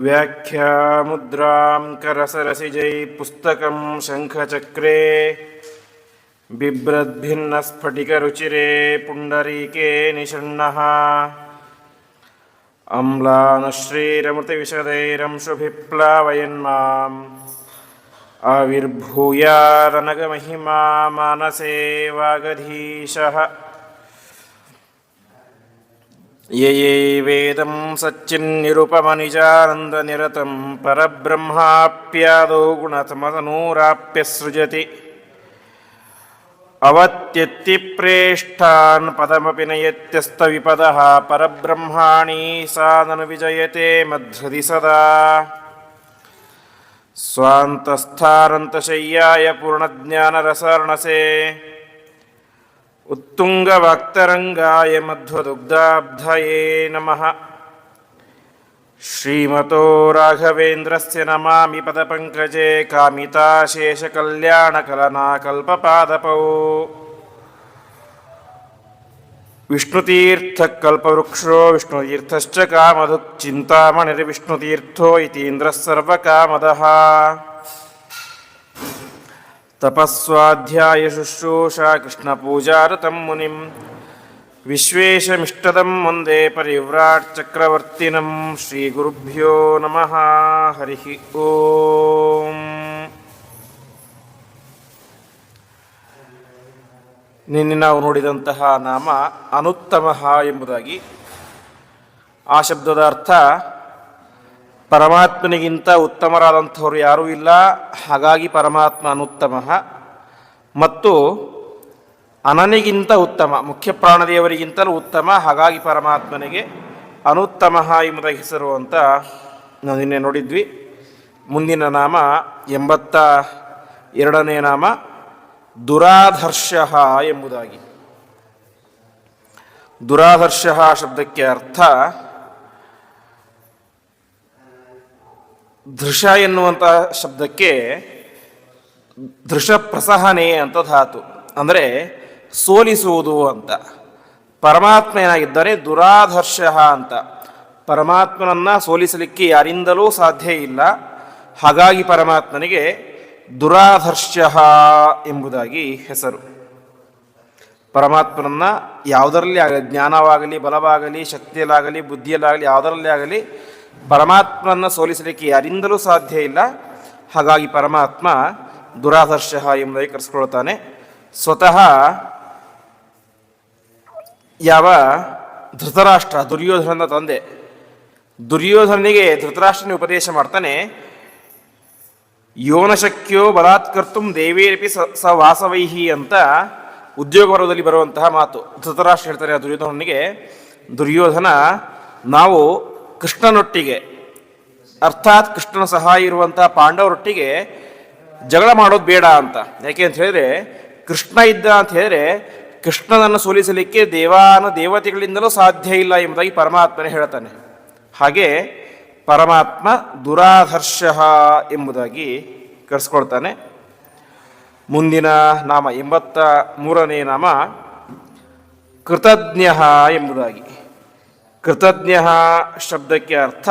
ವ್ಯಾಖ್ಯಾಮುದ್ರಾಂ ಕರಸರಸಿಜೈ ಪುಸ್ತಕಂ ಶಂಖಚಕ್ರೆ ಬಿಭ್ರದ್ಭಿನ್ನಸ್ಫಟಿಕರುಚಿರೆ ಪುಂಡರೀಕೆ ನಿಷಣ್ಣಃ ಅಮ್ಲಾನಶ್ರೀರಮೃತವಿಶದೈರಂಶುಭಿಪ್ಲಾವಯನ್ಮಾಂ ಆವಿರ್ಭೂಯಾದನಗಮಹಿಮಾ ಮಾನಸೇ ವಾಗಧೀಶಃ ಯೇ ವೇದಂ ಸಚ್ಚಿನ್ನಿರುಪಮನಿಜಾನಂದನಿರತಂ ಪರಬ್ರಹ್ಮಾಪ್ಯಾದೌ ಗುಣತಮತನೂರಾಪ್ಯಸೃಜತಿ ಅವತ್ಯತ್ತಿ ಪದಮಪಿ ನಯತ್ಯಸ್ತವಿಪದಃ ಪರಬ್ರಹ್ಮಾಣಿ ಸಾನನು ವಿಜಯತೆ ಮಧ್ಹೃದಿ ಸದಾ ಸ್ವಾಂತಸ್ಥಾನಂತಶಯ್ಯಾಯ ಪೂರ್ಣಜ್ಞಾನರಸರ್ಣಸೆ ಉತ್ತುಂಗವಾಕ್ತರಂಗಾಯ ಮಧ್ವದುಗ್ಧಾಬ್ಧಯೇ ನಮಃ. ಶ್ರೀಮತೋ ರಾಘವೇಂದ್ರಸ್ಯ ನಮಾಮಿ ಪದಪಂಕಜೇ ಕಾಮಿತಾಶೇಷಕಲ್ಯಾಣಕಲನಾಕಲ್ಪಪಾದಪೌ ವಿಷ್ಣುತೀರ್ಥಕಲ್ಪವೃಕ್ಷೋ ವಿಷ್ಣುತೀರ್ಥಶ್ಚ ಕಾಮಧುಕ್ ಚಿಂತಾಮಣಿರ್ವಿಷ್ಣುತೀರ್ಥೋ ಇತೀಂದ್ರಃ ಸರ್ವಕಾಮದಃ. ತಪಸ್ವಾಧ್ಯಾಯ ಶುಶ್ರೂಷಾ ಕೃಷ್ಣಪೂಜಾರತಂ ಮುನಿಂ ವಿಶ್ವೇಶಮಿಷ್ಟದಂ ವಂದೇ ಪರಿವ್ರಾಟ್ ಚಕ್ರವರ್ತಿನಂ. ಶ್ರೀಗುರುಭ್ಯೋ ನಮಃ. ಹರಿ ಓಂ. ನಿನ್ನೆ ನಾವು ನೋಡಿದಂತಹ ನಾಮ ಅನುತ್ತಮಃ ಎಂಬುದಾಗಿ. ಆ ಶಬ್ದದ ಅರ್ಥ ಪರಮಾತ್ಮನಿಗಿಂತ ಉತ್ತಮರಾದಂಥವರು ಯಾರೂ ಇಲ್ಲ, ಹಾಗಾಗಿ ಪರಮಾತ್ಮ ಅನುತ್ತಮಃ. ಮತ್ತು ಅನನಿಗಿಂತ ಉತ್ತಮ, ಮುಖ್ಯ ಪ್ರಾಣದೇವರಿಗಿಂತಲೂ ಉತ್ತಮ, ಹಾಗಾಗಿ ಪರಮಾತ್ಮನಿಗೆ ಅನುತ್ತಮಃ ಎಂಬುದಾಗಿ ಹೆಸರು ಅಂತ ನಾವು ನಿನ್ನೆ ನೋಡಿದ್ವಿ. ಮುಂದಿನ ನಾಮ 82ನೇ ನಾಮ ದುರಾಧರ್ಷಃ ಎಂಬುದಾಗಿ. ದುರಾಧರ್ಷಃ ಶಬ್ದಕ್ಕೆ ಅರ್ಥ ಧೃಷ ಎನ್ನುವಂಥ ಶಬ್ದಕ್ಕೆ ಧೃಷ ಪ್ರಸಹನೆ ಅಂತ ಧಾತು, ಅಂದರೆ ಸೋಲಿಸುವುದು ಅಂತ. ಪರಮಾತ್ಮ ಏನಾಗಿದ್ದಾರೆ ದುರಾಧರ್ಷ ಅಂತ. ಪರಮಾತ್ಮನನ್ನು ಸೋಲಿಸಲಿಕ್ಕೆ ಯಾರಿಂದಲೂ ಸಾಧ್ಯ ಇಲ್ಲ, ಹಾಗಾಗಿ ಪರಮಾತ್ಮನಿಗೆ ದುರಾಧರ್ಷ ಎಂಬುದಾಗಿ ಹೆಸರು. ಪರಮಾತ್ಮನನ್ನು ಯಾವುದರಲ್ಲಿ ಆಗಲಿ, ಜ್ಞಾನವಾಗಲಿ, ಬಲವಾಗಲಿ, ಶಕ್ತಿಯಲ್ಲಾಗಲಿ, ಬುದ್ಧಿಯಲ್ಲಾಗಲಿ, ಯಾವುದರಲ್ಲಿ ಆಗಲಿ ಪರಮಾತ್ಮನನ್ನು ಸೋಲಿಸಲಿಕ್ಕೆ ಯಾರಿಂದಲೂ ಸಾಧ್ಯ ಇಲ್ಲ, ಹಾಗಾಗಿ ಪರಮಾತ್ಮ ದುರಾಧರ್ಷ ಎಂಬುದಾಗಿ ಕರೆಸ್ಕೊಳ್ತಾನೆ. ಸ್ವತಃ ಯಾವ ಧೃತರಾಷ್ಟ್ರ, ದುರ್ಯೋಧನನ ತಂದೆ, ದುರ್ಯೋಧನಿಗೆ ಧೃತರಾಷ್ಟ್ರನಿಗೆ ಉಪದೇಶ ಮಾಡ್ತಾನೆ. ಯೋನಶಕ್ಯೋ ಬಲಾತ್ಕರ್ತು ದೇವೇರಪಿ ಸ ವಾಸವೈಹಿ ಅಂತ ಉದ್ಯೋಗ ಪರ್ವದಲ್ಲಿ ಬರುವಂತಹ ಮಾತು. ಧೃತರಾಷ್ಟ್ರ ಹೇಳ್ತಾನೆ ಆ ದುರ್ಯೋಧನನಿಗೆ, ದುರ್ಯೋಧನ, ನಾವು ಕೃಷ್ಣನೊಟ್ಟಿಗೆ, ಅರ್ಥಾತ್ ಕೃಷ್ಣನ ಸಹಾಯ ಇರುವಂತಹ ಪಾಂಡವರೊಟ್ಟಿಗೆ ಜಗಳ ಮಾಡೋದು ಬೇಡ ಅಂತ. ಯಾಕೆ ಅಂತ ಹೇಳಿದ್ರೆ, ಕೃಷ್ಣ ಇದ್ದ ಅಂತ ಹೇಳಿದ್ರೆ ಕೃಷ್ಣನನ್ನು ಸೋಲಿಸಲಿಕ್ಕೆ ದೇವತೆಗಳಿಂದಲೂ ಸಾಧ್ಯ ಇಲ್ಲ ಎಂಬುದಾಗಿ ಪರಮಾತ್ಮನೇ ಹೇಳ್ತಾನೆ. ಹಾಗೆ ಪರಮಾತ್ಮ ದುರಾಧರ್ಷ ಎಂಬುದಾಗಿ ಕರೆಸ್ಕೊಳ್ತಾನೆ. ಮುಂದಿನ ನಾಮ 83ನೇ ನಾಮ ಕೃತಜ್ಞ ಎಂಬುದಾಗಿ. ಕೃತಜ್ಞ ಶಬ್ದಕ್ಕೆ ಅರ್ಥ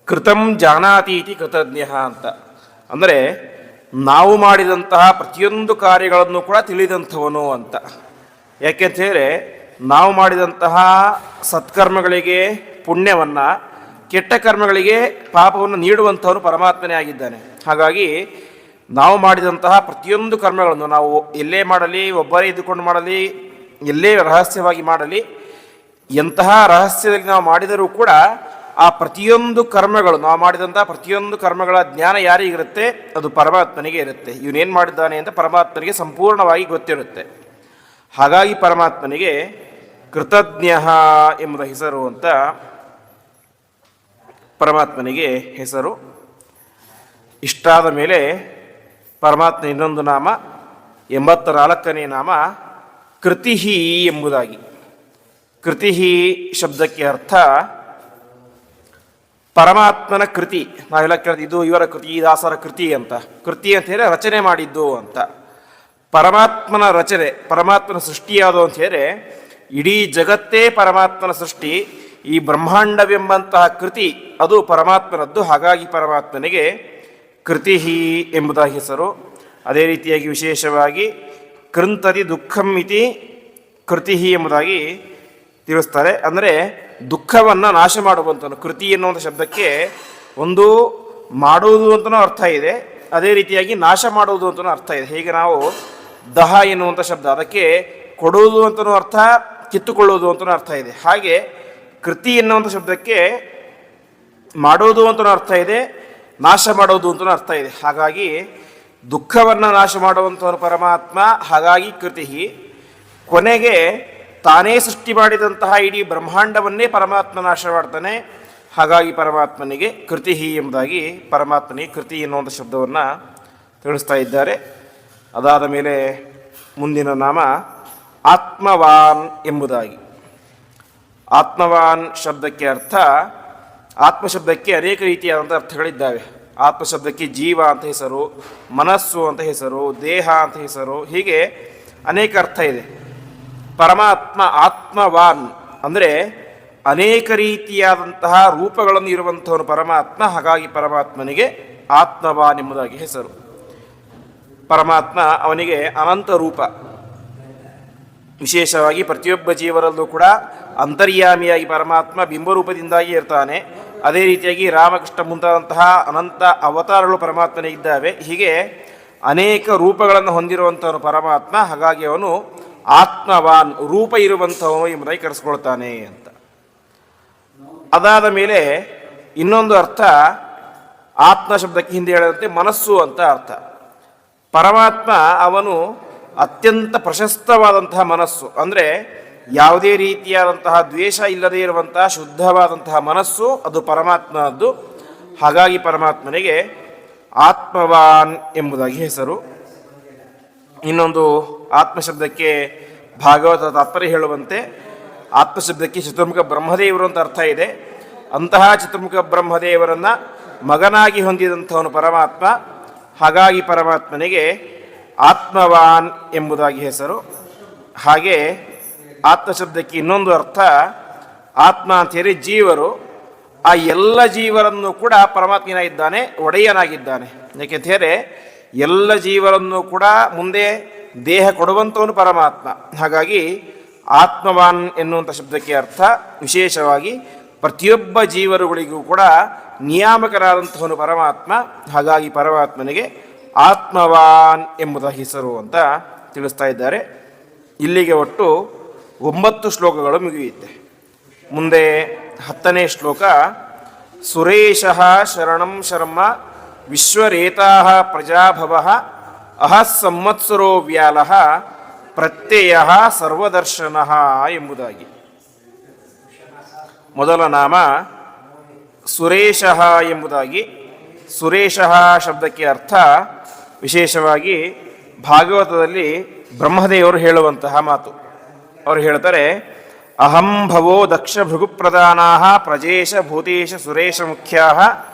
ಕೃತಂ ಜಾನಾತಿ ಇತಿ ಕೃತಜ್ಞ ಅಂತ. ಅಂದರೆ ನಾವು ಮಾಡಿದಂತಹ ಪ್ರತಿಯೊಂದು ಕಾರ್ಯಗಳನ್ನು ಕೂಡ ತಿಳಿದಂಥವನು ಅಂತ. ಯಾಕೆಂತ ಹೇಳಿದ್ರೆ, ನಾವು ಮಾಡಿದಂತಹ ಸತ್ಕರ್ಮಗಳಿಗೆ ಪುಣ್ಯವನ್ನು, ಕೆಟ್ಟ ಕರ್ಮಗಳಿಗೆ ಪಾಪವನ್ನು ನೀಡುವಂಥವನು ಪರಮಾತ್ಮನೇ ಆಗಿದ್ದಾನೆ. ಹಾಗಾಗಿ ನಾವು ಮಾಡಿದಂತಹ ಪ್ರತಿಯೊಂದು ಕರ್ಮಗಳನ್ನು ನಾವು ಎಲ್ಲೇ ಮಾಡಲಿ, ಒಬ್ಬರೇ ಇದ್ದುಕೊಂಡು ಮಾಡಲಿ, ಎಲ್ಲೇ ರಹಸ್ಯವಾಗಿ ಮಾಡಲಿ, ಎಂತಹ ರಹಸ್ಯದಲ್ಲಿ ನಾವು ಮಾಡಿದರೂ ಕೂಡ ಆ ಪ್ರತಿಯೊಂದು ಕರ್ಮಗಳು, ನಾವು ಮಾಡಿದಂತಹ ಪ್ರತಿಯೊಂದು ಕರ್ಮಗಳ ಜ್ಞಾನ ಯಾರಿಗಿರುತ್ತೆ, ಅದು ಪರಮಾತ್ಮನಿಗೆ ಇರುತ್ತೆ. ಇವನೇನು ಮಾಡಿದ್ದಾನೆ ಅಂತ ಪರಮಾತ್ಮನಿಗೆ ಸಂಪೂರ್ಣವಾಗಿ ಗೊತ್ತಿರುತ್ತೆ. ಹಾಗಾಗಿ ಪರಮಾತ್ಮನಿಗೆ ಕೃತಜ್ಞ ಎಂಬುದ ಹೆಸರು ಅಂತ ಪರಮಾತ್ಮನಿಗೆ ಹೆಸರು. ಇಷ್ಟಾದ ಮೇಲೆ ಪರಮಾತ್ಮ ಇನ್ನೊಂದು ನಾಮ 84ನೇ ನಾಮ ಕೃತಿ ಎಂಬುದಾಗಿ. ಕೃತಿ ಶಬ್ದಕ್ಕೆ ಅರ್ಥ ಪರಮಾತ್ಮನ ಕೃತಿ. ನಾವೆಲ್ಲ ಕೇಳಿದ ಇದು ಇವರ ಕೃತಿ, ಈ ದಾಸರ ಕೃತಿ ಅಂತ. ಕೃತಿ ಅಂತ ಹೇಳಿದ್ರೆ ರಚನೆ ಮಾಡಿದ್ದು ಅಂತ. ಪರಮಾತ್ಮನ ರಚನೆ, ಪರಮಾತ್ಮನ ಸೃಷ್ಟಿಯಾದು ಅಂತ ಹೇಳಿದ್ರೆ ಇಡೀ ಜಗತ್ತೇ ಪರಮಾತ್ಮನ ಸೃಷ್ಟಿ. ಈ ಬ್ರಹ್ಮಾಂಡವೆಂಬಂತಹ ಕೃತಿ ಅದು ಪರಮಾತ್ಮನದ್ದು. ಹಾಗಾಗಿ ಪರಮಾತ್ಮನಿಗೆ ಕೃತಿ ಎಂಬುದಾಗಿ ಹೆಸರು. ಅದೇ ರೀತಿಯಾಗಿ ವಿಶೇಷವಾಗಿ ಕೃಂತತಿ ದುಃಖಂ ಇತಿ ಕೃತಿ ಎಂಬುದಾಗಿ ತಿಳಿಸ್ತಾರೆ. ಅಂದರೆ ದುಃಖವನ್ನು ನಾಶ ಮಾಡುವಂಥನು. ಕೃತಿ ಎನ್ನುವಂಥ ಶಬ್ದಕ್ಕೆ ಒಂದು ಮಾಡುವುದು ಅಂತಲೂ ಅರ್ಥ ಇದೆ, ಅದೇ ರೀತಿಯಾಗಿ ನಾಶ ಮಾಡುವುದು ಅಂತಲೂ ಅರ್ಥ ಇದೆ. ಹೀಗೆ ನಾವು ದಹ ಎನ್ನುವಂಥ ಶಬ್ದ ಅದಕ್ಕೆ ಕೊಡುವುದು ಅಂತಲೂ ಅರ್ಥ, ಕಿತ್ತುಕೊಳ್ಳುವುದು ಅಂತಲೂ ಅರ್ಥ ಇದೆ. ಹಾಗೆ ಕೃತಿ ಎನ್ನುವಂಥ ಶಬ್ದಕ್ಕೆ ಮಾಡೋದು ಅಂತಲೂ ಅರ್ಥ ಇದೆ, ನಾಶ ಮಾಡೋದು ಅಂತಲೂ ಅರ್ಥ ಇದೆ. ಹಾಗಾಗಿ ದುಃಖವನ್ನು ನಾಶ ಮಾಡುವಂಥವನು ಪರಮಾತ್ಮ, ಹಾಗಾಗಿ ಕೃತಿ. ಕೊನೆಗೆ ತಾನೇ ಸೃಷ್ಟಿ ಮಾಡಿದಂತಹ ಇಡೀ ಬ್ರಹ್ಮಾಂಡವನ್ನೇ ಪರಮಾತ್ಮ ನಾಶ ಮಾಡ್ತಾನೆ. ಹಾಗಾಗಿ ಪರಮಾತ್ಮನಿಗೆ ಕೃತಿ ಎಂಬುದಾಗಿ ಪರಮಾತ್ಮನಿಗೆ ಕೃತಿ ಎನ್ನುವಂಥ ಶಬ್ದವನ್ನು ತಿಳಿಸ್ತಾ ಇದ್ದಾರೆ. ಅದಾದ ಮೇಲೆ ಮುಂದಿನ ನಾಮ ಆತ್ಮವಾನ್ ಎಂಬುದಾಗಿ. ಆತ್ಮವಾನ್ ಶಬ್ದಕ್ಕೆ ಅರ್ಥ, ಆತ್ಮಶಬ್ದಕ್ಕೆ ಅನೇಕ ರೀತಿಯಾದಂಥ ಅರ್ಥಗಳಿದ್ದಾವೆ. ಆತ್ಮಶಬ್ದಕ್ಕೆ ಜೀವ ಅಂತ ಹೆಸರು, ಮನಸ್ಸು ಅಂತ ಹೆಸರು, ದೇಹ ಅಂತ ಹೆಸರು, ಹೀಗೆ ಅನೇಕ ಅರ್ಥ ಇದೆ. ಪರಮಾತ್ಮ ಆತ್ಮವಾನ್ ಅಂದರೆ ಅನೇಕ ರೀತಿಯಾದಂತಹ ರೂಪಗಳನ್ನು ಇರುವಂಥವನು ಪರಮಾತ್ಮ. ಹಾಗಾಗಿ ಪರಮಾತ್ಮನಿಗೆ ಆತ್ಮವಾನ್ ಎಂಬುದಾಗಿ ಹೆಸರು. ಪರಮಾತ್ಮ ಅವನಿಗೆ ಅನಂತ ರೂಪ. ವಿಶೇಷವಾಗಿ ಪ್ರತಿಯೊಬ್ಬ ಜೀವರಲ್ಲೂ ಕೂಡ ಅಂತರ್ಯಾಮಿಯಾಗಿ ಪರಮಾತ್ಮ ಬಿಂಬರೂಪದಿಂದಾಗಿ ಇರ್ತಾನೆ. ಅದೇ ರೀತಿಯಾಗಿ ರಾಮಕೃಷ್ಣ ಮುಂತಾದಂತಹ ಅನಂತ ಅವತಾರಗಳು ಪರಮಾತ್ಮನಿಗಿದ್ದಾವೆ. ಹೀಗೆ ಅನೇಕ ರೂಪಗಳನ್ನು ಹೊಂದಿರುವಂಥವನು ಪರಮಾತ್ಮ. ಹಾಗಾಗಿ ಅವನು ಆತ್ಮವಾನ್, ರೂಪ ಇರುವಂಥವನು ಎಂಬುದಾಗಿ ಕರೆಸ್ಕೊಳ್ತಾನೆ ಅಂತ. ಅದಾದ ಮೇಲೆ ಇನ್ನೊಂದು ಅರ್ಥ, ಆತ್ಮ ಶಬ್ದಕ್ಕೆ ಹಿಂದೆ ಹೇಳದಂತೆ ಮನಸ್ಸು ಅಂತ ಅರ್ಥ. ಪರಮಾತ್ಮ ಅವನು ಅತ್ಯಂತ ಪ್ರಶಸ್ತವಾದಂತಹ ಮನಸ್ಸು, ಅಂದರೆ ಯಾವುದೇ ರೀತಿಯಾದಂತಹ ದ್ವೇಷ ಇಲ್ಲದೇ ಇರುವಂತಹ ಶುದ್ಧವಾದಂತಹ ಮನಸ್ಸು ಅದು ಪರಮಾತ್ಮನದ್ದು. ಹಾಗಾಗಿ ಪರಮಾತ್ಮನಿಗೆ ಆತ್ಮವಾನ್ ಎಂಬುದಾಗಿ ಹೆಸರು. ಇನ್ನೊಂದು ಆತ್ಮಶಬ್ದಕ್ಕೆ ಭಾಗವತ ತಾತ್ಪರ್ಯ ಹೇಳುವಂತೆ ಆತ್ಮಶಬ್ದಕ್ಕೆ ಚತುರ್ಮುಖ ಬ್ರಹ್ಮದೇವರು ಅಂತ ಅರ್ಥ ಇದೆ. ಅಂತಹ ಚತುರ್ಮುಖ ಬ್ರಹ್ಮದೇವರನ್ನು ಮಗನಾಗಿ ಹೊಂದಿದಂಥವನು ಪರಮಾತ್ಮ. ಹಾಗಾಗಿ ಪರಮಾತ್ಮನಿಗೆ ಆತ್ಮವಾನ್ ಎಂಬುದಾಗಿ ಹೆಸರು. ಹಾಗೆ ಆತ್ಮಶಬ್ದಕ್ಕೆ ಇನ್ನೊಂದು ಅರ್ಥ, ಆತ್ಮ ಅಂತೇಳಿ ಜೀವರು. ಆ ಎಲ್ಲ ಜೀವರನ್ನು ಕೂಡ ಪರಮಾತ್ಮನಾಗಿದ್ದಾನೆ, ಒಡೆಯನಾಗಿದ್ದಾನೆ. ಏಕೆಂದರೆ ಎಲ್ಲ ಜೀವರನ್ನು ಕೂಡ ಮುಂದೆ ದೇಹ ಕೊಡುವಂಥವನು ಪರಮಾತ್ಮ. ಹಾಗಾಗಿ ಆತ್ಮವಾನ್ ಎನ್ನುವಂಥ ಶಬ್ದಕ್ಕೆ ಅರ್ಥ ವಿಶೇಷವಾಗಿ ಪ್ರತಿಯೊಬ್ಬ ಜೀವರುಗಳಿಗೂ ಕೂಡ ನಿಯಾಮಕರಾದಂಥವನು ಪರಮಾತ್ಮ. ಹಾಗಾಗಿ ಪರಮಾತ್ಮನಿಗೆ ಆತ್ಮವಾನ್ ಎಂಬುದ ಹೆಸರು ಅಂತ ತಿಳಿಸ್ತಾ ಇದ್ದಾರೆ. ಇಲ್ಲಿಗೆ ಒಟ್ಟು 9 ಶ್ಲೋಕಗಳು ಮುಗಿಯುತ್ತೆ. ಮುಂದೆ 10ನೇ ಶ್ಲೋಕ, ಸುರೇಶಃ ಶರಣಂ ಶರ್ಮ ವಿಶ್ವರೇತಾ ಪ್ರಜಾಭವ ಅಹ ಸಂವತ್ಸರೋ ವ್ಯಾಲಃ ಪ್ರತ್ಯಯ ಸರ್ವದರ್ಶನ ಎಂಬುದಾಗಿ. ಮೊದಲ ನಾಮ ಸುರೇಶಃ ಎಂಬುದಾಗಿ. ಸುರೇಶಃ ಶಬ್ದಕ್ಕೆ ಅರ್ಥ ವಿಶೇಷವಾಗಿ ಭಾಗವತದಲ್ಲಿ ಬ್ರಹ್ಮದೇವರು ಹೇಳುವಂತಹ ಮಾತು. ಅವರು ಹೇಳ್ತಾರೆ, ಅಹಂ ಭವೋ ದಕ್ಷ ಭೃಗುಪ್ರಧಾನಾ ಪ್ರಜೇಶ ಭೂತೇಶ ಸುರೇಶ ಮುಖ್ಯಾ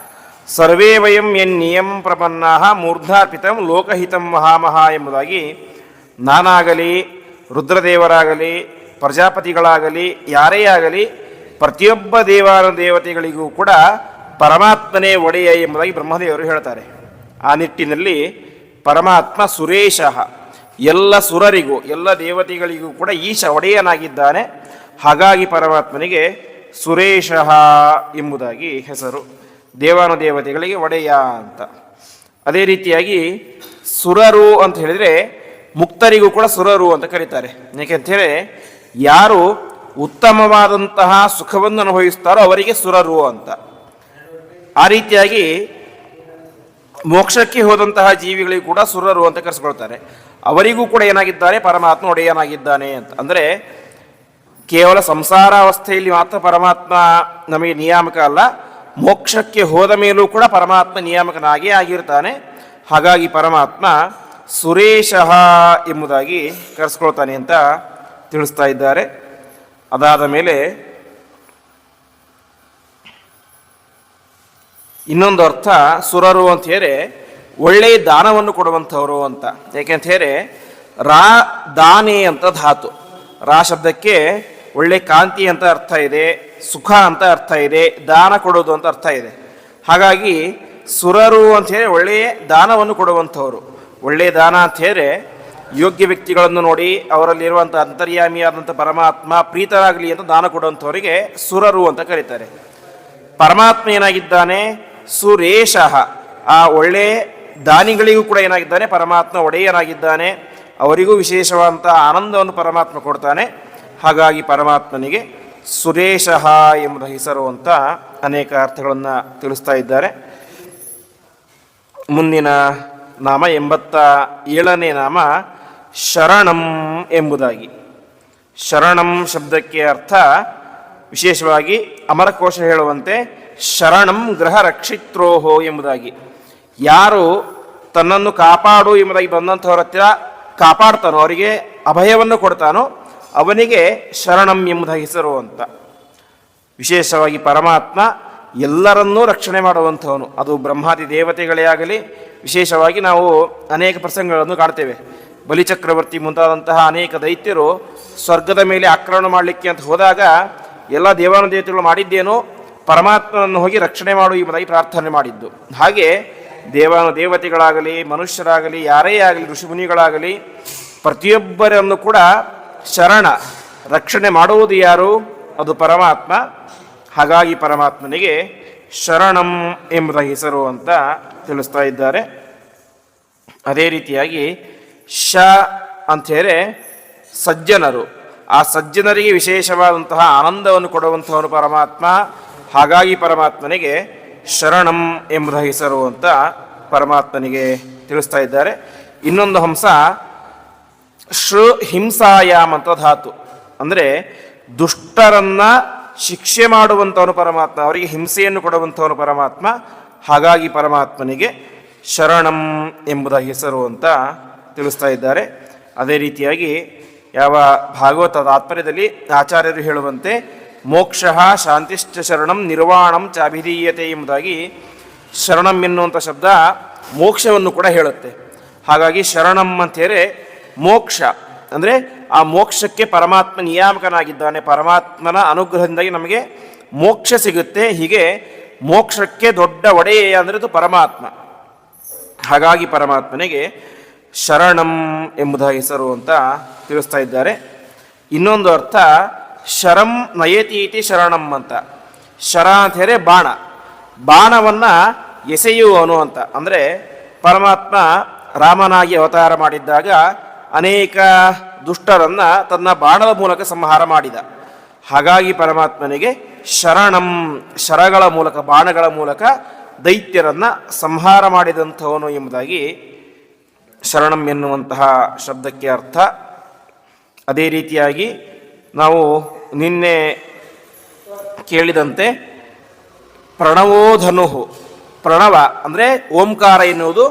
ಸರ್ವೇ ವಯಂ ಎನ್ನಿಯಂ ಪ್ರಪನ್ನಾ ಮೂರ್ಧಾರ್ಪಿತಂ ಲೋಕಹಿತಂ ಮಹಾಮಹಾ ಎಂಬುದಾಗಿ. ನಾನಾಗಲಿ, ರುದ್ರದೇವರಾಗಲಿ, ಪ್ರಜಾಪತಿಗಳಾಗಲಿ, ಯಾರೇ ಆಗಲಿ ಪ್ರತಿಯೊಬ್ಬ ದೇವತೆಗಳಿಗೂ ಕೂಡ ಪರಮಾತ್ಮನೇ ಒಡೆಯ ಎಂಬುದಾಗಿ ಬ್ರಹ್ಮದೇವರು ಹೇಳ್ತಾರೆ. ಆ ನಿಟ್ಟಿನಲ್ಲಿ ಪರಮಾತ್ಮ ಸುರೇಶ, ಎಲ್ಲ ಸುರರಿಗೂ ಎಲ್ಲ ದೇವತೆಗಳಿಗೂ ಕೂಡ ಈಶ ಒಡೆಯನಾಗಿದ್ದಾನೆ. ಹಾಗಾಗಿ ಪರಮಾತ್ಮನಿಗೆ ಸುರೇಶ ಎಂಬುದಾಗಿ ಹೆಸರು. ದೇವಾನುದೇವತೆಗಳಿಗೆ ಒಡೆಯ ಅಂತ. ಅದೇ ರೀತಿಯಾಗಿ ಸುರರು ಅಂತ ಹೇಳಿದರೆ ಮುಕ್ತರಿಗೂ ಕೂಡ ಸುರರು ಅಂತ ಕರೀತಾರೆ. ಏಕೆಂತೇಳಿ ಯಾರು ಉತ್ತಮವಾದಂತಹ ಸುಖವನ್ನು ಅನುಭವಿಸ್ತಾರೋ ಅವರಿಗೆ ಸುರರು ಅಂತ. ಆ ರೀತಿಯಾಗಿ ಮೋಕ್ಷಕ್ಕೆ ಹೋದಂತಹ ಜೀವಿಗಳಿಗೂ ಕೂಡ ಸುರರು ಅಂತ ಕರೆಸ್ಕೊಳ್ತಾರೆ. ಅವರಿಗೂ ಕೂಡ ಏನಾಗಿದ್ದಾನೆ, ಪರಮಾತ್ಮ ಒಡೆಯನಾಗಿದ್ದಾನೆ ಅಂತ. ಅಂದರೆ ಕೇವಲ ಸಂಸಾರ ಅವಸ್ಥೆಯಲ್ಲಿ ಮಾತ್ರ ಪರಮಾತ್ಮ ನಮಗೆ ನಿಯಾಮಕ ಅಲ್ಲ, ಮೋಕ್ಷಕ್ಕೆ ಹೋದ ಮೇಲೂ ಕೂಡ ಪರಮಾತ್ಮ ನಿಯಾಮಕನಾಗೇ ಆಗಿರ್ತಾನೆ. ಹಾಗಾಗಿ ಪರಮಾತ್ಮ ಸುರೇಶಃ ಎಂಬುದಾಗಿ ಕರೆಸ್ಕೊಳ್ತಾನೆ ಅಂತ ತಿಳಿಸ್ತಾ ಇದ್ದಾರೆ. ಅದಾದ ಮೇಲೆ ಇನ್ನೊಂದು ಅರ್ಥ ಸುರರು ಅಂತ ಹೇಳಿ ಒಳ್ಳೆಯ ದಾನವನ್ನು ಕೊಡುವಂಥವರು ಅಂತ. ಏಕೆಂತ ಹೇಳಿ ರಾ ದಾನೆ ಅಂತ ಧಾತು. ರಾ ಶಬ್ದಕ್ಕೆ ಒಳ್ಳೆ ಕಾಂತಿ ಅಂತ ಅರ್ಥ ಇದೆ, ಸುಖ ಅಂತ ಅರ್ಥ ಇದೆ, ದಾನ ಕೊಡೋದು ಅಂತ ಅರ್ಥ ಇದೆ. ಹಾಗಾಗಿ ಸುರರು ಅಂತ ಹೇಳಿ ಒಳ್ಳೆಯ ದಾನವನ್ನು ಕೊಡುವಂಥವರು. ಒಳ್ಳೆಯ ದಾನ ಅಂತ ಹೇಳಿದ್ರೆ ಯೋಗ್ಯ ವ್ಯಕ್ತಿಗಳನ್ನು ನೋಡಿ ಅವರಲ್ಲಿರುವಂಥ ಅಂತರ್ಯಾಮಿಯಾದಂಥ ಪರಮಾತ್ಮ ಪ್ರೀತರಾಗಲಿ ಅಂತ ದಾನ ಕೊಡುವಂಥವರಿಗೆ ಸುರರು ಅಂತ ಕರೀತಾರೆ. ಪರಮಾತ್ಮ ಏನಾಗಿದ್ದಾನೆ? ಸುರೇಶಃ. ಆ ಒಳ್ಳೆ ದಾನಿಗಳಿಗೂ ಕೂಡ ಏನಾಗಿದ್ದಾನೆ? ಪರಮಾತ್ಮ ಒಡೆಯನಾಗಿದ್ದಾನೆ. ಅವರಿಗೂ ವಿಶೇಷವಾದಂಥ ಆನಂದವನ್ನು ಪರಮಾತ್ಮ ಕೊಡ್ತಾನೆ. ಹಾಗಾಗಿ ಪರಮಾತ್ಮನಿಗೆ ಸುರೇಶಃ ಎಂಬುದ ಹೆಸರು ಅಂತ ಅನೇಕ ಅರ್ಥಗಳನ್ನು ತಿಳಿಸ್ತಾ ಇದ್ದಾರೆ. ಮುಂದಿನ ನಾಮ 87ನೇ ನಾಮ ಶರಣಂ ಎಂಬುದಾಗಿ. ಶರಣಂ ಶಬ್ದಕ್ಕೆ ಅರ್ಥ ವಿಶೇಷವಾಗಿ ಅಮರಕೋಶ ಹೇಳುವಂತೆ ಶರಣಂ ಗೃಹ ರಕ್ಷಿತ್ರೋಹೋ ಎಂಬುದಾಗಿ. ಯಾರು ತನ್ನನ್ನು ಕಾಪಾಡು ಎಂಬುದಾಗಿ ಬಂದಂಥವ್ರ ಹತ್ತಿರ ಕಾಪಾಡ್ತಾನೋ, ಅವರಿಗೆ ಅಭಯವನ್ನು ಕೊಡ್ತಾನೋ ಅವನಿಗೆ ಶರಣಂ ಎಂಬುದ ಹೆಸರು ಅಂತ. ವಿಶೇಷವಾಗಿ ಪರಮಾತ್ಮ ಎಲ್ಲರನ್ನೂ ರಕ್ಷಣೆ ಮಾಡುವಂಥವನು. ಅದು ಬ್ರಹ್ಮಾದಿ ದೇವತೆಗಳೇ ಆಗಲಿ, ವಿಶೇಷವಾಗಿ ನಾವು ಅನೇಕ ಪ್ರಸಂಗಗಳನ್ನು ಕಾಣ್ತೇವೆ. ಬಲಿಚಕ್ರವರ್ತಿ ಮುಂತಾದಂತಹ ಅನೇಕ ದೈತ್ಯರು ಸ್ವರ್ಗದ ಮೇಲೆ ಆಕ್ರಮಣ ಮಾಡಲಿಕ್ಕೆ ಅಂತ ಹೋದಾಗ ಎಲ್ಲ ದೇವಾನುದೇವತೆಗಳು ಮಾಡಿದ್ದೇನೋ ಪರಮಾತ್ಮನನ್ನು ಹೋಗಿ ರಕ್ಷಣೆ ಮಾಡು ಎಂಬುದಾಗಿ ಪ್ರಾರ್ಥನೆ ಮಾಡಿದ್ದು. ಹಾಗೆ ದೇವಾನುದೇವತೆಗಳಾಗಲಿ, ಮನುಷ್ಯರಾಗಲಿ, ಯಾರೇ ಆಗಲಿ, ಋಷಿಮುನಿಗಳಾಗಲಿ, ಪ್ರತಿಯೊಬ್ಬರನ್ನು ಕೂಡ ಶರಣ ರಕ್ಷಣೆ ಮಾಡುವುದು ಯಾರು? ಅದು ಪರಮಾತ್ಮ. ಹಾಗಾಗಿ ಪರಮಾತ್ಮನಿಗೆ ಶರಣಂ ಎಂಬುದ ಹೆಸರು ಅಂತ ತಿಳಿಸ್ತಾ ಇದ್ದಾರೆ. ಅದೇ ರೀತಿಯಾಗಿ ಶ ಅಂಥೇಳಿ ಸಜ್ಜನರು, ಆ ಸಜ್ಜನರಿಗೆ ವಿಶೇಷವಾದಂತಹ ಆನಂದವನ್ನು ಕೊಡುವಂಥವನು ಪರಮಾತ್ಮ. ಹಾಗಾಗಿ ಪರಮಾತ್ಮನಿಗೆ ಶರಣಂ ಎಂಬುದ ಹೆಸರು ಅಂತ ಪರಮಾತ್ಮನಿಗೆ ತಿಳಿಸ್ತಾ ಇದ್ದಾರೆ. ಇನ್ನೊಂದು ಹಂಸ ಶೃ ಹಿಂಸಾಯಾಮ್ ಅಂತ ಧಾತು, ಅಂದರೆ ದುಷ್ಟರನ್ನು ಶಿಕ್ಷೆ ಮಾಡುವಂಥವನು ಪರಮಾತ್ಮ, ಅವರಿಗೆ ಹಿಂಸೆಯನ್ನು ಕೊಡುವಂಥವನು ಪರಮಾತ್ಮ. ಹಾಗಾಗಿ ಪರಮಾತ್ಮನಿಗೆ ಶರಣಂ ಎಂಬುದ ಹೆಸರು ಅಂತ ತಿಳಿಸ್ತಾ ಇದ್ದಾರೆ. ಅದೇ ರೀತಿಯಾಗಿ ಯಾವ ಭಾಗವತ ತಾತ್ಪರ್ಯದಲ್ಲಿ ಆಚಾರ್ಯರು ಹೇಳುವಂತೆ ಮೋಕ್ಷ ಶಾಂತಿಶ್ಚ ಶರಣಂ ನಿರ್ವಾಣಂ ಚಾಭಿಧೀಯತೆ ಎಂಬುದಾಗಿ ಶರಣಂ ಎನ್ನುವಂಥ ಶಬ್ದ ಮೋಕ್ಷವನ್ನು ಕೂಡ ಹೇಳುತ್ತೆ. ಹಾಗಾಗಿ ಶರಣಂ ಅಂತೇಳಿ ಮೋಕ್ಷ ಅಂದರೆ ಆ ಮೋಕ್ಷಕ್ಕೆ ಪರಮಾತ್ಮ ನಿಯಾಮಕನಾಗಿದ್ದಾನೆ. ಪರಮಾತ್ಮನ ಅನುಗ್ರಹದಿಂದಾಗಿ ನಮಗೆ ಮೋಕ್ಷ ಸಿಗುತ್ತೆ. ಹೀಗೆ ಮೋಕ್ಷಕ್ಕೆ ದೊಡ್ಡ ಒಡೆಯ ಅಂದರೆ ಅದು ಪರಮಾತ್ಮ. ಹಾಗಾಗಿ ಪರಮಾತ್ಮನಿಗೆ ಶರಣಂ ಎಂಬುದ ಹೆಸರು ಅಂತ ತಿಳಿಸ್ತಾ ಇದ್ದಾರೆ. ಇನ್ನೊಂದು ಅರ್ಥ ಶರಂ ನಯತೀತಿ ಶರಣಂ ಅಂತ. ಶರ ಅಂತ ಹೇಳಿ ಬಾಣ, ಬಾಣವನ್ನು ಎಸೆಯುವವನು ಅಂತ. ಅಂದರೆ ಪರಮಾತ್ಮ ರಾಮನಾಗಿ ಅವತಾರ ಮಾಡಿದ್ದಾಗ ಅನೇಕ ದುಷ್ಟರನ್ನು ತನ್ನ ಬಾಣದ ಮೂಲಕ ಸಂಹಾರ ಮಾಡಿದ. ಹಾಗಾಗಿ ಪರಮಾತ್ಮನಿಗೆ ಶರಣಂ, ಶರಗಳ ಮೂಲಕ, ಬಾಣಗಳ ಮೂಲಕ ದೈತ್ಯರನ್ನು ಸಂಹಾರ ಮಾಡಿದಂಥವನು ಎಂಬುದಾಗಿ ಶರಣಂ ಎನ್ನುವಂತಹ ಶಬ್ದಕ್ಕೆ ಅರ್ಥ. ಅದೇ ರೀತಿಯಾಗಿ ನಾವು ನಿನ್ನೆ ಕೇಳಿದಂತೆ ಪ್ರಣವೋಧನು, ಪ್ರಣವ ಅಂದರೆ ಓಂಕಾರ ಎನ್ನುವುದು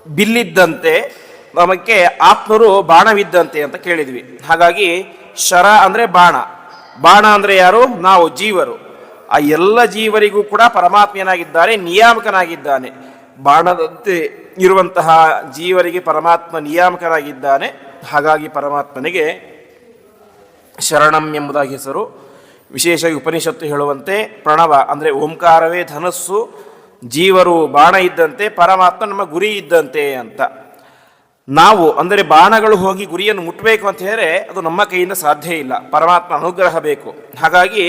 ಬಿಲ್ಲಿದ್ದಂತೆ, ನಮಗೆ ಆತ್ಮರು ಬಾಣವಿದ್ದಂತೆ ಅಂತ ಕೇಳಿದ್ವಿ. ಹಾಗಾಗಿ ಶರ ಅಂದರೆ ಬಾಣ, ಬಾಣ ಅಂದರೆ ಯಾರು? ನಾವು ಜೀವರು. ಆ ಎಲ್ಲ ಜೀವರಿಗೂ ಕೂಡ ಪರಮಾತ್ಮ ಏನಾಗಿದ್ದಾನೆ? ನಿಯಾಮಕನಾಗಿದ್ದಾನೆ. ಬಾಣದಂತೆ ಇರುವಂತಹ ಜೀವರಿಗೆ ಪರಮಾತ್ಮ ನಿಯಾಮಕನಾಗಿದ್ದಾನೆ. ಹಾಗಾಗಿ ಪರಮಾತ್ಮನಿಗೆ ಶರಣಂ ಎಂಬುದಾಗಿ ಹೆಸರು. ವಿಶೇಷವಾಗಿ ಉಪನಿಷತ್ತು ಹೇಳುವಂತೆ ಪ್ರಣವ ಅಂದರೆ ಓಂಕಾರವೇ ಧನಸ್ಸು, ಜೀವರು ಬಾಣ ಇದ್ದಂತೆ, ಪರಮಾತ್ಮ ನಮ್ಮ ಗುರಿ ಇದ್ದಂತೆ ಅಂತ. ನಾವು ಅಂದರೆ ಬಾಣಗಳು ಹೋಗಿ ಗುರಿಯನ್ನು ಮುಟ್ಟಬೇಕು ಅಂತ ಹೇಳಿದ್ರೆ ಅದು ನಮ್ಮ ಕೈಯಿಂದ ಸಾಧ್ಯ ಇಲ್ಲ, ಪರಮಾತ್ಮ ಅನುಗ್ರಹ ಬೇಕು. ಹಾಗಾಗಿ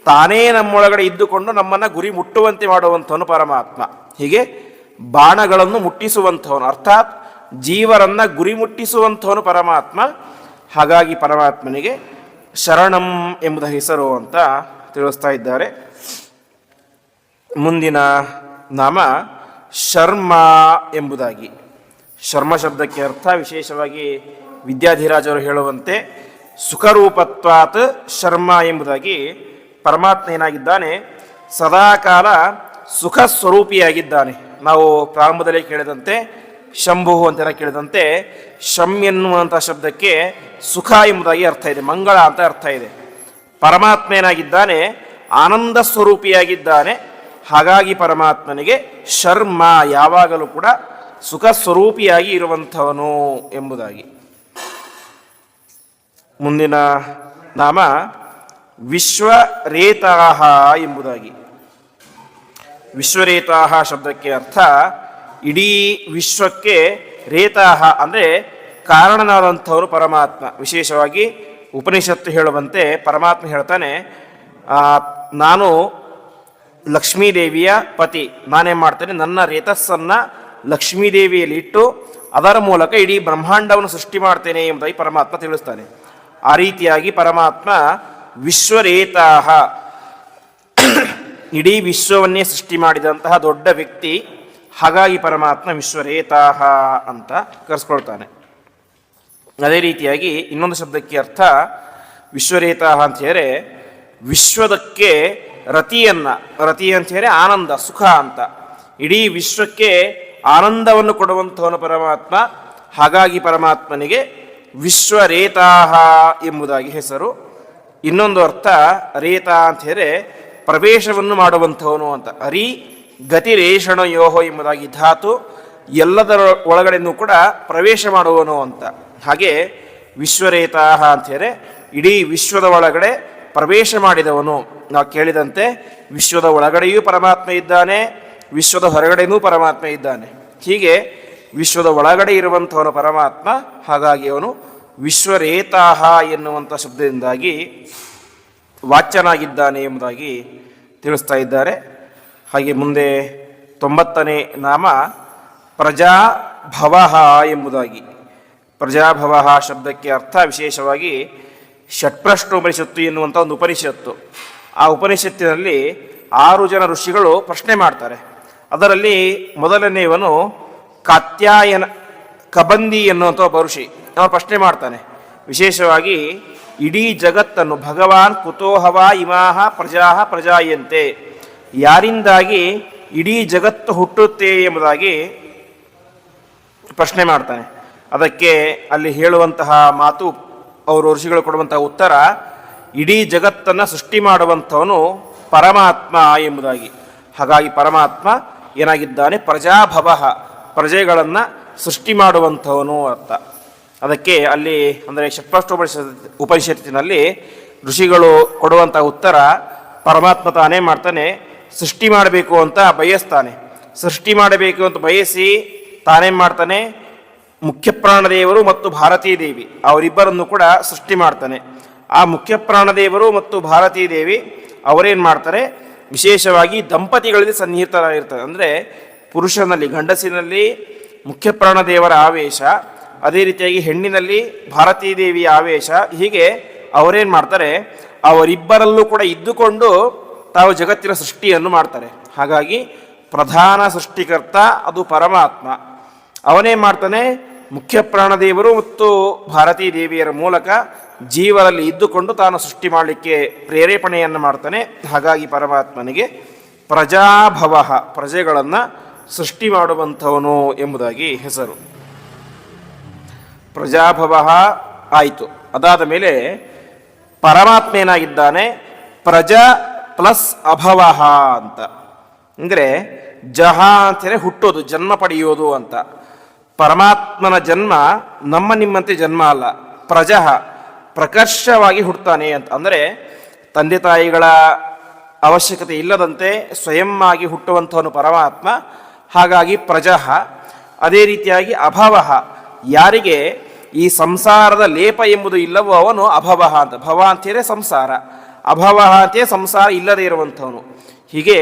ತಾನೇ ನಮ್ಮೊಳಗಡೆ ಇದ್ದುಕೊಂಡು ನಮ್ಮನ್ನು ಗುರಿ ಮುಟ್ಟುವಂತೆ ಮಾಡುವಂಥವನು ಪರಮಾತ್ಮ. ಹೀಗೆ ಬಾಣಗಳನ್ನು ಮುಟ್ಟಿಸುವಂಥವನು, ಅರ್ಥಾತ್ ಜೀವರನ್ನು ಗುರಿ ಮುಟ್ಟಿಸುವಂಥವನು ಪರಮಾತ್ಮ. ಹಾಗಾಗಿ ಪರಮಾತ್ಮನಿಗೆ ಶರಣಂ ಎಂಬುದ ಹೆಸರು ಅಂತ ತಿಳಿಸ್ತಾ ಇದ್ದಾರೆ. ಮುಂದಿನ ನಾಮ ಶರ್ಮ ಎಂಬುದಾಗಿ. ಶರ್ಮ ಶಬ್ದಕ್ಕೆ ಅರ್ಥ ವಿಶೇಷವಾಗಿ ವಿದ್ಯಾಧಿರಾಜರು ಹೇಳುವಂತೆ ಸುಖರೂಪತ್ವಾತ್ ಶರ್ಮ ಎಂಬುದಾಗಿ ಪರಮಾತ್ಮ ಏನಾಗಿದ್ದಾನೆ? ಸದಾಕಾಲ ಸುಖ ಸ್ವರೂಪಿಯಾಗಿದ್ದಾನೆ. ನಾವು ಪ್ರಾರಂಭದಲ್ಲಿ ಕೇಳಿದಂತೆ ಶಂಭು ಅಂತ ಕೇಳಿದಂತೆ ಶಂ ಎನ್ನುವಂಥ ಶಬ್ದಕ್ಕೆ ಸುಖ ಎಂಬುದಾಗಿ ಅರ್ಥ ಇದೆ, ಮಂಗಳ ಅಂತ ಅರ್ಥ ಇದೆ. ಪರಮಾತ್ಮ ಏನಾಗಿದ್ದಾನೆ? ಆನಂದ ಸ್ವರೂಪಿಯಾಗಿದ್ದಾನೆ. ಹಾಗಾಗಿ ಪರಮಾತ್ಮನಿಗೆ ಶರ್ಮ, ಯಾವಾಗಲೂ ಕೂಡ ಸುಖ ಸ್ವರೂಪಿಯಾಗಿ ಇರುವಂಥವನು ಎಂಬುದಾಗಿ. ಮುಂದಿನ ನಾಮ ವಿಶ್ವರೇತಾಹ ಎಂಬುದಾಗಿ. ವಿಶ್ವರೇತಾಹ ಶಬ್ದಕ್ಕೆ ಅರ್ಥ ಇಡೀ ವಿಶ್ವಕ್ಕೆ ರೇತಾಹ ಅಂದರೆ ಕಾರಣನಾದಂಥವರು ಪರಮಾತ್ಮ. ವಿಶೇಷವಾಗಿ ಉಪನಿಷತ್ತು ಹೇಳುವಂತೆ ಪರಮಾತ್ಮ ಹೇಳ್ತಾನೆ, ನಾನು ಲಕ್ಷ್ಮೀದೇವಿಯ ಪತಿ, ನಾನೇನು ಮಾಡ್ತೇನೆ, ನನ್ನ ರೇತಸ್ಸನ್ನು ಲಕ್ಷ್ಮೀದೇವಿಯಲ್ಲಿ ಇಟ್ಟು ಅದರ ಮೂಲಕ ಇಡೀ ಬ್ರಹ್ಮಾಂಡವನ್ನು ಸೃಷ್ಟಿ ಮಾಡ್ತೇನೆ ಎಂಬುದಾಗಿ ಪರಮಾತ್ಮ ತಿಳಿಸ್ತಾನೆ. ಆ ರೀತಿಯಾಗಿ ಪರಮಾತ್ಮ ವಿಶ್ವರೇತಾಹ, ಇಡೀ ವಿಶ್ವವನ್ನೇ ಸೃಷ್ಟಿ ಮಾಡಿದಂತಹ ದೊಡ್ಡ ವ್ಯಕ್ತಿ. ಹಾಗಾಗಿ ಪರಮಾತ್ಮ ವಿಶ್ವರೇತಾಹ ಅಂತ ಕರೆಸ್ಕೊಳ್ತಾನೆ. ಅದೇ ರೀತಿಯಾಗಿ ಇನ್ನೊಂದು ಶಬ್ದಕ್ಕೆ ಅರ್ಥ ವಿಶ್ವರೇತಾಹ ಅಂತ ಹೇಳಿದ್ರೆ ವಿಶ್ವದಕ್ಕೆ ರತಿಯನ್ನು, ರತಿ ಅಂತ ಹೇಳಿ ಆನಂದ, ಸುಖ ಅಂತ. ಇಡೀ ವಿಶ್ವಕ್ಕೆ ಆನಂದವನ್ನು ಕೊಡುವಂಥವನು ಪರಮಾತ್ಮ. ಹಾಗಾಗಿ ಪರಮಾತ್ಮನಿಗೆ ವಿಶ್ವರೇತಾಹ ಎಂಬುದಾಗಿ ಹೆಸರು. ಇನ್ನೊಂದು ಅರ್ಥ ರೇತ ಅಂತ ಹೇಳಿದ್ರೆ ಪ್ರವೇಶವನ್ನು ಮಾಡುವಂಥವನು ಅಂತ. ಅರಿ ಗತಿರೇಷಣ ಯೋಹೋ ಎಂಬುದಾಗಿ ಧಾತು, ಎಲ್ಲದರ ಒಳಗಡೆನೂ ಕೂಡ ಪ್ರವೇಶ ಮಾಡುವನು ಅಂತ. ಹಾಗೆ ವಿಶ್ವರೇತಾಹ ಅಂತ ಹೇಳಿದ್ರೆ ಇಡೀ ವಿಶ್ವದ ಒಳಗಡೆ ಪ್ರವೇಶ ಮಾಡಿದವನು. ನಾವು ಕೇಳಿದಂತೆ ವಿಶ್ವದ ಒಳಗಡೆಯೂ ಪರಮಾತ್ಮ ಇದ್ದಾನೆ, ವಿಶ್ವದ ಹೊರಗಡೆಯೂ ಪರಮಾತ್ಮ ಇದ್ದಾನೆ. ಹೀಗೆ ವಿಶ್ವದ ಒಳಗಡೆ ಇರುವಂಥವನು ಪರಮಾತ್ಮ. ಹಾಗಾಗಿ ಅವನು ವಿಶ್ವರೇತಾಹ ಎನ್ನುವಂಥ ಶಬ್ದದಿಂದಾಗಿ ವಾಚ್ಯನಾಗಿದ್ದಾನೆ ಎಂಬುದಾಗಿ ತಿಳಿಸ್ತಾ ಇದ್ದಾರೆ. ಹಾಗೆ ಮುಂದೆ 90ನೇ ನಾಮ ಪ್ರಜಾಭವ ಎಂಬುದಾಗಿ. ಪ್ರಜಾಭವ ಶಬ್ದಕ್ಕೆ ಅರ್ಥ ವಿಶೇಷವಾಗಿ ಷಟ್ಪ್ರಶ್ನೋಪನಿಷತ್ತು ಎನ್ನುವಂಥ ಒಂದು ಉಪನಿಷತ್ತು. ಆ ಉಪನಿಷತ್ತಿನಲ್ಲಿ 6 ಜನ ಋಷಿಗಳು ಪ್ರಶ್ನೆ ಮಾಡ್ತಾರೆ. ಅದರಲ್ಲಿ ಮೊದಲನೆಯವನು ಕಾತ್ಯಾಯನ ಕಬಂದಿ ಎನ್ನುವಂಥ ಒಬ್ಬ ಋಷಿ. ಅವನು ಪ್ರಶ್ನೆ ಮಾಡ್ತಾನೆ, ವಿಶೇಷವಾಗಿ ಇಡೀ ಜಗತ್ತನ್ನು ಭಗವಾನ್ ಕುತೋಹವ ಇಮಾಹ ಪ್ರಜಾ ಪ್ರಜಾಯಂತೆ, ಯಾರಿಂದಾಗಿ ಇಡೀ ಜಗತ್ತು ಹುಟ್ಟುತ್ತೆ ಎಂಬುದಾಗಿ ಪ್ರಶ್ನೆ ಮಾಡ್ತಾನೆ. ಅದಕ್ಕೆ ಅಲ್ಲಿ ಹೇಳುವಂತಹ ಮಾತು, ಅವರು ಋಷಿಗಳು ಕೊಡುವಂತಹ ಉತ್ತರ, ಇಡೀ ಜಗತ್ತನ್ನು ಸೃಷ್ಟಿ ಮಾಡುವಂಥವನು ಪರಮಾತ್ಮ ಎಂಬುದಾಗಿ. ಹಾಗಾಗಿ ಪರಮಾತ್ಮ ಏನಾಗಿದ್ದಾನೆ, ಪ್ರಜಾಭವ, ಪ್ರಜೆಗಳನ್ನು ಸೃಷ್ಟಿ ಮಾಡುವಂಥವನು ಅರ್ಥ. ಅದಕ್ಕೆ ಅಲ್ಲಿ ಅಂದರೆ ಉಪನಿಷತ್ತಿನಲ್ಲಿ ಋಷಿಗಳು ಕೊಡುವಂಥ ಉತ್ತರ, ಪರಮಾತ್ಮ ತಾನೇ ಮಾಡ್ತಾನೆ, ಸೃಷ್ಟಿ ಮಾಡಬೇಕು ಅಂತ ಬಯಸ್ತಾನೆ. ಸೃಷ್ಟಿ ಮಾಡಬೇಕು ಅಂತ ಬಯಸಿ ತಾನೇನು ಮಾಡ್ತಾನೆ, ಮುಖ್ಯ ಪ್ರಾಣದೇವರು ಮತ್ತು ಭಾರತೀ ದೇವಿ ಅವರಿಬ್ಬರನ್ನು ಕೂಡ ಸೃಷ್ಟಿ ಮಾಡ್ತಾನೆ. ಆ ಮುಖ್ಯ ಪ್ರಾಣದೇವರು ಮತ್ತು ಭಾರತೀ ದೇವಿ ಅವರೇನು ಮಾಡ್ತಾರೆ, ವಿಶೇಷವಾಗಿ ದಂಪತಿಗಳಲ್ಲಿ ಸನ್ನಿಹಿತರಾಗಿರ್ತಾರೆ. ಅಂದರೆ ಪುರುಷನಲ್ಲಿ, ಗಂಡಸಿನಲ್ಲಿ ಮುಖ್ಯ ಪ್ರಾಣದೇವರ ಆವೇಶ, ಅದೇ ರೀತಿಯಾಗಿ ಹೆಣ್ಣಿನಲ್ಲಿ ಭಾರತೀ ದೇವಿಯ ಆವೇಶ. ಹೀಗೆ ಅವರೇನು ಮಾಡ್ತಾರೆ, ಅವರಿಬ್ಬರಲ್ಲೂ ಕೂಡ ಇದ್ದುಕೊಂಡು ತಾವು ಜಗತ್ತಿನ ಸೃಷ್ಟಿಯನ್ನು ಮಾಡ್ತಾರೆ. ಹಾಗಾಗಿ ಪ್ರಧಾನ ಸೃಷ್ಟಿಕರ್ತ ಅದು ಪರಮಾತ್ಮ. ಅವನೇ ಮಾಡ್ತಾನೆ, ಮುಖ್ಯ ಪ್ರಾಣದೇವರು ಮತ್ತು ಭಾರತೀ ದೇವಿಯರ ಮೂಲಕ ಜೀವರಲ್ಲಿ ಇದ್ದುಕೊಂಡು ತಾನು ಸೃಷ್ಟಿ ಮಾಡಲಿಕ್ಕೆ ಪ್ರೇರೇಪಣೆಯನ್ನು ಮಾಡ್ತಾನೆ. ಹಾಗಾಗಿ ಪರಮಾತ್ಮನಿಗೆ ಪ್ರಜಾಭವ, ಪ್ರಜೆಗಳನ್ನು ಸೃಷ್ಟಿ ಮಾಡುವಂಥವನು ಎಂಬುದಾಗಿ ಹೆಸರು. ಪ್ರಜಾಭವ ಆಯಿತು. ಅದಾದ ಮೇಲೆ ಪರಮಾತ್ಮ ಏನಾಗಿದ್ದಾನೆ, ಪ್ರಜಾ ಪ್ಲಸ್ ಅಭವ ಅಂತ. ಅಂದರೆ ಜಹ ಅಂತೇಳಿ ಹುಟ್ಟೋದು, ಜನ್ಮ ಪಡೆಯೋದು ಅಂತ. ಪರಮಾತ್ಮನ ಜನ್ಮ ನಮ್ಮ ನಿಮ್ಮಂತೆ ಜನ್ಮ ಅಲ್ಲ, ಪ್ರಜಃ ಪ್ರಕರ್ಷವಾಗಿ ಹುಡ್ತಾನೆ ಅಂತ. ಅಂದರೆ ತಂದೆ ತಾಯಿಗಳ ಅವಶ್ಯಕತೆ ಇಲ್ಲದಂತೆ ಸ್ವಯಂ ಆಗಿ ಹುಟ್ಟುವಂಥವನು ಪರಮಾತ್ಮ. ಹಾಗಾಗಿ ಪ್ರಜಃ. ಅದೇ ರೀತಿಯಾಗಿ ಅಭವ, ಯಾರಿಗೆ ಈ ಸಂಸಾರದ ಲೇಪ ಎಂಬುದು ಇಲ್ಲವೋ ಅವನು ಅಭವ ಅಂತ. ಭವ ಅಂತೇಳಿ ಸಂಸಾರ, ಅಭವ ಅಂತೇ ಸಂಸಾರ ಇಲ್ಲದೆ ಇರುವಂಥವನು. ಹೀಗೆ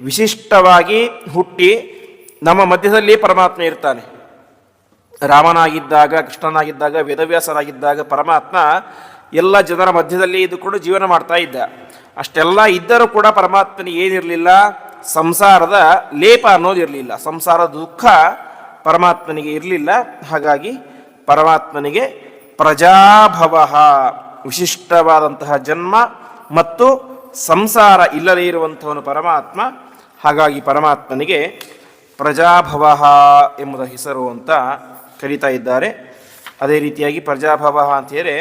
ವಿಶಿಷ್ಟವಾಗಿ ಹುಟ್ಟಿ ನಮ್ಮ ಮಧ್ಯದಲ್ಲಿ ಪರಮಾತ್ಮ ಇರ್ತಾನೆ. ರಾಮನಾಗಿದ್ದಾಗ, ಕೃಷ್ಣನಾಗಿದ್ದಾಗ, ವೇದವ್ಯಾಸನಾಗಿದ್ದಾಗ ಪರಮಾತ್ಮ ಎಲ್ಲ ಜನರ ಮಧ್ಯದಲ್ಲಿ ಇದ್ದುಕೊಂಡು ಜೀವನ ಮಾಡ್ತಾ ಇದ್ದ. ಅಷ್ಟೆಲ್ಲ ಇದ್ದರೂ ಕೂಡ ಪರಮಾತ್ಮನಿಗೆ ಏನಿರಲಿಲ್ಲ, ಸಂಸಾರದ ಲೇಪ ಅನ್ನೋದಿರಲಿಲ್ಲ, ಸಂಸಾರದ ದುಃಖ ಪರಮಾತ್ಮನಿಗೆ ಇರಲಿಲ್ಲ. ಹಾಗಾಗಿ ಪರಮಾತ್ಮನಿಗೆ ಪ್ರಜಾಭವ, ವಿಶಿಷ್ಟವಾದಂತಹ ಜನ್ಮ ಮತ್ತು ಸಂಸಾರ ಇಲ್ಲದೇ ಇರುವಂಥವನು ಪರಮಾತ್ಮ. ಹಾಗಾಗಿ ಪರಮಾತ್ಮನಿಗೆ ಪ್ರಜಾಭವ ಎಂಬುದ ಹೆಸರು ಅಂತ ಕರೀತಾ ಇದ್ದಾರೆ. ಅದೇ ರೀತಿಯಾಗಿ ಪ್ರಜಾಭವ ಅಂತೇಳಿ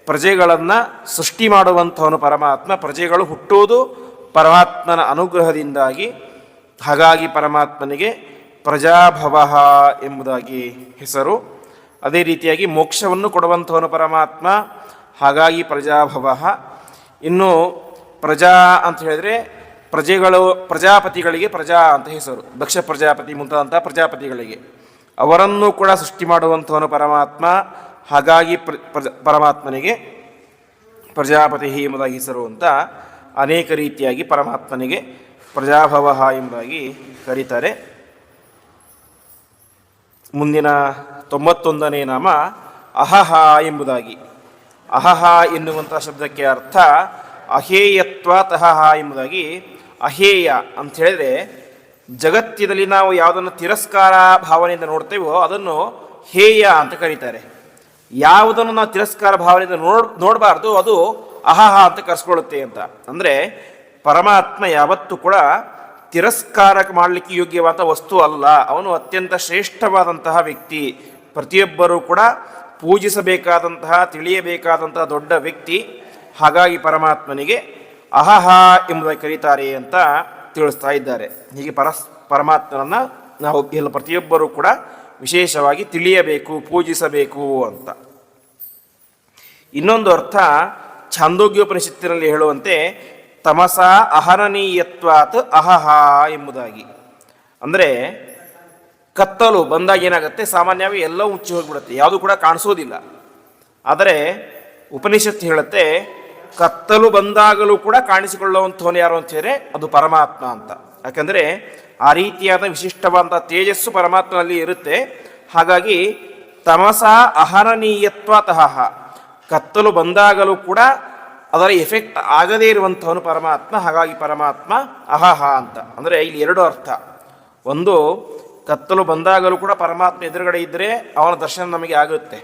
ಪ್ರಜೆಗಳನ್ನು ಸೃಷ್ಟಿ ಮಾಡುವಂಥವನು ಪರಮಾತ್ಮ. ಪ್ರಜೆಗಳು ಹುಟ್ಟುವುದು ಪರಮಾತ್ಮನ ಅನುಗ್ರಹದಿಂದಾಗಿ. ಹಾಗಾಗಿ ಪರಮಾತ್ಮನಿಗೆ ಪ್ರಜಾಭವ ಎಂಬುದಾಗಿ ಹೆಸರು. ಅದೇ ರೀತಿಯಾಗಿ ಮೋಕ್ಷವನ್ನು ಕೊಡುವಂಥವನು ಪರಮಾತ್ಮ. ಹಾಗಾಗಿ ಪ್ರಜಾಭವ. ಇನ್ನು ಪ್ರಜಾ ಅಂತ ಹೇಳಿದರೆ ಪ್ರಜೆಗಳು, ಪ್ರಜಾಪತಿಗಳಿಗೆ ಪ್ರಜಾ ಅಂತ ಹೆಸರು. ದಕ್ಷ ಪ್ರಜಾಪತಿ ಮುಂತಾದಂಥ ಪ್ರಜಾಪತಿಗಳಿಗೆ ಅವರನ್ನು ಕೂಡ ಸೃಷ್ಟಿ ಮಾಡುವಂಥವನು ಪರಮಾತ್ಮ. ಹಾಗಾಗಿ ಪರಮಾತ್ಮನಿಗೆ ಪ್ರಜಾಪತಿ ಎಂಬುದಾಗಿ ಹೆಸರು ಅಂತ ಅನೇಕ ರೀತಿಯಾಗಿ ಪರಮಾತ್ಮನಿಗೆ ಪ್ರಜಾಭವ ಎಂಬುದಾಗಿ ಕರೀತಾರೆ. ಮುಂದಿನ 91ನೇ ನಾಮ ಅಹಹ ಎಂಬುದಾಗಿ. ಅಹಹ ಎನ್ನುವಂಥ ಶಬ್ದಕ್ಕೆ ಅರ್ಥ ಅಹೇಯತ್ವಾತ್ ಅಹಹ ಎಂಬುದಾಗಿ. ಅಹೇಯ ಅಂತ ಹೇಳಿದರೆ ಜಗತ್ತಿನಲ್ಲಿ ನಾವು ಯಾವುದನ್ನು ತಿರಸ್ಕಾರ ಭಾವನೆಯಿಂದ ನೋಡ್ತೇವೋ ಅದನ್ನು ಹೇಯ ಅಂತ ಕರೀತಾರೆ. ಯಾವುದನ್ನು ನಾವು ತಿರಸ್ಕಾರ ಭಾವನೆಯಿಂದ ನೋಡಬಾರ್ದು ಅದು ಅಹಹ ಅಂತ ಕರೆಸ್ಕೊಳ್ಳುತ್ತೆ ಅಂತ. ಅಂದರೆ ಪರಮಾತ್ಮ ಯಾವತ್ತೂ ಕೂಡ ತಿರಸ್ಕಾರ ಮಾಡಲಿಕ್ಕೆ ಯೋಗ್ಯವಾದ ವಸ್ತು ಅಲ್ಲ. ಅವನು ಅತ್ಯಂತ ಶ್ರೇಷ್ಠವಾದಂತಹ ವ್ಯಕ್ತಿ, ಪ್ರತಿಯೊಬ್ಬರೂ ಕೂಡ ಪೂಜಿಸಬೇಕಾದಂತಹ, ತಿಳಿಯಬೇಕಾದಂತಹ ದೊಡ್ಡ ವ್ಯಕ್ತಿ. ಹಾಗಾಗಿ ಪರಮಾತ್ಮನಿಗೆ ಅಹಹ ಎಂಬುದಾಗಿ ಕರೀತಾರೆ ಅಂತ ತಿಳಿಸ್ತಾ ಇದ್ದಾರೆ. ಹೀಗೆ ಪರಮಾತ್ಮನನ್ನು ನಾವು ಎಲ್ಲ ಪ್ರತಿಯೊಬ್ಬರೂ ಕೂಡ ವಿಶೇಷವಾಗಿ ತಿಳಿಯಬೇಕು, ಪೂಜಿಸಬೇಕು ಅಂತ. ಇನ್ನೊಂದು ಅರ್ಥ ಛಾಂದೋಗ್ಯೋಪನಿಷತ್ತಿನಲ್ಲಿ ಹೇಳುವಂತೆ ತಮಸ ಅಹರಣೀಯತ್ವಾತ್ ಅಹಹ ಎಂಬುದಾಗಿ. ಅಂದರೆ ಕತ್ತಲು ಬಂದಾಗ ಏನಾಗುತ್ತೆ, ಸಾಮಾನ್ಯವಾಗಿ ಎಲ್ಲವೂ ಮುಚ್ಚಿ ಹೋಗಿಬಿಡುತ್ತೆ, ಯಾವುದು ಕೂಡ ಕಾಣಿಸೋದಿಲ್ಲ. ಆದರೆ ಉಪನಿಷತ್ತು ಹೇಳುತ್ತೆ ಕತ್ತಲು ಬಂದಾಗಲೂ ಕೂಡ ಕಾಣಿಸಿಕೊಳ್ಳುವಂಥವನು ಯಾರು ಅಂತ ಹೇಳಿದ್ರೆ ಅದು ಪರಮಾತ್ಮ ಅಂತ. ಯಾಕಂದರೆ ಆ ರೀತಿಯಾದ ವಿಶಿಷ್ಟವಾದಂಥ ತೇಜಸ್ಸು ಪರಮಾತ್ಮನಲ್ಲಿ ಇರುತ್ತೆ. ಹಾಗಾಗಿ ತಮಸ ಅಹರಣೀಯತ್ವಾತ್ ಅಹಹ, ಕತ್ತಲು ಬಂದಾಗಲೂ ಕೂಡ ಅದರ ಎಫೆಕ್ಟ್ ಆಗದೇ ಇರುವಂಥವನು ಪರಮಾತ್ಮ. ಹಾಗಾಗಿ ಪರಮಾತ್ಮ ಅಹಹ ಅಂತ. ಅಂದರೆ ಇಲ್ಲಿ ಎರಡು ಅರ್ಥ. ಒಂದು, ಕತ್ತಲು ಬಂದಾಗಲೂ ಕೂಡ ಪರಮಾತ್ಮ ಎದುರುಗಡೆ ಇದ್ದರೆ ಅವನ ದರ್ಶನ ನಮಗೆ ಆಗುತ್ತೆ.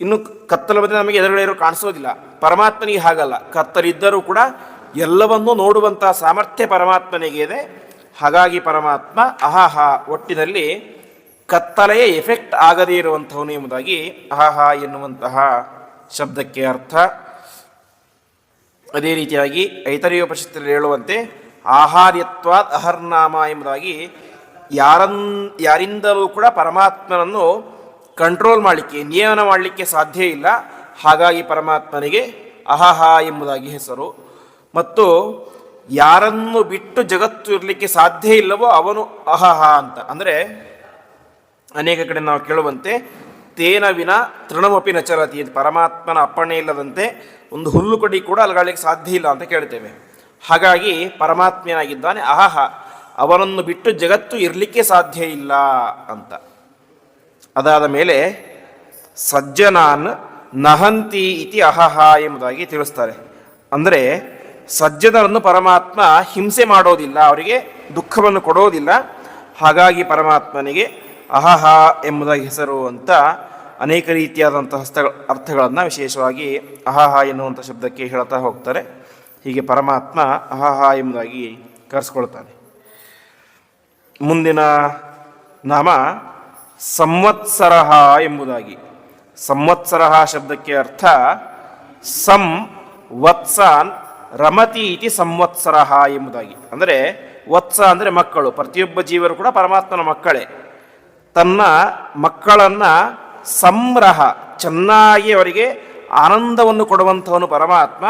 ಇನ್ನು ಕತ್ತಲು ಬಂದರೆ ನಮಗೆ ಎದುರುಗಡೆ ಇರೋ ಕಾಣಿಸೋದಿಲ್ಲ. ಪರಮಾತ್ಮನಿಗೆ ಹಾಗಲ್ಲ, ಕತ್ತಲಿದ್ದರೂ ಕೂಡ ಎಲ್ಲವನ್ನೂ ನೋಡುವಂಥ ಸಾಮರ್ಥ್ಯ ಪರಮಾತ್ಮನಿಗೆ ಇದೆ. ಹಾಗಾಗಿ ಪರಮಾತ್ಮ ಅಹಹ, ಒಟ್ಟಿನಲ್ಲಿ ಕತ್ತಲೆಯ ಎಫೆಕ್ಟ್ ಆಗದೇ ಇರುವಂಥವನು ಎಂಬುದಾಗಿ ಅಹಹ ಎನ್ನುವಂತಹ ಶಬ್ದಕ್ಕೆ ಅರ್ಥ. ಅದೇ ರೀತಿಯಾಗಿ ಐತರೇಯೋಪನಿಷತ್ತಲ್ಲಿ ಹೇಳುವಂತೆ ಆಹಾರ್ಯತ್ವಾತ್ ಅಹರ್ನಾಮ ಎಂಬುದಾಗಿ ಯಾರಿಂದಲೂ ಕೂಡ ಪರಮಾತ್ಮನನ್ನು ಕಂಟ್ರೋಲ್ ಮಾಡಲಿಕ್ಕೆ, ನಿಯಮನ ಮಾಡಲಿಕ್ಕೆ ಸಾಧ್ಯ ಇಲ್ಲ. ಹಾಗಾಗಿ ಪರಮಾತ್ಮನಿಗೆ ಅಹಹ ಎಂಬುದಾಗಿ ಹೆಸರು. ಮತ್ತು ಯಾರನ್ನು ಬಿಟ್ಟು ಜಗತ್ತು ಇರಲಿಕ್ಕೆ ಸಾಧ್ಯ ಇಲ್ಲವೋ ಅವನು ಅಹಹ ಅಂತ. ಅಂದರೆ ಅನೇಕ ಕಡೆ ನಾವು ಕೇಳುವಂತೆ ತೇನ ವಿನ ತೃಣಮಪಿ ನ ಚಲತಿ ಅಂತ, ಪರಮಾತ್ಮನ ಅಪ್ಪಣೆ ಇಲ್ಲದಂತೆ ಒಂದು ಹುಲ್ಲು ಕಡಿ ಕೂಡ ಅಲಗಾಡಲಿಕ್ಕೆ ಸಾಧ್ಯ ಇಲ್ಲ ಅಂತ ಕೇಳ್ತೇವೆ. ಹಾಗಾಗಿ ಪರಮಾತ್ಮನಾಗಿದ್ದಾನೆ ಅಹಹ, ಅವನನ್ನು ಬಿಟ್ಟು ಜಗತ್ತು ಇರಲಿಕ್ಕೆ ಸಾಧ್ಯ ಇಲ್ಲ ಅಂತ. ಅದಾದ ಮೇಲೆ ಸಜ್ಜನಾನ್ ನಹಂತಿ ಇತಿ ಅಹಹ ಎಂಬುದಾಗಿ ತಿಳಿಸ್ತಾರೆ. ಅಂದರೆ ಸಜ್ಜನರನ್ನು ಪರಮಾತ್ಮ ಹಿಂಸೆ ಮಾಡೋದಿಲ್ಲ, ಅವರಿಗೆ ದುಃಖವನ್ನು ಕೊಡೋದಿಲ್ಲ. ಹಾಗಾಗಿ ಪರಮಾತ್ಮನಿಗೆ ಅಹಹ ಎಂಬುದಾಗಿ ಹೆಸರು ಅಂತ ಅನೇಕ ರೀತಿಯಾದಂತಹ ಅರ್ಥಗಳನ್ನು ವಿಶೇಷವಾಗಿ ಅಹಹ ಎನ್ನುವಂಥ ಶಬ್ದಕ್ಕೆ ಹೇಳ್ತಾ ಹೋಗ್ತಾರೆ. ಹೀಗೆ ಪರಮಾತ್ಮ ಅಹಹ ಎಂಬುದಾಗಿ ಕರೆಸ್ಕೊಳ್ತಾನೆ. ಮುಂದಿನ ನಾಮ ಸಂವತ್ಸರ ಎಂಬುದಾಗಿ. ಸಂವತ್ಸರ ಶಬ್ದಕ್ಕೆ ಅರ್ಥ ಸಂ ವತ್ಸಾನ್ ರಮತಿ ಇತಿ ಸಂವತ್ಸರ ಎಂಬುದಾಗಿ. ಅಂದರೆ ವತ್ಸ ಅಂದರೆ ಮಕ್ಕಳು, ಪ್ರತಿಯೊಬ್ಬ ಜೀವರು ಕೂಡ ಪರಮಾತ್ಮನ ಮಕ್ಕಳೇ. ತನ್ನ ಮಕ್ಕಳನ್ನು ಸಂರಹ, ಚೆನ್ನಾಗಿ ಅವರಿಗೆ ಆನಂದವನ್ನು ಕೊಡುವಂಥವನು ಪರಮಾತ್ಮ.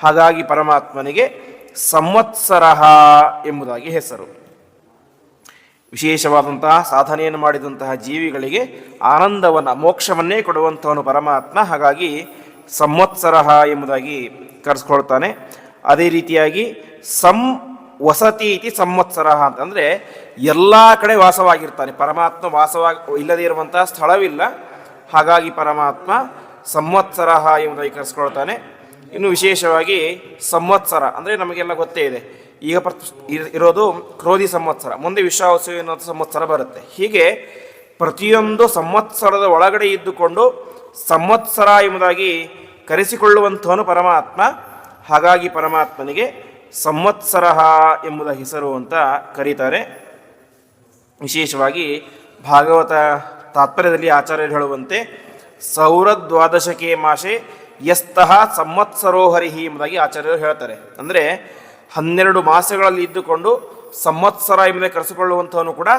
ಹಾಗಾಗಿ ಪರಮಾತ್ಮನಿಗೆ ಸಂವತ್ಸರ ಎಂಬುದಾಗಿ ಹೆಸರು. ವಿಶೇಷವಾದಂತಹ ಸಾಧನೆಯನ್ನು ಮಾಡಿದಂತಹ ಜೀವಿಗಳಿಗೆ ಆನಂದವನ್ನು, ಮೋಕ್ಷವನ್ನೇ ಕೊಡುವಂಥವನು ಪರಮಾತ್ಮ. ಹಾಗಾಗಿ ಸಂವತ್ಸರ ಎಂಬುದಾಗಿ ಕರೆಸ್ಕೊಳ್ತಾನೆ. ಅದೇ ರೀತಿಯಾಗಿ ವಸತಿ ಇತಿ ಸಂವತ್ಸರ ಅಂತಂದರೆ ಎಲ್ಲ ಕಡೆ ವಾಸವಾಗಿರ್ತಾನೆ ಪರಮಾತ್ಮ. ಇಲ್ಲದೇ ಇರುವಂತಹ ಸ್ಥಳವಿಲ್ಲ. ಹಾಗಾಗಿ ಪರಮಾತ್ಮ ಸಂವತ್ಸರ ಎಂಬುದಾಗಿ ಕರೆಸ್ಕೊಳ್ತಾನೆ. ಇನ್ನು ವಿಶೇಷವಾಗಿ ಸಂವತ್ಸರ ಅಂದರೆ ನಮಗೆಲ್ಲ ಗೊತ್ತೇ ಇದೆ, ಈಗ ಇರೋದು ಕ್ರೋಧಿ ಸಂವತ್ಸರ, ಮುಂದೆ ವಿಶ್ವಾವಸು ಎನ್ನುವಂಥ ಸಂವತ್ಸರ ಬರುತ್ತೆ. ಹೀಗೆ ಪ್ರತಿಯೊಂದು ಸಂವತ್ಸರದ ಒಳಗಡೆ ಇದ್ದುಕೊಂಡು ಸಂವತ್ಸರ ಎಂಬುದಾಗಿ ಕರೆಸಿಕೊಳ್ಳುವಂಥವನು ಪರಮಾತ್ಮ. ಹಾಗಾಗಿ ಪರಮಾತ್ಮನಿಗೆ ಸಂವತ್ಸರ ಎಂಬುದ ಹೆಸರು ಅಂತ ಕರೀತಾರೆ. ವಿಶೇಷವಾಗಿ ಭಾಗವತ ತಾತ್ಪರ್ಯದಲ್ಲಿ ಆಚಾರ್ಯರು ಹೇಳುವಂತೆ ಸೌರದ್ವಾದಶಕೆ ಮಾಸೆ ಯಸ್ತಃ ಸಂವತ್ಸರೋ ಹರಿಹಿ ಎಂಬುದಾಗಿ ಆಚಾರ್ಯರು ಹೇಳ್ತಾರೆ. ಅಂದರೆ 12 ಮಾಸಗಳಲ್ಲಿ ಇದ್ದುಕೊಂಡು ಸಂವತ್ಸರ ಎಂಬುದೇ ಕರೆಸಿಕೊಳ್ಳುವಂಥವನು ಕೂಡ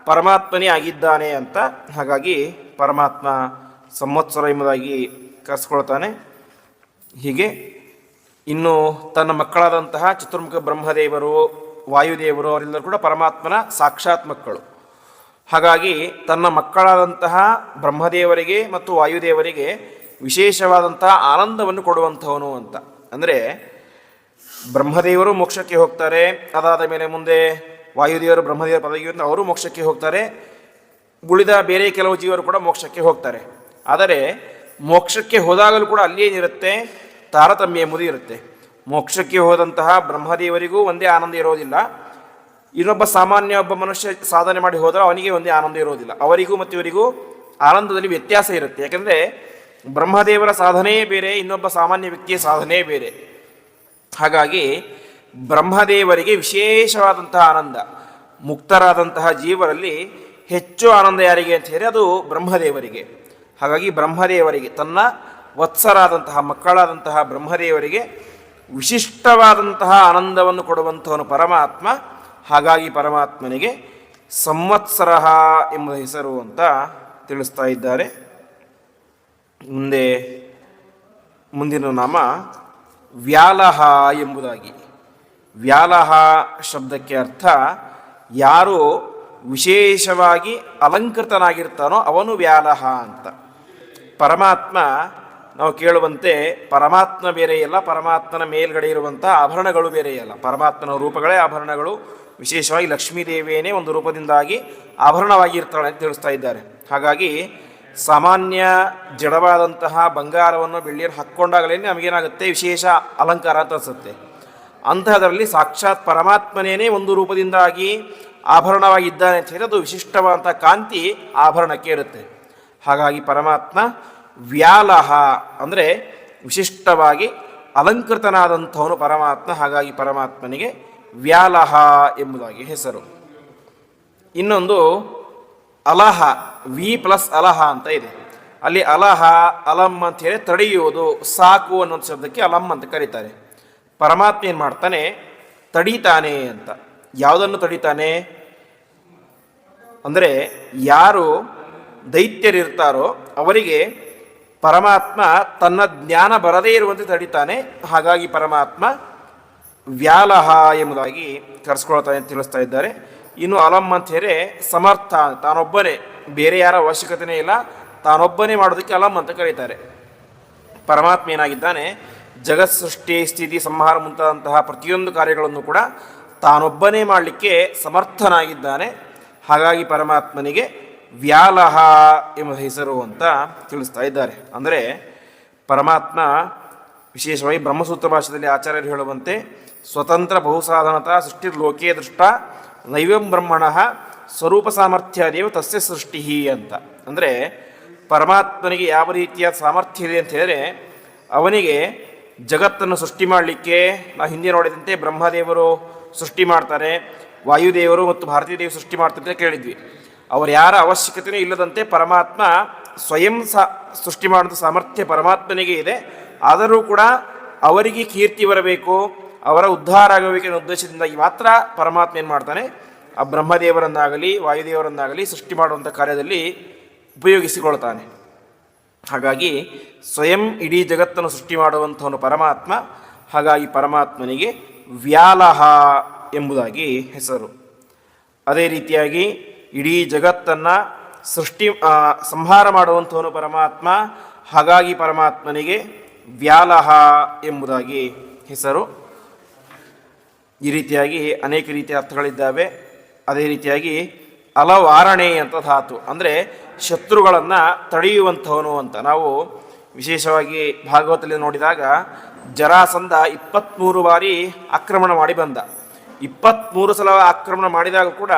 ಪರಮಾತ್ಮನೇ ಆಗಿದ್ದಾನೆ ಅಂತ. ಹಾಗಾಗಿ ಪರಮಾತ್ಮ ಸಂವತ್ಸರ ಎಂಬುದಾಗಿ ಕರೆಸ್ಕೊಳ್ತಾನೆ. ಹೀಗೆ ಇನ್ನು ತನ್ನ ಮಕ್ಕಳಾದಂತಹ ಚತುರ್ಮುಖ ಬ್ರಹ್ಮದೇವರು, ವಾಯುದೇವರು ಅವರೆಲ್ಲರೂ ಕೂಡ ಪರಮಾತ್ಮನ ಸಾಕ್ಷಾತ್ ಮಕ್ಕಳು. ಹಾಗಾಗಿ ತನ್ನ ಮಕ್ಕಳಾದಂತಹ ಬ್ರಹ್ಮದೇವರಿಗೆ ಮತ್ತು ವಾಯುದೇವರಿಗೆ ವಿಶೇಷವಾದಂತಹ ಆನಂದವನ್ನು ಕೊಡುವಂಥವನು ಅಂತ. ಅಂದರೆ ಬ್ರಹ್ಮದೇವರು ಮೋಕ್ಷಕ್ಕೆ ಹೋಗ್ತಾರೆ, ಅದಾದ ಮೇಲೆ ಮುಂದೆ ವಾಯುದೇವರು ಬ್ರಹ್ಮದೇವರ ಪದವಿಯಿಂದ ಅವರು ಮೋಕ್ಷಕ್ಕೆ ಹೋಗ್ತಾರೆ, ಉಳಿದ ಬೇರೆ ಕೆಲವು ಜೀವರು ಕೂಡ ಮೋಕ್ಷಕ್ಕೆ ಹೋಗ್ತಾರೆ. ಆದರೆ ಮೋಕ್ಷಕ್ಕೆ ಹೋದಾಗಲೂ ಕೂಡ ಅಲ್ಲಿ ಏನಿರುತ್ತೆ, ತಾರತಮ್ಯ ಎಂಬುದು ಇರುತ್ತೆ. ಮೋಕ್ಷಕ್ಕೆ ಹೋದಂತಹ ಬ್ರಹ್ಮದೇವರಿಗೂ ಒಂದೇ ಆನಂದ ಇರೋದಿಲ್ಲ, ಇನ್ನೊಬ್ಬ ಸಾಮಾನ್ಯ ಒಬ್ಬ ಮನುಷ್ಯ ಸಾಧನೆ ಮಾಡಿ ಹೋದರೆ ಅವನಿಗೆ ಒಂದೇ ಆನಂದ ಇರೋದಿಲ್ಲ. ಅವರಿಗೂ ಮತ್ತು ಇವರಿಗೂ ಆನಂದದಲ್ಲಿ ವ್ಯತ್ಯಾಸ ಇರುತ್ತೆ. ಯಾಕೆಂದರೆ ಬ್ರಹ್ಮದೇವರ ಸಾಧನೆಯೇ ಬೇರೆ, ಇನ್ನೊಬ್ಬ ಸಾಮಾನ್ಯ ವ್ಯಕ್ತಿಯ ಸಾಧನೆಯೇ ಬೇರೆ. ಹಾಗಾಗಿ ಬ್ರಹ್ಮದೇವರಿಗೆ ವಿಶೇಷವಾದಂತಹ ಆನಂದ, ಮುಕ್ತರಾದಂತಹ ಜೀವರಲ್ಲಿ ಹೆಚ್ಚು ಆನಂದ ಯಾರಿಗೆ ಅಂತ ಹೇಳಿ ಅದು ಬ್ರಹ್ಮದೇವರಿಗೆ. ಹಾಗಾಗಿ ಬ್ರಹ್ಮದೇವರಿಗೆ, ತನ್ನ ವತ್ಸರಾದಂತಹ ಮಕ್ಕಳಾದಂತಹ ಬ್ರಹ್ಮದೇವರಿಗೆ ವಿಶಿಷ್ಟವಾದಂತಹ ಆನಂದವನ್ನು ಕೊಡುವಂಥವನು ಪರಮಾತ್ಮ. ಹಾಗಾಗಿ ಪರಮಾತ್ಮನಿಗೆ ಸಂವತ್ಸರ ಎಂಬ ಹೆಸರು ಅಂತ ತಿಳಿಸ್ತಾ ಇದ್ದಾರೆ. ಮುಂದಿನ ನಾಮ ವ್ಯಾಲಹ ಎಂಬುದಾಗಿ. ವ್ಯಾಲಹ ಶಬ್ದಕ್ಕೆ ಅರ್ಥ ಯಾರು ವಿಶೇಷವಾಗಿ ಅಲಂಕೃತನಾಗಿರ್ತಾನೋ ಅವನು ವ್ಯಾಲಹ ಅಂತ. ಪರಮಾತ್ಮ, ನಾವು ಕೇಳುವಂತೆ ಪರಮಾತ್ಮ ಬೇರೆಯಲ್ಲ, ಪರಮಾತ್ಮನ ಮೇಲ್ಗಡೆ ಇರುವಂಥ ಆಭರಣಗಳು ಬೇರೆಯಲ್ಲ. ಪರಮಾತ್ಮನ ರೂಪಗಳೇ ಆಭರಣಗಳು. ವಿಶೇಷವಾಗಿ ಲಕ್ಷ್ಮೀದೇವಿಯೇ ಒಂದು ರೂಪದಿಂದಾಗಿ ಆಭರಣವಾಗಿರ್ತಾಳೆ ಅಂತ ತಿಳಿಸ್ತಾ ಇದ್ದಾರೆ. ಹಾಗಾಗಿ ಸಾಮಾನ್ಯ ಜಡವಾದಂತಹ ಬಂಗಾರವನ್ನು ಬೆಳ್ಳಿಯನ್ನು ಹಾಕ್ಕೊಂಡಾಗಲೇ ನಮಗೇನಾಗುತ್ತೆ, ವಿಶೇಷ ಅಲಂಕಾರ ಅಂತ ಅನಿಸುತ್ತೆ. ಅಂತಹದರಲ್ಲಿ ಸಾಕ್ಷಾತ್ ಪರಮಾತ್ಮನೇ ಒಂದು ರೂಪದಿಂದಾಗಿ ಆಭರಣವಾಗಿದ್ದಾನೆ ಅಂತ ಹೇಳಿ ಅದು ವಿಶಿಷ್ಟವಾದಂಥ ಕಾಂತಿ ಆಭರಣಕ್ಕೆ ಇರುತ್ತೆ. ಹಾಗಾಗಿ ಪರಮಾತ್ಮ ವ್ಯಾಲಹ ಅಂದರೆ ವಿಶಿಷ್ಟವಾಗಿ ಅಲಂಕೃತನಾದಂಥವನು ಪರಮಾತ್ಮ. ಹಾಗಾಗಿ ಪರಮಾತ್ಮನಿಗೆ ವ್ಯಾಲಹ ಎಂಬುದಾಗಿ ಹೆಸರು. ಇನ್ನೊಂದು ಅಲಹ, ವಿ ಪ್ಲಸ್ ಅಲಹ ಅಂತ ಇದೆ. ಅಲ್ಲಿ ಅಲಹ, ಅಲಂ ಅಂತ ಹೇಳಿ ತಡೆಯುವುದು, ಸಾಕು ಅನ್ನೋ ಶಬ್ದಕ್ಕೆ ಅಲಂ ಅಂತ ಕರೀತಾರೆ. ಪರಮಾತ್ಮ ಏನು ಮಾಡ್ತಾನೆ, ತಡೀತಾನೆ ಅಂತ. ಯಾವುದನ್ನು ತಡೀತಾನೆ ಅಂದರೆ ಯಾರು ದೈತ್ಯರಿರ್ತಾರೋ ಅವರಿಗೆ ಪರಮಾತ್ಮ ತನ್ನ ಜ್ಞಾನ ಬರದೇ ಇರುವಂತೆ ತಡೀತಾನೆ. ಹಾಗಾಗಿ ಪರಮಾತ್ಮ ವ್ಯಾಲಹ ಎಂಬುದಾಗಿ ಕರೆಸ್ಕೊಳ್ತಾನೆ ಅಂತ ತಿಳಿಸ್ತಾ ಇದ್ದಾರೆ. ಇನ್ನು ಅಲಂ ಅಂತ ಹೇಳಿ ಸಮರ್ಥ, ತಾನೊಬ್ಬನೇ, ಬೇರೆ ಯಾರ ಅವಶ್ಯಕತೆಯೇ ಇಲ್ಲ, ತಾನೊಬ್ಬನೇ ಮಾಡೋದಕ್ಕೆ ಅಲಂ ಅಂತ ಕರೀತಾರೆ. ಪರಮಾತ್ಮ ಏನಾಗಿದ್ದಾನೆ, ಜಗತ್ ಸೃಷ್ಟಿ, ಸ್ಥಿತಿ, ಸಂಹಾರ ಮುಂತಾದಂತಹ ಪ್ರತಿಯೊಂದು ಕಾರ್ಯಗಳನ್ನು ಕೂಡ ತಾನೊಬ್ಬನೇ ಮಾಡಲಿಕ್ಕೆ ಸಮರ್ಥನಾಗಿದ್ದಾನೆ. ಹಾಗಾಗಿ ಪರಮಾತ್ಮನಿಗೆ ವ್ಯಾಲಹ ಎಂಬ ಹೆಸರು ಅಂತ ತಿಳಿಸ್ತಾ ಇದ್ದಾರೆ. ಅಂದರೆ ಪರಮಾತ್ಮ ವಿಶೇಷವಾಗಿ ಬ್ರಹ್ಮಸೂತ್ರ ಭಾಷೆಯಲ್ಲಿ ಆಚಾರ್ಯರು ಹೇಳುವಂತೆ ಸ್ವತಂತ್ರ ಬಹುಸಾಧನತಾ ಸೃಷ್ಟಿರ್ಲೋಕೆ ದೃಷ್ಟ ನೈವಂ ಬ್ರಹ್ಮಣ ಸ್ವರೂಪ ಸಾಮರ್ಥ್ಯಾದೇವ ತಸ್ಯ ಸೃಷ್ಟಿ ಅಂತ. ಅಂದರೆ ಪರಮಾತ್ಮನಿಗೆ ಯಾವ ರೀತಿಯ ಸಾಮರ್ಥ್ಯ ಇದೆ ಅಂತ ಹೇಳಿದ್ರೆ, ಅವನಿಗೆ ಜಗತ್ತನ್ನು ಸೃಷ್ಟಿ ಮಾಡಲಿಕ್ಕೆ ನಾವು ಹಿಂದೆ ನೋಡಿದಂತೆ ಬ್ರಹ್ಮದೇವರು ಸೃಷ್ಟಿ ಮಾಡ್ತಾರೆ, ವಾಯುದೇವರು ಮತ್ತು ಭಾರತೀಯ ದೇವರು ಸೃಷ್ಟಿ ಮಾಡ್ತಾರೆ ಅಂತ ಕೇಳಿದ್ವಿ. ಅವರು ಯಾರ ಅವಶ್ಯಕತೆಯೂ ಇಲ್ಲದಂತೆ ಪರಮಾತ್ಮ ಸ್ವಯಂ ಸೃಷ್ಟಿ ಮಾಡುವಂಥ ಸಾಮರ್ಥ್ಯ ಪರಮಾತ್ಮನಿಗೆ ಇದೆ. ಆದರೂ ಕೂಡ ಅವರಿಗೆ ಕೀರ್ತಿ ಬರಬೇಕು, ಅವರ ಉದ್ಧಾರ ಆಗಬೇಕೆಂಬ ಉದ್ದೇಶದಿಂದಾಗಿ ಮಾತ್ರ ಪರಮಾತ್ಮ ಏನು ಮಾಡ್ತಾನೆ, ಆ ಬ್ರಹ್ಮದೇವರನ್ನಾಗಲಿ ವಾಯುದೇವರನ್ನಾಗಲಿ ಸೃಷ್ಟಿ ಮಾಡುವಂಥ ಕಾರ್ಯದಲ್ಲಿ ಉಪಯೋಗಿಸಿಕೊಳ್ತಾನೆ. ಹಾಗಾಗಿ ಸ್ವಯಂ ಇಡೀ ಜಗತ್ತನ್ನು ಸೃಷ್ಟಿ ಮಾಡುವಂಥವನು ಪರಮಾತ್ಮ. ಹಾಗಾಗಿ ಪರಮಾತ್ಮನಿಗೆ ವ್ಯಾಲಹ ಎಂಬುದಾಗಿ ಹೆಸರು. ಅದೇ ರೀತಿಯಾಗಿ ಇಡೀ ಜಗತ್ತನ್ನು ಸಂಹಾರ ಮಾಡುವಂಥವನು ಪರಮಾತ್ಮ. ಹಾಗಾಗಿ ಪರಮಾತ್ಮನಿಗೆ ವ್ಯಾಲಹ ಎಂಬುದಾಗಿ ಹೆಸರು. ಈ ರೀತಿಯಾಗಿ ಅನೇಕ ರೀತಿಯ ಅರ್ಥಗಳಿದ್ದಾವೆ. ಅದೇ ರೀತಿಯಾಗಿ ಅಲವಾರಣೆ ಅಂತ ಧಾತು, ಅಂದರೆ ಶತ್ರುಗಳನ್ನು ತಡೆಯುವಂಥವನು ಅಂತ. ನಾವು ವಿಶೇಷವಾಗಿ ಭಾಗವತದಲ್ಲಿ ನೋಡಿದಾಗ ಜರಾಸಂಧ 23 ಬಾರಿ ಆಕ್ರಮಣ ಮಾಡಿ ಬಂದ. 23 ಸಲ ಆಕ್ರಮಣ ಮಾಡಿದಾಗ ಕೂಡ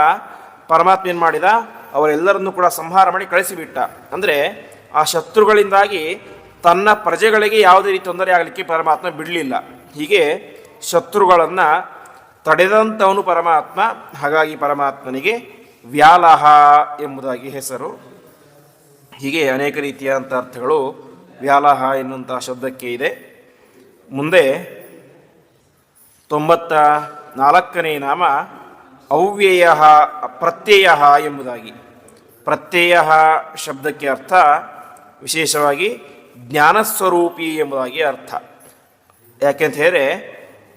ಪರಮಾತ್ಮ ಏನು ಮಾಡಿದ, ಅವರೆಲ್ಲರನ್ನೂ ಕೂಡ ಸಂಹಾರ ಮಾಡಿ ಕಳಿಸಿಬಿಟ್ಟ. ಅಂದರೆ ಆ ಶತ್ರುಗಳಿಂದಾಗಿ ತನ್ನ ಪ್ರಜೆಗಳಿಗೆ ಯಾವುದೇ ರೀತಿ ತೊಂದರೆ ಆಗಲಿಕ್ಕೆ ಪರಮಾತ್ಮ ಬಿಡಲಿಲ್ಲ. ಹೀಗೆ ಶತ್ರುಗಳನ್ನು ತಡೆದಂಥವನು ಪರಮಾತ್ಮ. ಹಾಗಾಗಿ ಪರಮಾತ್ಮನಿಗೆ ವ್ಯಾಲಹ ಎಂಬುದಾಗಿ ಹೆಸರು. ಹೀಗೆ ಅನೇಕ ರೀತಿಯಾದಂಥ ಅರ್ಥಗಳು ವ್ಯಾಲಹ ಎನ್ನುವಂಥ ಶಬ್ದಕ್ಕೆ ಇದೆ. ಮುಂದೆ 94ನೇ ನಾಮ ಅವ್ಯಯ ಪ್ರತ್ಯಯ ಎಂಬುದಾಗಿ. ಪ್ರತ್ಯಯ ಶಬ್ದಕ್ಕೆ ಅರ್ಥ ವಿಶೇಷವಾಗಿ ಜ್ಞಾನಸ್ವರೂಪಿ ಎಂಬುದಾಗಿ ಅರ್ಥ. ಯಾಕೆಂತ ಹೇಳಿದ್ರೆ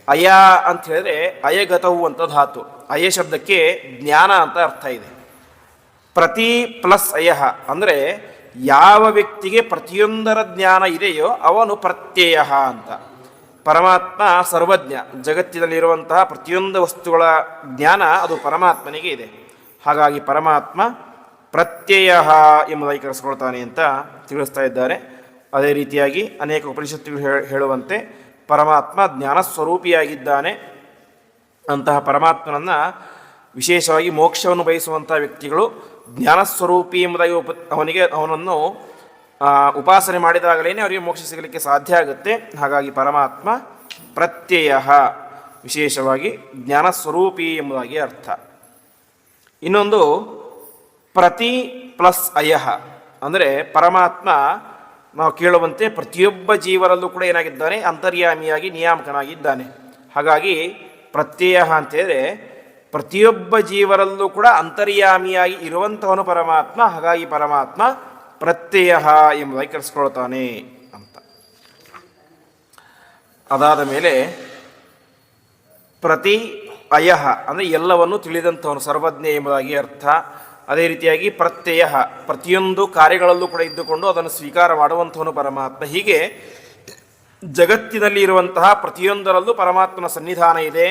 ಅಯ ಅಂತ ಹೇಳಿದ್ರೆ ಅಯಗತವು ಅಂತ ಧಾತು. ಅಯ ಶಬ್ದಕ್ಕೆ ಜ್ಞಾನ ಅಂತ ಅರ್ಥ ಇದೆ. ಪ್ರತಿ ಪ್ಲಸ್ ಅಯಃ ಅಂದರೆ ಯಾವ ವ್ಯಕ್ತಿಗೆ ಪ್ರತಿಯೊಂದರ ಜ್ಞಾನ ಇದೆಯೋ ಅವನು ಪ್ರತ್ಯಯ ಅಂತ. ಪರಮಾತ್ಮ ಸರ್ವಜ್ಞ, ಜಗತ್ತಿನಲ್ಲಿರುವಂತಹ ಪ್ರತಿಯೊಂದು ವಸ್ತುಗಳ ಜ್ಞಾನ ಅದು ಪರಮಾತ್ಮನಿಗೆ ಇದೆ. ಹಾಗಾಗಿ ಪರಮಾತ್ಮ ಪ್ರತ್ಯಯ ಎಂಬುದಾಗಿ ಕರೆಸ್ಕೊಳ್ತಾನೆ ಅಂತ ತಿಳಿಸ್ತಾ ಇದ್ದಾರೆ. ಅದೇ ರೀತಿಯಾಗಿ ಅನೇಕ ಉಪನಿಷತ್ತುಗಳು ಹೇಳುವಂತೆ ಪರಮಾತ್ಮ ಜ್ಞಾನ ಸ್ವರೂಪಿಯಾಗಿದ್ದಾನೆ. ಅಂತಹ ಪರಮಾತ್ಮನನ್ನು ವಿಶೇಷವಾಗಿ ಮೋಕ್ಷವನ್ನು ಬಯಸುವಂಥ ವ್ಯಕ್ತಿಗಳು ಜ್ಞಾನಸ್ವರೂಪಿ ಎಂಬುದಾಗಿ ಅವನನ್ನು ಉಪಾಸನೆ ಮಾಡಿದಾಗಲೇ ಅವರಿಗೆ ಮೋಕ್ಷ ಸಿಗಲಿಕ್ಕೆ ಸಾಧ್ಯ ಆಗುತ್ತೆ. ಹಾಗಾಗಿ ಪರಮಾತ್ಮ ಪ್ರತ್ಯಯ, ವಿಶೇಷವಾಗಿ ಜ್ಞಾನಸ್ವರೂಪಿ ಎಂಬುದಾಗಿ ಅರ್ಥ. ಇನ್ನೊಂದು ಪ್ರತಿ ಪ್ಲಸ್ ಅಯಃ ಅಂದರೆ ಪರಮಾತ್ಮ ನಾವು ಕೇಳುವಂತೆ ಪ್ರತಿಯೊಬ್ಬ ಜೀವರಲ್ಲೂ ಕೂಡ ಏನಾಗಿದ್ದಾನೆ, ಅಂತರ್ಯಾಮಿಯಾಗಿ ನಿಯಾಮಕನಾಗಿದ್ದಾನೆ. ಹಾಗಾಗಿ ಪ್ರತ್ಯಯ ಅಂತೇಳಿದ್ರೆ ಪ್ರತಿಯೊಬ್ಬ ಜೀವರಲ್ಲೂ ಕೂಡ ಅಂತರ್ಯಾಮಿಯಾಗಿ ಇರುವಂಥವನು ಪರಮಾತ್ಮ. ಹಾಗಾಗಿ ಪರಮಾತ್ಮ ಪ್ರತ್ಯಯ ಎಂಬುದಾಗಿ ಕರೆಸ್ಕೊಳ್ತಾನೆ ಅಂತ. ಅದಾದ ಮೇಲೆ ಪ್ರತಿ ಅಯಃ ಅಂದರೆ ಎಲ್ಲವನ್ನು ತಿಳಿದಂಥವನು, ಸರ್ವಜ್ಞ ಎಂಬುದಾಗಿ ಅರ್ಥ. ಅದೇ ರೀತಿಯಾಗಿ ಪ್ರತ್ಯಯ ಪ್ರತಿಯೊಂದು ಕಾರ್ಯಗಳಲ್ಲೂ ಕೂಡ ಇದ್ದುಕೊಂಡು ಅದನ್ನು ಸ್ವೀಕಾರ ಮಾಡುವಂಥವನು ಪರಮಾತ್ಮ. ಹೀಗೆ ಜಗತ್ತಿನಲ್ಲಿ ಇರುವಂತಹ ಪ್ರತಿಯೊಂದರಲ್ಲೂ ಪರಮಾತ್ಮನ ಸನ್ನಿಧಾನ ಇದೆ,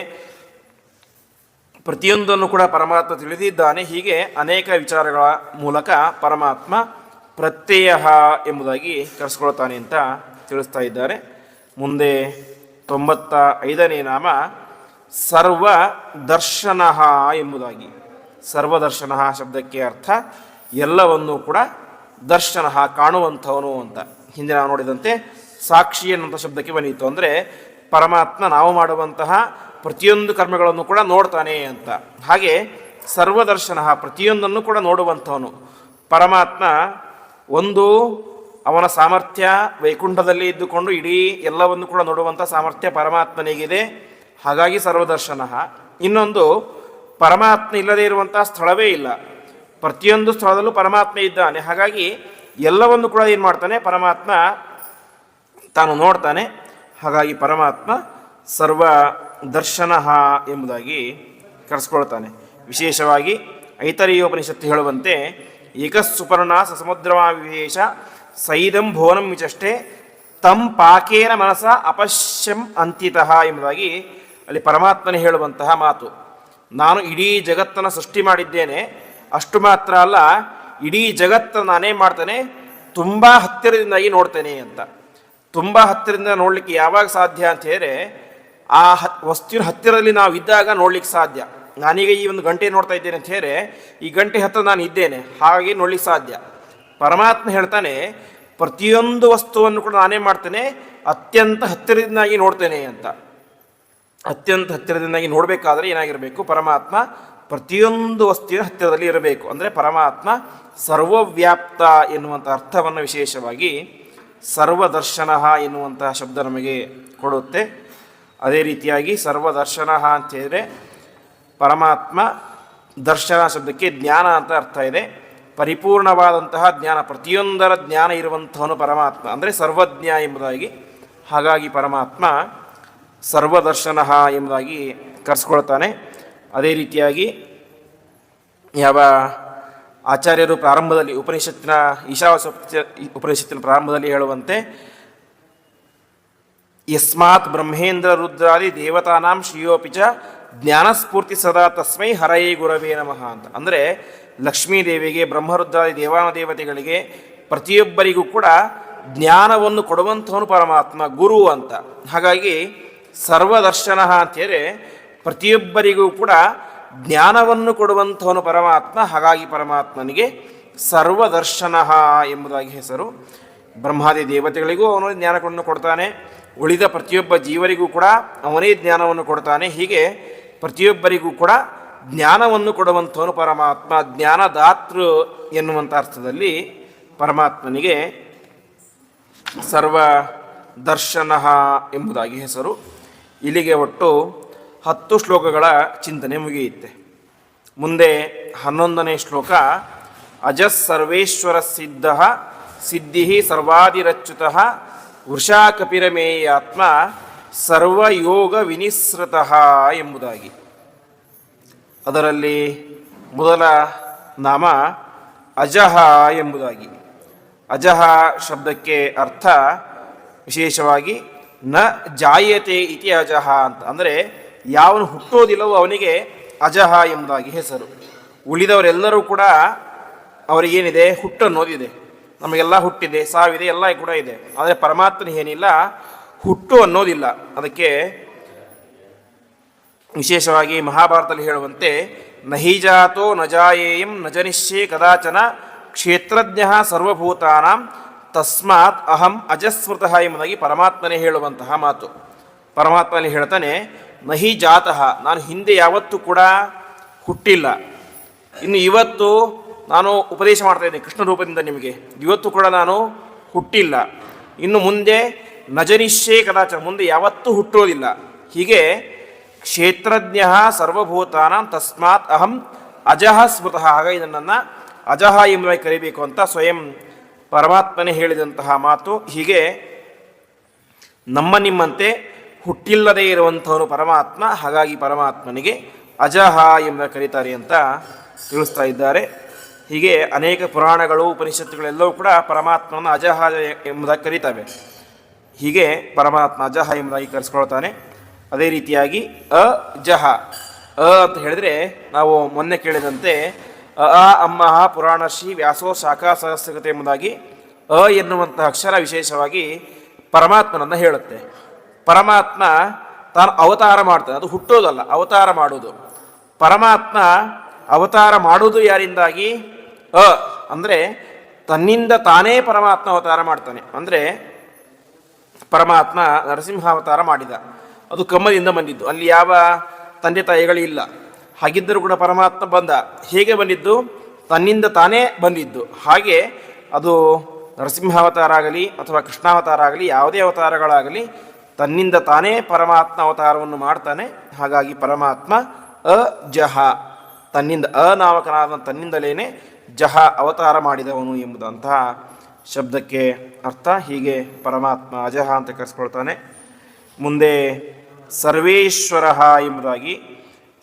ಪ್ರತಿಯೊಂದನ್ನು ಕೂಡ ಪರಮಾತ್ಮ ತಿಳಿದಿದ್ದಾನೆ. ಹೀಗೆ ಅನೇಕ ವಿಚಾರಗಳ ಮೂಲಕ ಪರಮಾತ್ಮ ಪ್ರತ್ಯಯ ಎಂಬುದಾಗಿ ಕರೆಸ್ಕೊಳ್ತಾನೆ ಅಂತ ತಿಳಿಸ್ತಾ ಇದ್ದಾರೆ. ಮುಂದೆ 95ನೇ ನಾಮ ಸರ್ವದರ್ಶನ ಎಂಬುದಾಗಿ. ಸರ್ವದರ್ಶನ ಶಬ್ದಕ್ಕೆ ಅರ್ಥ ಎಲ್ಲವನ್ನೂ ಕೂಡ ದರ್ಶನ ಕಾಣುವಂಥವನು ಅಂತ. ಹಿಂದೆ ನಾವು ನೋಡಿದಂತೆ ಸಾಕ್ಷಿ ಎನ್ನುವಂಥ ಶಬ್ದಕ್ಕೆ ಬಂದಿತ್ತು. ಅಂದರೆ ಪರಮಾತ್ಮ ನಾವು ಮಾಡುವಂತಹ ಪ್ರತಿಯೊಂದು ಕರ್ಮಗಳನ್ನು ಕೂಡ ನೋಡ್ತಾನೆ ಅಂತ. ಹಾಗೆ ಸರ್ವದರ್ಶನ ಪ್ರತಿಯೊಂದನ್ನು ಕೂಡ ನೋಡುವಂಥವನು ಪರಮಾತ್ಮ. ಒಂದು ಅವನ ಸಾಮರ್ಥ್ಯ ವೈಕುಂಠದಲ್ಲಿ ಇದ್ದುಕೊಂಡು ಇಡೀ ಎಲ್ಲವನ್ನು ಕೂಡ ನೋಡುವಂಥ ಸಾಮರ್ಥ್ಯ ಪರಮಾತ್ಮನಿಗಿದೆ, ಹಾಗಾಗಿ ಸರ್ವದರ್ಶನ. ಇನ್ನೊಂದು ಪರಮಾತ್ಮ ಇಲ್ಲದೇ ಇರುವಂಥ ಸ್ಥಳವೇ ಇಲ್ಲ, ಪ್ರತಿಯೊಂದು ಸ್ಥಳದಲ್ಲೂ ಪರಮಾತ್ಮ ಇದ್ದಾನೆ. ಹಾಗಾಗಿ ಎಲ್ಲವನ್ನು ಕೂಡ ಏನು ಮಾಡ್ತಾನೆ ಪರಮಾತ್ಮ ತಾನು ನೋಡ್ತಾನೆ. ಹಾಗಾಗಿ ಪರಮಾತ್ಮ ಸರ್ವ ದರ್ಶನ ಎಂಬುದಾಗಿ ಕರೆಸ್ಕೊಳ್ತಾನೆ. ವಿಶೇಷವಾಗಿ ಐತರೇಯೋಪನಿಷತ್ತು ಹೇಳುವಂತೆ ಏಕಸ್ಸುಪರ್ಣ ಸಸಮುದ್ರಮ ವಿವೇಶ ಸೈದಂ ಭುವನಂ ವಿಚಷ್ಟೆ ತಂ ಪಾಕೇನ ಮನಸ ಅಪಶ್ಯಂ ಅಂತಿತಃ ಎಂಬುದಾಗಿ ಅಲ್ಲಿ ಪರಮಾತ್ಮನೇ ಹೇಳುವಂತಹ ಮಾತು. ನಾನು ಇಡೀ ಜಗತ್ತನ್ನು ಸೃಷ್ಟಿ ಮಾಡಿದ್ದೇನೆ, ಅಷ್ಟು ಮಾತ್ರ ಅಲ್ಲ, ಇಡೀ ಜಗತ್ತನ್ನು ನಾನೇ ಮಾಡ್ತೇನೆ, ತುಂಬ ಹತ್ತಿರದಿಂದಾಗಿ ನೋಡ್ತೇನೆ ಅಂತ. ತುಂಬ ಹತ್ತಿರದಿಂದ ನೋಡಲಿಕ್ಕೆ ಯಾವಾಗ ಸಾಧ್ಯ ಅಂತ ಹೇಳಿದ್ರೆ ಆ ವಸ್ತುವಿನ ಹತ್ತಿರದಲ್ಲಿ ನಾವು ಇದ್ದಾಗ ನೋಡ್ಲಿಕ್ಕೆ ಸಾಧ್ಯ. ನಾನೀಗ ಈ ಒಂದು ಗಂಟೆ ನೋಡ್ತಾ ಇದ್ದೇನೆ ಅಂತ ಹೇಳಿದ್ರೆ ಈ ಗಂಟೆ ಹತ್ತಿರ ನಾನು ಇದ್ದೇನೆ, ಹಾಗೆ ನೋಡ್ಲಿಕ್ಕೆ ಸಾಧ್ಯ. ಪರಮಾತ್ಮ ಹೇಳ್ತಾನೆ ಪ್ರತಿಯೊಂದು ವಸ್ತುವನ್ನು ಕೂಡ ನಾನೇ ಮಾಡ್ತೇನೆ, ಅತ್ಯಂತ ಹತ್ತಿರದಿಂದಾಗಿ ನೋಡ್ತೇನೆ ಅಂತ. ಅತ್ಯಂತ ಹತ್ತಿರದಿಂದಾಗಿ ನೋಡಬೇಕಾದ್ರೆ ಏನಾಗಿರಬೇಕು, ಪರಮಾತ್ಮ ಪ್ರತಿಯೊಂದು ವಸ್ತುವಿನ ಹತ್ತಿರದಲ್ಲಿ ಇರಬೇಕು. ಅಂದರೆ ಪರಮಾತ್ಮ ಸರ್ವವ್ಯಾಪ್ತ ಎನ್ನುವಂಥ ಅರ್ಥವನ್ನು ವಿಶೇಷವಾಗಿ ಸರ್ವದರ್ಶನ ಎನ್ನುವಂತಹ ಶಬ್ದ ನಮಗೆ ಕೊಡುತ್ತೆ. ಅದೇ ರೀತಿಯಾಗಿ ಸರ್ವದರ್ಶನ ಅಂತ ಹೇಳಿದರೆ ಪರಮಾತ್ಮ ದರ್ಶನ ಶಬ್ದಕ್ಕೆ ಜ್ಞಾನ ಅಂತ ಅರ್ಥ ಇದೆ. ಪರಿಪೂರ್ಣವಾದಂತಹ ಜ್ಞಾನ, ಪ್ರತಿಯೊಂದರ ಜ್ಞಾನ ಇರುವಂಥವನು ಪರಮಾತ್ಮ, ಅಂದರೆ ಸರ್ವಜ್ಞ ಎಂಬುದಾಗಿ. ಹಾಗಾಗಿ ಪರಮಾತ್ಮ ಸರ್ವದರ್ಶನ ಎಂಬುದಾಗಿ ಕರೆಸ್ಕೊಳ್ತಾನೆ. ಅದೇ ರೀತಿಯಾಗಿ ಯಾವ ಆಚಾರ್ಯರು ಪ್ರಾರಂಭದಲ್ಲಿ ಉಪನಿಷತ್ತಿನ ಈಶಾವಾಸ್ಯ ಉಪನಿಷತ್ತಿನ ಪ್ರಾರಂಭದಲ್ಲಿ ಹೇಳುವಂತೆ ಯಸ್ಮಾತ್ ಬ್ರಹ್ಮೇಂದ್ರ ರುದ್ರಾದಿ ದೇವತಾನಾಂ ಶ್ರೀಯೋಪಿ ಚ ಜ್ಞಾನಸ್ಫೂರ್ತಿ ಸದಾ ತಸ್ಮೈ ಹರಯೇ ಗುರವೇ ನಮಃ ಅಂತ. ಅಂದರೆ ಲಕ್ಷ್ಮೀದೇವಿಗೆ, ಬ್ರಹ್ಮರುದ್ರಾದಿ ದೇವಾನುದೇವತೆಗಳಿಗೆ ಪ್ರತಿಯೊಬ್ಬರಿಗೂ ಕೂಡ ಜ್ಞಾನವನ್ನು ಕೊಡುವಂಥವನು ಪರಮಾತ್ಮ, ಗುರು ಅಂತ. ಹಾಗಾಗಿ ಸರ್ವದರ್ಶನ ಅಂತೇಳಿ ಪ್ರತಿಯೊಬ್ಬರಿಗೂ ಕೂಡ ಜ್ಞಾನವನ್ನು ಕೊಡುವಂಥವನು ಪರಮಾತ್ಮ. ಹಾಗಾಗಿ ಪರಮಾತ್ಮನಿಗೆ ಸರ್ವದರ್ಶನ ಎಂಬುದಾಗಿ ಹೆಸರು. ಬ್ರಹ್ಮಾದಿ ದೇವತೆಗಳಿಗೂ ಅವನು ಜ್ಞಾನವನ್ನು ಕೊಡ್ತಾನೆ, ಉಳಿದ ಪ್ರತಿಯೊಬ್ಬ ಜೀವರಿಗೂ ಕೂಡ ಅವನೇ ಜ್ಞಾನವನ್ನು ಕೊಡ್ತಾನೆ. ಹೀಗೆ ಪ್ರತಿಯೊಬ್ಬರಿಗೂ ಕೂಡ ಜ್ಞಾನವನ್ನು ಕೊಡುವಂಥವನು ಪರಮಾತ್ಮ. ಜ್ಞಾನದಾತೃ ಎನ್ನುವಂಥ ಅರ್ಥದಲ್ಲಿ ಪರಮಾತ್ಮನಿಗೆ ಸರ್ವದರ್ಶನ ಎಂಬುದಾಗಿ ಹೆಸರು. ಇಲ್ಲಿಗೆ ಒಟ್ಟು 10 ಶ್ಲೋಕಗಳ ಚಿಂತನೆ ಮುಗಿಯುತ್ತೆ. ಮುಂದೆ 11ನೇ ಶ್ಲೋಕ ಅಜಸ್ಸರ್ವೇಶ್ವರ ಸಿದ್ಧ ಸಿದ್ಧಿ ಸರ್ವಾದಿರಚ್ಯುತ ವೃಷಾ ಕಪಿರಮೇಯಾತ್ಮ ಸರ್ವಯೋಗ ವಿನಿಸೃತಃ ಎಂಬುದಾಗಿ. ಅದರಲ್ಲಿ ಮೊದಲ ನಾಮ ಅಜಃ ಎಂಬುದಾಗಿ. ಅಜಃ ಶಬ್ದಕ್ಕೆ ಅರ್ಥ ವಿಶೇಷವಾಗಿ ನ ಜಾಯತೆ ಇತಿ ಅಜಃ ಅಂತ, ಅಂದರೆ ಯಾವನು ಹುಟ್ಟೋದಿಲ್ಲವೋ ಅವನಿಗೆ ಅಜಃ ಎಂಬುದಾಗಿ ಹೆಸರು. ಉಳಿದವರೆಲ್ಲರೂ ಕೂಡ ಅವರಿಗೇನಿದೆ, ಹುಟ್ಟು ಅನ್ನೋದಿದೆ. ನಮಗೆಲ್ಲ ಹುಟ್ಟಿದೆ, ಸಾವಿದೆ, ಎಲ್ಲ ಕೂಡ ಇದೆ. ಆದರೆ ಪರಮಾತ್ಮನಿಗೆ ಏನಿಲ್ಲ, ಹುಟ್ಟು ಅನ್ನೋದಿಲ್ಲ. ಅದಕ್ಕೆ ವಿಶೇಷವಾಗಿ ಮಹಾಭಾರತದಲ್ಲಿ ಹೇಳುವಂತೆ ನಹಿ ಜಾತೋ ನ ಜಾಯೇಯಂ ನ ಜನಿಷ್ಯೆ ಕದಾಚನ ಕ್ಷೇತ್ರಜ್ಞ ಸರ್ವಭೂತಾನಾಂ ತಸ್ಮಾತ್ ಅಹಂ ಅಜಸ್ಮೃತಃ ಎಂಬುದಾಗಿ ಪರಮಾತ್ಮನೇ ಹೇಳುವಂತಹ ಮಾತು. ಪರಮಾತ್ಮನೇ ಹೇಳ್ತಾನೆ, ನಹಿ ಜಾತಃ, ನಾನು ಹಿಂದೆ ಯಾವತ್ತೂ ಕೂಡ ಹುಟ್ಟಿಲ್ಲ. ಇನ್ನು ಇವತ್ತು ನಾನು ಉಪದೇಶ ಮಾಡ್ತಾ ಇದ್ದೇನೆ ಕೃಷ್ಣ ರೂಪದಿಂದ ನಿಮಗೆ, ಇವತ್ತು ಕೂಡ ನಾನು ಹುಟ್ಟಿಲ್ಲ. ಇನ್ನು ಮುಂದೆ ನಜನಿಷ್ಯೇ ಕದಾಚ, ಮುಂದೆ ಯಾವತ್ತೂ ಹುಟ್ಟೋದಿಲ್ಲ. ಹೀಗೆ ಕ್ಷೇತ್ರಜ್ಞ ಸರ್ವಭೂತಾನಾಂ ತಸ್ಮಾತ್ ಅಹಂ ಅಜಃ ಸ್ಮೃತಃ, ಹಾಗಾಗಿ ನನ್ನನ್ನು ಅಜಃ ಎಂಬುದಾಗಿ ಕರಿಬೇಕು ಅಂತ ಸ್ವಯಂ ಪರಮಾತ್ಮನೇ ಹೇಳಿದಂತಹ ಮಾತು. ಹೀಗೆ ನಮ್ಮ ನಿಮ್ಮಂತೆ ಹುಟ್ಟಿಲ್ಲದೇ ಇರುವಂಥವನು ಪರಮಾತ್ಮ, ಹಾಗಾಗಿ ಪರಮಾತ್ಮನಿಗೆ ಅಜಃ ಎಂಬ ಕರೀತಾರೆ ಅಂತ ತಿಳಿಸ್ತಾ ಇದ್ದಾರೆ. ಹೀಗೆ ಅನೇಕ ಪುರಾಣಗಳು ಉಪನಿಷತ್ತುಗಳೆಲ್ಲವೂ ಕೂಡ ಪರಮಾತ್ಮನ ಅಜಃ ಎಂಬುದಾಗಿ ಕರೀತವೆ. ಹೀಗೆ ಪರಮಾತ್ಮ ಅಜಃ ಎಂಬುದಾಗಿ ಕರೆಸ್ಕೊಳ್ತಾನೆ. ಅದೇ ರೀತಿಯಾಗಿ ಅಜಃ, ಅಂತ ಹೇಳಿದರೆ ನಾವು ಮೊನ್ನೆ ಕೇಳಿದಂತೆ ಅಮ್ಮಃ ಪುರಾಣಶ್ರೀ ವ್ಯಾಸೋ ಶಾಖಾ ಸಹಸ್ರಗತೆ ಎಂಬುದಾಗಿ ಎನ್ನುವಂತಹ ಅಕ್ಷರ ವಿಶೇಷವಾಗಿ ಪರಮಾತ್ಮನನ್ನು ಹೇಳುತ್ತೆ. ಪರಮಾತ್ಮ ತಾನು ಅವತಾರ ಮಾಡ್ತಾನೆ, ಅದು ಹುಟ್ಟೋದಲ್ಲ, ಅವತಾರ ಮಾಡೋದು. ಪರಮಾತ್ಮ ಅವತಾರ ಮಾಡುವುದು ಯಾರಿಂದಾಗಿ? ಅಂದರೆ ತನ್ನಿಂದ ತಾನೇ ಪರಮಾತ್ಮ ಅವತಾರ ಮಾಡ್ತಾನೆ. ಅಂದರೆ ಪರಮಾತ್ಮ ನರಸಿಂಹಾವತಾರ ಮಾಡಿದ, ಅದು ಕಮ್ಮದಿಂದ ಬಂದಿದ್ದು, ಅಲ್ಲಿ ಯಾವ ತಂದೆ ತಾಯಿಗಳಿಲ್ಲ. ಹಾಗಿದ್ದರೂ ಕೂಡ ಪರಮಾತ್ಮ ಬಂದ. ಹೇಗೆ ಬಂದಿದ್ದು? ತನ್ನಿಂದ ತಾನೇ ಬಂದಿದ್ದು. ಹಾಗೆ ಅದು ನರಸಿಂಹಾವತಾರ ಆಗಲಿ ಅಥವಾ ಕೃಷ್ಣಾವತಾರ ಆಗಲಿ, ಯಾವುದೇ ಅವತಾರಗಳಾಗಲಿ ತನ್ನಿಂದ ತಾನೇ ಪರಮಾತ್ಮ ಅವತಾರವನ್ನು ಮಾಡ್ತಾನೆ. ಹಾಗಾಗಿ ಪರಮಾತ್ಮ ಅಜಃ, ತನ್ನಿಂದ ಅನಾಮಕನಾದ ತನ್ನಿಂದಲೇ ಜಹ ಅವತಾರ ಮಾಡಿದವನು ಎಂಬುದಂತಹ ಶಬ್ದಕ್ಕೆ ಅರ್ಥ. ಹೀಗೆ ಪರಮಾತ್ಮ ಅಜಃ ಅಂತ ಕರೆಸ್ಕೊಳ್ತಾನೆ. ಮುಂದೆ ಸರ್ವೇಶ್ವರ ಎಂಬುದಾಗಿ.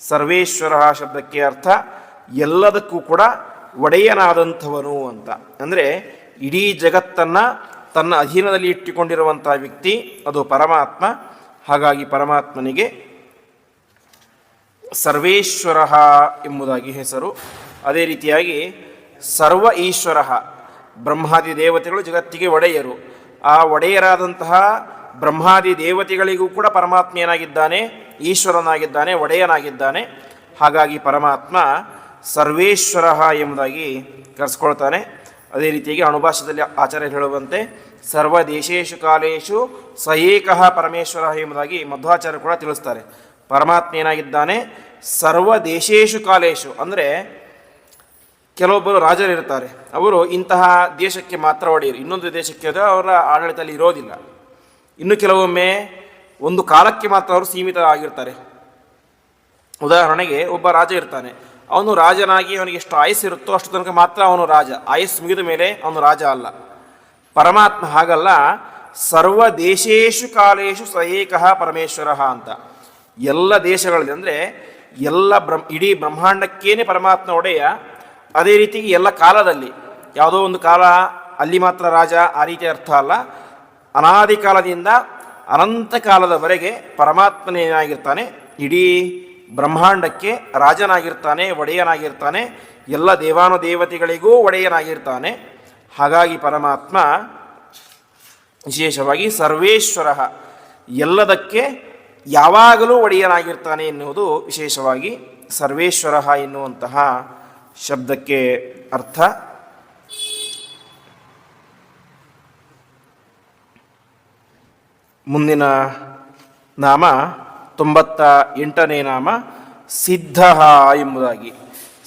ಸರ್ವೇಶ್ವರ ಶಬ್ದಕ್ಕೆ ಅರ್ಥ ಎಲ್ಲದಕ್ಕೂ ಕೂಡ ಒಡೆಯನಾದಂಥವನು ಅಂತ. ಅಂದರೆ ಇಡೀ ಜಗತ್ತನ್ನು ತನ್ನ ಅಧೀನದಲ್ಲಿ ಇಟ್ಟುಕೊಂಡಿರುವಂಥ ವ್ಯಕ್ತಿ ಅದು ಪರಮಾತ್ಮ. ಹಾಗಾಗಿ ಪರಮಾತ್ಮನಿಗೆ ಸರ್ವೇಶ್ವರ ಎಂಬುದಾಗಿ ಹೆಸರು. ಅದೇ ರೀತಿಯಾಗಿ ಸರ್ವ ಈಶ್ವರ, ಬ್ರಹ್ಮಾದಿ ದೇವತೆಗಳು ಜಗತ್ತಿಗೆ ಒಡೆಯರು. ಆ ಒಡೆಯರಾದಂತಹ ಬ್ರಹ್ಮಾದಿ ದೇವತೆಗಳಿಗೂ ಕೂಡ ಪರಮಾತ್ಮ ಏನಾಗಿದ್ದಾನೆ? ಈಶ್ವರನಾಗಿದ್ದಾನೆ, ಒಡೆಯನಾಗಿದ್ದಾನೆ. ಹಾಗಾಗಿ ಪರಮಾತ್ಮ ಸರ್ವೇಶ್ವರ ಎಂಬುದಾಗಿ ಕರೆಸ್ಕೊಳ್ತಾನೆ. ಅದೇ ರೀತಿಯಾಗಿ ಅಣುಭಾಷ್ಯದಲ್ಲಿ ಆಚಾರ್ಯ ಹೇಳುವಂತೆ ಸರ್ವ ದೇಶೇಶು ಕಾಲೇಶು ಸ ಏಕಃ ಪರಮೇಶ್ವರ ಎಂಬುದಾಗಿ ಮಧ್ವಾಚಾರ್ಯರು ಕೂಡ ತಿಳಿಸ್ತಾರೆ. ಪರಮಾತ್ಮ ಏನಾಗಿದ್ದಾನೆ? ಸರ್ವ ದೇಶೇಶು ಕಾಲೇಶು, ಅಂದರೆ ಕೆಲವೊಬ್ಬರು ರಾಜರಿರ್ತಾರೆ, ಅವರು ಇಂತಹ ದೇಶಕ್ಕೆ ಮಾತ್ರ ಒಡೆಯರು, ಇನ್ನೊಂದು ದೇಶಕ್ಕೆ ಅವರ ಆಡಳಿತದಲ್ಲಿ ಇರೋದಿಲ್ಲ. ಇನ್ನು ಕೆಲವೊಮ್ಮೆ ಒಂದು ಕಾಲಕ್ಕೆ ಮಾತ್ರ ಅವರು ಸೀಮಿತ ಆಗಿರ್ತಾರೆ. ಉದಾಹರಣೆಗೆ ಒಬ್ಬ ರಾಜ ಇರ್ತಾನೆ, ಅವನು ರಾಜನಾಗಿ ಅವನಿಗೆ ಎಷ್ಟು ಆಯಸ್ಸಿರುತ್ತೋ ಅಷ್ಟು ತನಕ ಮಾತ್ರ ಅವನು ರಾಜ, ಆಯಸ್ಸು ಮುಗಿದ ಮೇಲೆ ಅವನು ರಾಜ ಅಲ್ಲ. ಪರಮಾತ್ಮ ಹಾಗಲ್ಲ, ಸರ್ವ ದೇಶೇಶು ಕಾಲೇಶು ಸ ಏಕಃ ಪರಮೇಶ್ವರ ಅಂತ. ಎಲ್ಲ ದೇಶಗಳಲ್ಲಿ, ಅಂದರೆ ಎಲ್ಲ ಇಡೀ ಬ್ರಹ್ಮಾಂಡಕ್ಕೇನೆ ಪರಮಾತ್ಮ ಒಡೆಯ. ಅದೇ ರೀತಿ ಎಲ್ಲ ಕಾಲದಲ್ಲಿ, ಯಾವುದೋ ಒಂದು ಕಾಲ ಅಲ್ಲಿ ಮಾತ್ರ ರಾಜ, ಆ ರೀತಿ ಅರ್ಥ ಅಲ್ಲ. ಅನಾದಿ ಕಾಲದಿಂದ ಅನಂತ ಕಾಲದವರೆಗೆ ಪರಮಾತ್ಮನೇನಾಗಿರ್ತಾನೆ, ಇಡೀ ಬ್ರಹ್ಮಾಂಡಕ್ಕೆ ರಾಜನಾಗಿರ್ತಾನೆ, ಒಡೆಯನಾಗಿರ್ತಾನೆ, ಎಲ್ಲ ದೇವಾನುದೇವತೆಗಳಿಗೂ ಒಡೆಯನಾಗಿರ್ತಾನೆ. ಹಾಗಾಗಿ ಪರಮಾತ್ಮ ವಿಶೇಷವಾಗಿ ಸರ್ವೇಶ್ವರ, ಎಲ್ಲದಕ್ಕೆ ಯಾವಾಗಲೂ ಒಡೆಯನಾಗಿರ್ತಾನೆ ಎನ್ನುವುದು ವಿಶೇಷವಾಗಿ ಸರ್ವೇಶ್ವರ ಎನ್ನುವಂತಹ ಶಬ್ದಕ್ಕೆ ಅರ್ಥ. ಮುಂದಿನ ನಾಮ 98ನೇ ನಾಮ ಸಿದ್ಧ ಎಂಬುದಾಗಿ.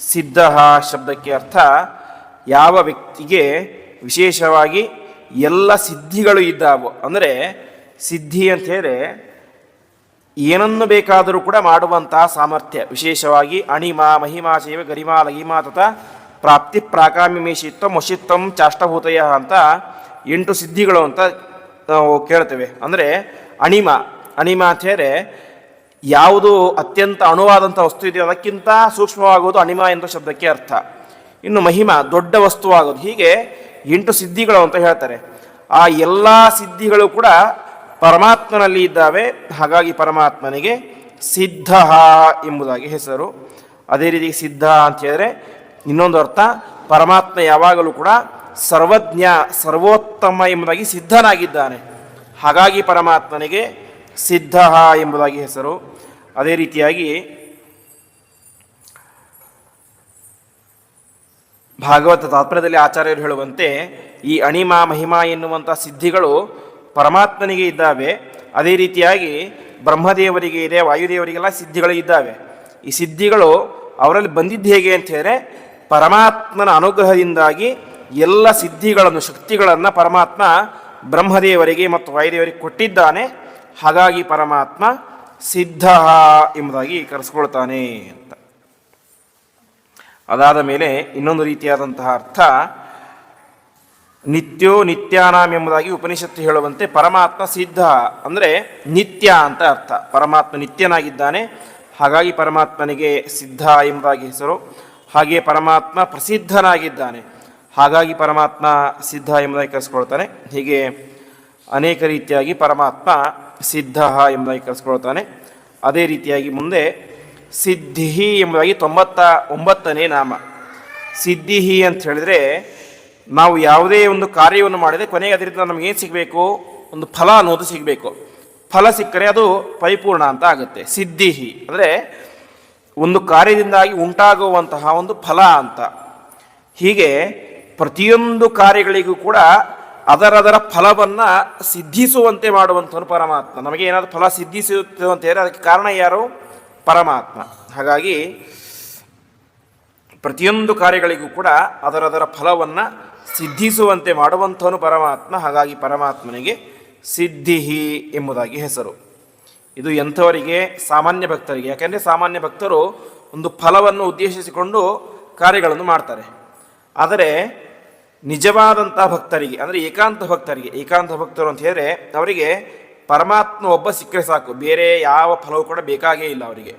ಸಿದ್ಧ ಶಬ್ದಕ್ಕೆ ಅರ್ಥ ಯಾವ ವ್ಯಕ್ತಿಗೆ ವಿಶೇಷವಾಗಿ ಎಲ್ಲ ಸಿದ್ಧಿಗಳು ಇದ್ದಾವು. ಅಂದರೆ ಸಿದ್ಧಿ ಅಂತ ಹೇಳಿದ್ರೆ ಏನನ್ನು ಬೇಕಾದರೂ ಕೂಡ ಮಾಡುವಂತಹ ಸಾಮರ್ಥ್ಯ. ವಿಶೇಷವಾಗಿ ಅಣಿಮ ಮಹಿಮಾ ಚೈವ ಗರಿಮಾ ಲಗಿಮಾ ತಥಾ ಪ್ರಾಪ್ತಿ ಪ್ರಾಕಾಮ್ಯಮೇಶಿತ್ವ ಮೊಶಿತ್ವಂ ಚಾಷ್ಟಭೂತಯ ಅಂತ 8 ಸಿದ್ಧಿಗಳು ಅಂತ ನಾವು ಕೇಳ್ತೇವೆ. ಅಂದರೆ ಅಣಿಮ, ಅಣಿಮ ಅಂತ ಹೇಳಿದ್ರೆ ಯಾವುದು ಅತ್ಯಂತ ಅಣುವಾದಂಥ ವಸ್ತು ಇದೆಯೋ ಅದಕ್ಕಿಂತ ಸೂಕ್ಷ್ಮವಾಗುವುದು ಅಣಿಮ ಎಂಬ ಶಬ್ದಕ್ಕೆ ಅರ್ಥ. ಇನ್ನು ಮಹಿಮ ದೊಡ್ಡ ವಸ್ತುವಾಗೋದು. ಹೀಗೆ 8 ಸಿದ್ಧಿಗಳು ಅಂತ ಹೇಳ್ತಾರೆ. ಆ ಎಲ್ಲ ಸಿದ್ಧಿಗಳು ಕೂಡ ಪರಮಾತ್ಮನಲ್ಲಿ ಇದ್ದಾವೆ. ಹಾಗಾಗಿ ಪರಮಾತ್ಮನಿಗೆ ಸಿದ್ಧ ಎಂಬುದಾಗಿ ಹೆಸರು. ಅದೇ ರೀತಿ ಸಿದ್ಧ ಅಂತ ಹೇಳಿದ್ರೆ ಇನ್ನೊಂದು ಅರ್ಥ, ಪರಮಾತ್ಮ ಯಾವಾಗಲೂ ಕೂಡ ಸರ್ವಜ್ಞ ಸರ್ವೋತ್ತಮ ಎಂಬುದಾಗಿ ಸಿದ್ಧನಾಗಿದ್ದಾನೆ. ಹಾಗಾಗಿ ಪರಮಾತ್ಮನಿಗೆ ಸಿದ್ಧ ಎಂಬುದಾಗಿ ಹೆಸರು. ಅದೇ ರೀತಿಯಾಗಿ ಭಾಗವತ ತಾತ್ಪರ್ಯದಲ್ಲಿ ಆಚಾರ್ಯರು ಹೇಳುವಂತೆ ಈ ಅಣಿಮ ಮಹಿಮಾ ಎನ್ನುವಂಥ ಸಿದ್ಧಿಗಳು ಪರಮಾತ್ಮನಿಗೆ ಇದ್ದಾವೆ. ಅದೇ ರೀತಿಯಾಗಿ ಬ್ರಹ್ಮದೇವರಿಗೆ ಇದೆ, ವಾಯುದೇವರಿಗೆಲ್ಲ ಸಿದ್ಧಿಗಳು ಇದ್ದಾವೆ. ಈ ಸಿದ್ಧಿಗಳು ಅವರಲ್ಲಿ ಬಂದಿದ್ದು ಹೇಗೆ ಅಂತ ಹೇಳಿದ್ರೆ ಪರಮಾತ್ಮನ ಅನುಗ್ರಹದಿಂದಾಗಿ ಎಲ್ಲ ಸಿದ್ಧಿಗಳನ್ನು ಶಕ್ತಿಗಳನ್ನು ಪರಮಾತ್ಮ ಬ್ರಹ್ಮದೇವರಿಗೆ ಮತ್ತು ವಾಯುದೇವರಿಗೆ ಕೊಟ್ಟಿದ್ದಾನೆ. ಹಾಗಾಗಿ ಪರಮಾತ್ಮ ಸಿದ್ಧ ಎಂಬುದಾಗಿ ಕರೆಸ್ಕೊಳ್ತಾನೆ ಅಂತ. ಅದಾದ ಮೇಲೆ ಇನ್ನೊಂದು ರೀತಿಯಾದಂತಹ ಅರ್ಥ, ನಿತ್ಯೋ ನಿತ್ಯಾನಾಮ್ ಎಂಬುದಾಗಿ ಉಪನಿಷತ್ತು ಹೇಳುವಂತೆ ಪರಮಾತ್ಮ ಸಿದ್ಧ ಅಂದರೆ ನಿತ್ಯ ಅಂತ ಅರ್ಥ. ಪರಮಾತ್ಮ ನಿತ್ಯನಾಗಿದ್ದಾನೆ, ಹಾಗಾಗಿ ಪರಮಾತ್ಮನಿಗೆ ಸಿದ್ಧ ಎಂಬುದಾಗಿ ಹೆಸರು. ಹಾಗೆಯೇ ಪರಮಾತ್ಮ ಪ್ರಸಿದ್ಧನಾಗಿದ್ದಾನೆ, ಹಾಗಾಗಿ ಪರಮಾತ್ಮ ಸಿದ್ಧ ಎಂಬುದಾಗಿ ಕರೆಸ್ಕೊಳ್ತಾನೆ. ಹೀಗೆ ಅನೇಕ ರೀತಿಯಾಗಿ ಪರಮಾತ್ಮ ಸಿದ್ಧ ಎಂಬುದಾಗಿ ಕರೆಸ್ಕೊಳ್ತಾನೆ. ಅದೇ ರೀತಿಯಾಗಿ ಮುಂದೆ ಸಿದ್ಧಿ ಎಂಬುದಾಗಿ 99ನೇ ನಾಮ. ಸಿದ್ಧಿ ಅಂತ ಹೇಳಿದರೆ ನಾವು ಯಾವುದೇ ಒಂದು ಕಾರ್ಯವನ್ನು ಮಾಡಿದರೆ ಕೊನೆಗೆ ಅದರಿಂದ ನಮಗೇನು ಸಿಗಬೇಕು, ಒಂದು ಫಲ ಅನ್ನೋದು ಸಿಗಬೇಕು. ಫಲ ಸಿಕ್ಕರೆ ಅದು ಪರಿಪೂರ್ಣ ಅಂತ ಆಗುತ್ತೆ. ಸಿದ್ಧಿ ಅಂದರೆ ಒಂದು ಕಾರ್ಯದಿಂದಾಗಿ ಉಂಟಾಗುವಂತಹ ಒಂದು ಫಲ ಅಂತ. ಹೀಗೆ ಪ್ರತಿಯೊಂದು ಕಾರ್ಯಗಳಿಗೂ ಕೂಡ ಅದರದರ ಫಲವನ್ನು ಸಿದ್ಧಿಸುವಂತೆ ಮಾಡುವಂಥವನು ಪರಮಾತ್ಮ. ನಮಗೆ ಏನಾದರೂ ಫಲ ಸಿದ್ಧಿಸುತ್ತೆ ಅಂತ ಹೇಳಿದ್ರೆ ಅದಕ್ಕೆ ಕಾರಣ ಯಾರು? ಪರಮಾತ್ಮ. ಹಾಗಾಗಿ ಪ್ರತಿಯೊಂದು ಕಾರ್ಯಗಳಿಗೂ ಕೂಡ ಅದರದರ ಫಲವನ್ನು ಸಿದ್ಧಿಸುವಂತೆ ಮಾಡುವಂಥವನು ಪರಮಾತ್ಮ. ಹಾಗಾಗಿ ಪರಮಾತ್ಮನಿಗೆ ಸಿದ್ಧಿ ಎಂಬುದಾಗಿ ಹೆಸರು. ಇದು ಎಂಥವರಿಗೆ? ಸಾಮಾನ್ಯ ಭಕ್ತರಿಗೆ. ಯಾಕೆಂದರೆ ಸಾಮಾನ್ಯ ಭಕ್ತರು ಒಂದು ಫಲವನ್ನು ಉದ್ದೇಶಿಸಿಕೊಂಡು ಕಾರ್ಯಗಳನ್ನು ಮಾಡ್ತಾರೆ. ಆದರೆ ನಿಜವಾದಂಥ ಭಕ್ತರಿಗೆ ಅಂದರೆ ಏಕಾಂತ ಭಕ್ತರು ಅಂತ ಹೇಳಿದ್ರೆ ಅವರಿಗೆ ಪರಮಾತ್ಮ ಒಬ್ಬ ಸಿಕ್ಕರೆ ಸಾಕು, ಬೇರೆ ಯಾವ ಫಲವೂ ಕೂಡ ಬೇಕಾಗೇ ಇಲ್ಲ ಅವರಿಗೆ.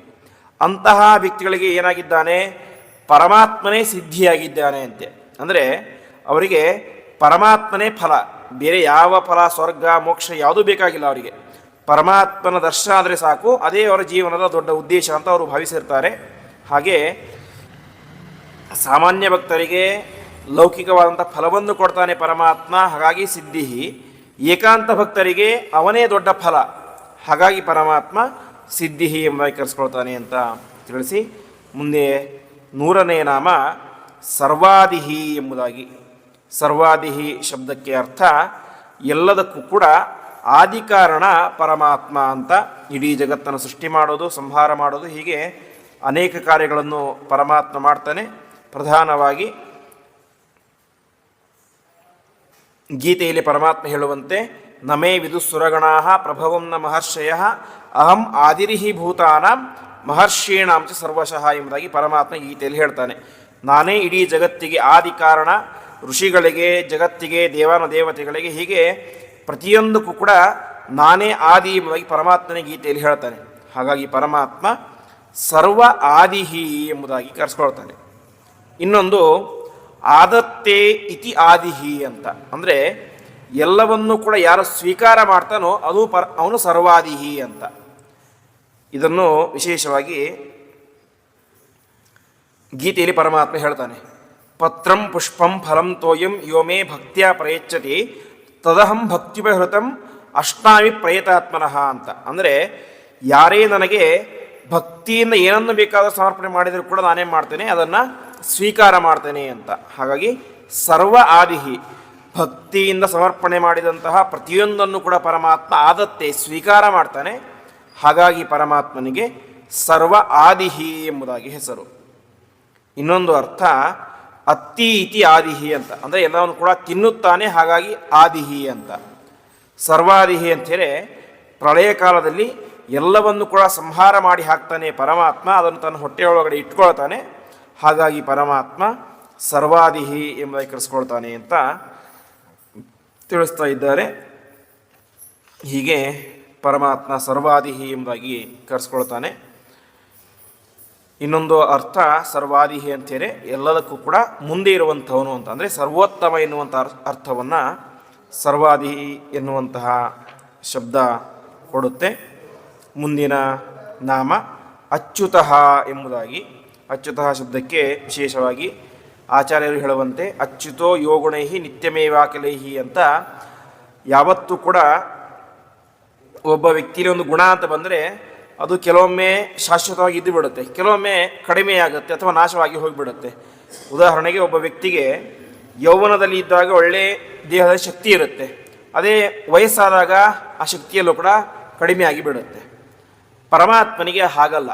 ಅಂತಹ ವ್ಯಕ್ತಿಗಳಿಗೆ ಏನಾಗಿದ್ದಾನೆ? ಪರಮಾತ್ಮನೇ ಸಿದ್ಧಿಯಾಗಿದ್ದಾನೆ ಅಂತೆ. ಅಂದರೆ ಅವರಿಗೆ ಪರಮಾತ್ಮನೇ ಫಲ, ಬೇರೆ ಯಾವ ಫಲ, ಸ್ವರ್ಗ ಮೋಕ್ಷ ಯಾವುದೂ ಬೇಕಾಗಿಲ್ಲ ಅವರಿಗೆ. ಪರಮಾತ್ಮನ ದರ್ಶನ ಆದರೆ ಸಾಕು, ಅದೇ ಅವರ ಜೀವನದ ದೊಡ್ಡ ಉದ್ದೇಶ ಅಂತ ಅವರು ಭಾವಿಸಿರ್ತಾರೆ. ಹಾಗೆ ಸಾಮಾನ್ಯ ಭಕ್ತರಿಗೆ ಲೌಕಿಕವಾದಂಥ ಫಲವನ್ನು ಕೊಡ್ತಾನೆ ಪರಮಾತ್ಮ, ಹಾಗಾಗಿ ಸಿದ್ಧಿ. ಏಕಾಂತ ಭಕ್ತರಿಗೆ ಅವನೇ ದೊಡ್ಡ ಫಲ, ಹಾಗಾಗಿ ಪರಮಾತ್ಮ ಸಿದ್ಧಿ ಎಂಬುದಾಗಿ ಕರೆಸ್ಕೊಳ್ತಾನೆ ಅಂತ ತಿಳಿಸಿ ಮುಂದೆ 100ನೇ ನಾಮ ಸರ್ವಾದಿಹಿ ಎಂಬುದಾಗಿ. ಸರ್ವಾದಿಹಿ ಶಬ್ದಕ್ಕೆ ಅರ್ಥ ಎಲ್ಲದಕ್ಕೂ ಕೂಡ ಆದಿಕಾರಣ ಪರಮಾತ್ಮ ಅಂತ. ಇಡೀ ಜಗತ್ತನ್ನು ಸೃಷ್ಟಿ ಮಾಡೋದು, ಸಂಹಾರ ಮಾಡೋದು, ಹೀಗೆ ಅನೇಕ ಕಾರ್ಯಗಳನ್ನು ಪರಮಾತ್ಮ ಮಾಡ್ತಾನೆ. ಪ್ರಧಾನವಾಗಿ ಗೀತೆಯಲ್ಲಿ ಪರಮಾತ್ಮ ಹೇಳುವಂತೆ ನಮೇ ವಿದುಸುರಗಣಾ ಪ್ರಭವಂ ನ ಮಹರ್ಷಯ ಅಹಂ ಆದಿರಿಹಿ ಭೂತಾನಾಂ ಮಹರ್ಷೀಣಾಂ ಚ ಸರ್ವಶಃ ಎಂಬುದಾಗಿ ಪರಮಾತ್ಮ ಗೀತೆಯಲ್ಲಿ ಹೇಳ್ತಾನೆ. ನಾನೇ ಇಡೀ ಜಗತ್ತಿಗೆ ಆದಿ ಕಾರಣ, ಋಷಿಗಳಿಗೆ, ಜಗತ್ತಿಗೆ, ದೇವಾನುದೇವತೆಗಳಿಗೆ, ಹೀಗೆ ಪ್ರತಿಯೊಂದಕ್ಕೂ ಕೂಡ ನಾನೇ ಆದಿ ಎಂಬುದಾಗಿ ಪರಮಾತ್ಮನೇ ಗೀತೆಯಲ್ಲಿ ಹೇಳ್ತಾನೆ. ಹಾಗಾಗಿ ಪರಮಾತ್ಮ ಸರ್ವ ಆದಿಹಿ ಎಂಬುದಾಗಿ ಕರೆಸ್ಕೊಳ್ತಾನೆ. ಇನ್ನೊಂದು ಆದತ್ತೇ ಇತಿ ಆದಿಹಿ ಅಂತ. ಅಂದರೆ ಎಲ್ಲವನ್ನೂ ಕೂಡ ಯಾರು ಸ್ವೀಕಾರ ಮಾಡ್ತಾನೋ ಅದು ಅವನು ಸರ್ವಾದಿಹಿ ಅಂತ. ಇದನ್ನು ವಿಶೇಷವಾಗಿ ಗೀತೆಯಲ್ಲಿ ಪರಮಾತ್ಮ ಹೇಳ್ತಾನೆ. ಪತ್ರಂ ಪುಷ್ಪಂ ಫಲಂ ತೋಯಂ ಯೋಮೇ ಭಕ್ತಿಯ ಪ್ರಯಚ್ಛತಿ ತದಹಂ ಭಕ್ತಿಪಹೃತಂ ಅಷ್ಟಾಮಿ ಪ್ರಯತಾತ್ಮನಃ ಅಂತ. ಅಂದರೆ ಯಾರೇ ನನಗೆ ಭಕ್ತಿಯಿಂದ ಏನನ್ನು ಬೇಕಾದರೂ ಸಮರ್ಪಣೆ ಮಾಡಿದರೂ ಕೂಡ ನಾನೇನು ಮಾಡ್ತೇನೆ, ಅದನ್ನು ಸ್ವೀಕಾರ ಮಾಡ್ತೇನೆ ಅಂತ. ಹಾಗಾಗಿ ಸರ್ವ ಆದಿಹಿ, ಭಕ್ತಿಯಿಂದ ಸಮರ್ಪಣೆ ಮಾಡಿದಂತಹ ಪ್ರತಿಯೊಂದನ್ನು ಕೂಡ ಪರಮಾತ್ಮ ಆದತ್ತೆ ಸ್ವೀಕಾರ ಮಾಡ್ತಾನೆ. ಹಾಗಾಗಿ ಪರಮಾತ್ಮನಿಗೆ ಸರ್ವ ಆದಿಹಿ ಎಂಬುದಾಗಿ ಹೆಸರು. ಇನ್ನೊಂದು ಅರ್ಥ ಅತ್ತಿ ಇತಿ ಆದಿಹಿ ಅಂತ. ಅಂದರೆ ಎಲ್ಲವನ್ನು ಕೂಡ ತಿನ್ನುತ್ತಾನೆ, ಹಾಗಾಗಿ ಆದಿಹಿ ಅಂತ. ಸರ್ವಾದಿಹಿ ಅಂಥೇಳಿ ಪ್ರಳಯ ಕಾಲದಲ್ಲಿ ಎಲ್ಲವನ್ನು ಕೂಡ ಸಂಹಾರ ಮಾಡಿ ಹಾಕ್ತಾನೆ ಪರಮಾತ್ಮ, ಅದನ್ನು ತನ್ನ ಹೊಟ್ಟೆಯೊಳಗಡೆ ಇಟ್ಕೊಳ್ತಾನೆ. ಹಾಗಾಗಿ ಪರಮಾತ್ಮ ಸರ್ವಾದಿಹಿ ಎಂಬುದಾಗಿ ಕರೆಸ್ಕೊಳ್ತಾನೆ ಅಂತ ತಿಳಿಸ್ತಾ ಇದ್ದಾರೆ. ಹೀಗೆ ಪರಮಾತ್ಮ ಸರ್ವಾದಿಹಿ ಎಂಬುದಾಗಿ ಕರೆಸ್ಕೊಳ್ತಾನೆ. ಇನ್ನೊಂದು ಅರ್ಥ ಸರ್ವಾದಿಹಿ ಅಂತೇಳಿ ಎಲ್ಲದಕ್ಕೂ ಕೂಡ ಮುಂದೆ ಇರುವಂಥವನು ಅಂತ, ಅಂದರೆ ಸರ್ವೋತ್ತಮ ಎನ್ನುವಂಥ ಅರ್ಥವನ್ನು ಸರ್ವಾದಿಹಿ ಎನ್ನುವಂತಹ ಶಬ್ದ ಕೊಡುತ್ತೆ. ಮುಂದಿನ ನಾಮ ಅಚ್ಯುತಃ ಎಂಬುದಾಗಿ. ಅಚ್ಯುತಃ ಶಬ್ದಕ್ಕೆ ವಿಶೇಷವಾಗಿ ಆಚಾರ್ಯರು ಹೇಳುವಂತೆ ಅಚ್ಯುತೋ ಯೋಗುಣೈಹಿ ನಿತ್ಯಮೇವಾಖಿಲೈಹಿ ಅಂತ, ಯಾವತ್ತೂ ಕೂಡ ಒಬ್ಬ ವ್ಯಕ್ತಿಯಲ್ಲಿ ಒಂದು ಗುಣ ಅಂತ ಬಂದರೆ ಅದು ಕೆಲವೊಮ್ಮೆ ಶಾಶ್ವತವಾಗಿ ಇದ್ದು ಬಿಡುತ್ತೆ, ಕೆಲವೊಮ್ಮೆ ಕಡಿಮೆಯಾಗುತ್ತೆ ಅಥವಾ ನಾಶವಾಗಿ ಹೋಗಿಬಿಡುತ್ತೆ. ಉದಾಹರಣೆಗೆ ಒಬ್ಬ ವ್ಯಕ್ತಿಗೆ ಯೌವನದಲ್ಲಿ ಇದ್ದಾಗ ಒಳ್ಳೆ ದೇಹದ ಶಕ್ತಿ ಇರುತ್ತೆ, ಅದೇ ವಯಸ್ಸಾದಾಗ ಆ ಶಕ್ತಿಯಲ್ಲೂ ಕೂಡ ಕಡಿಮೆಯಾಗಿ ಬಿಡುತ್ತೆ. ಪರಮಾತ್ಮನಿಗೆ ಹಾಗಲ್ಲ,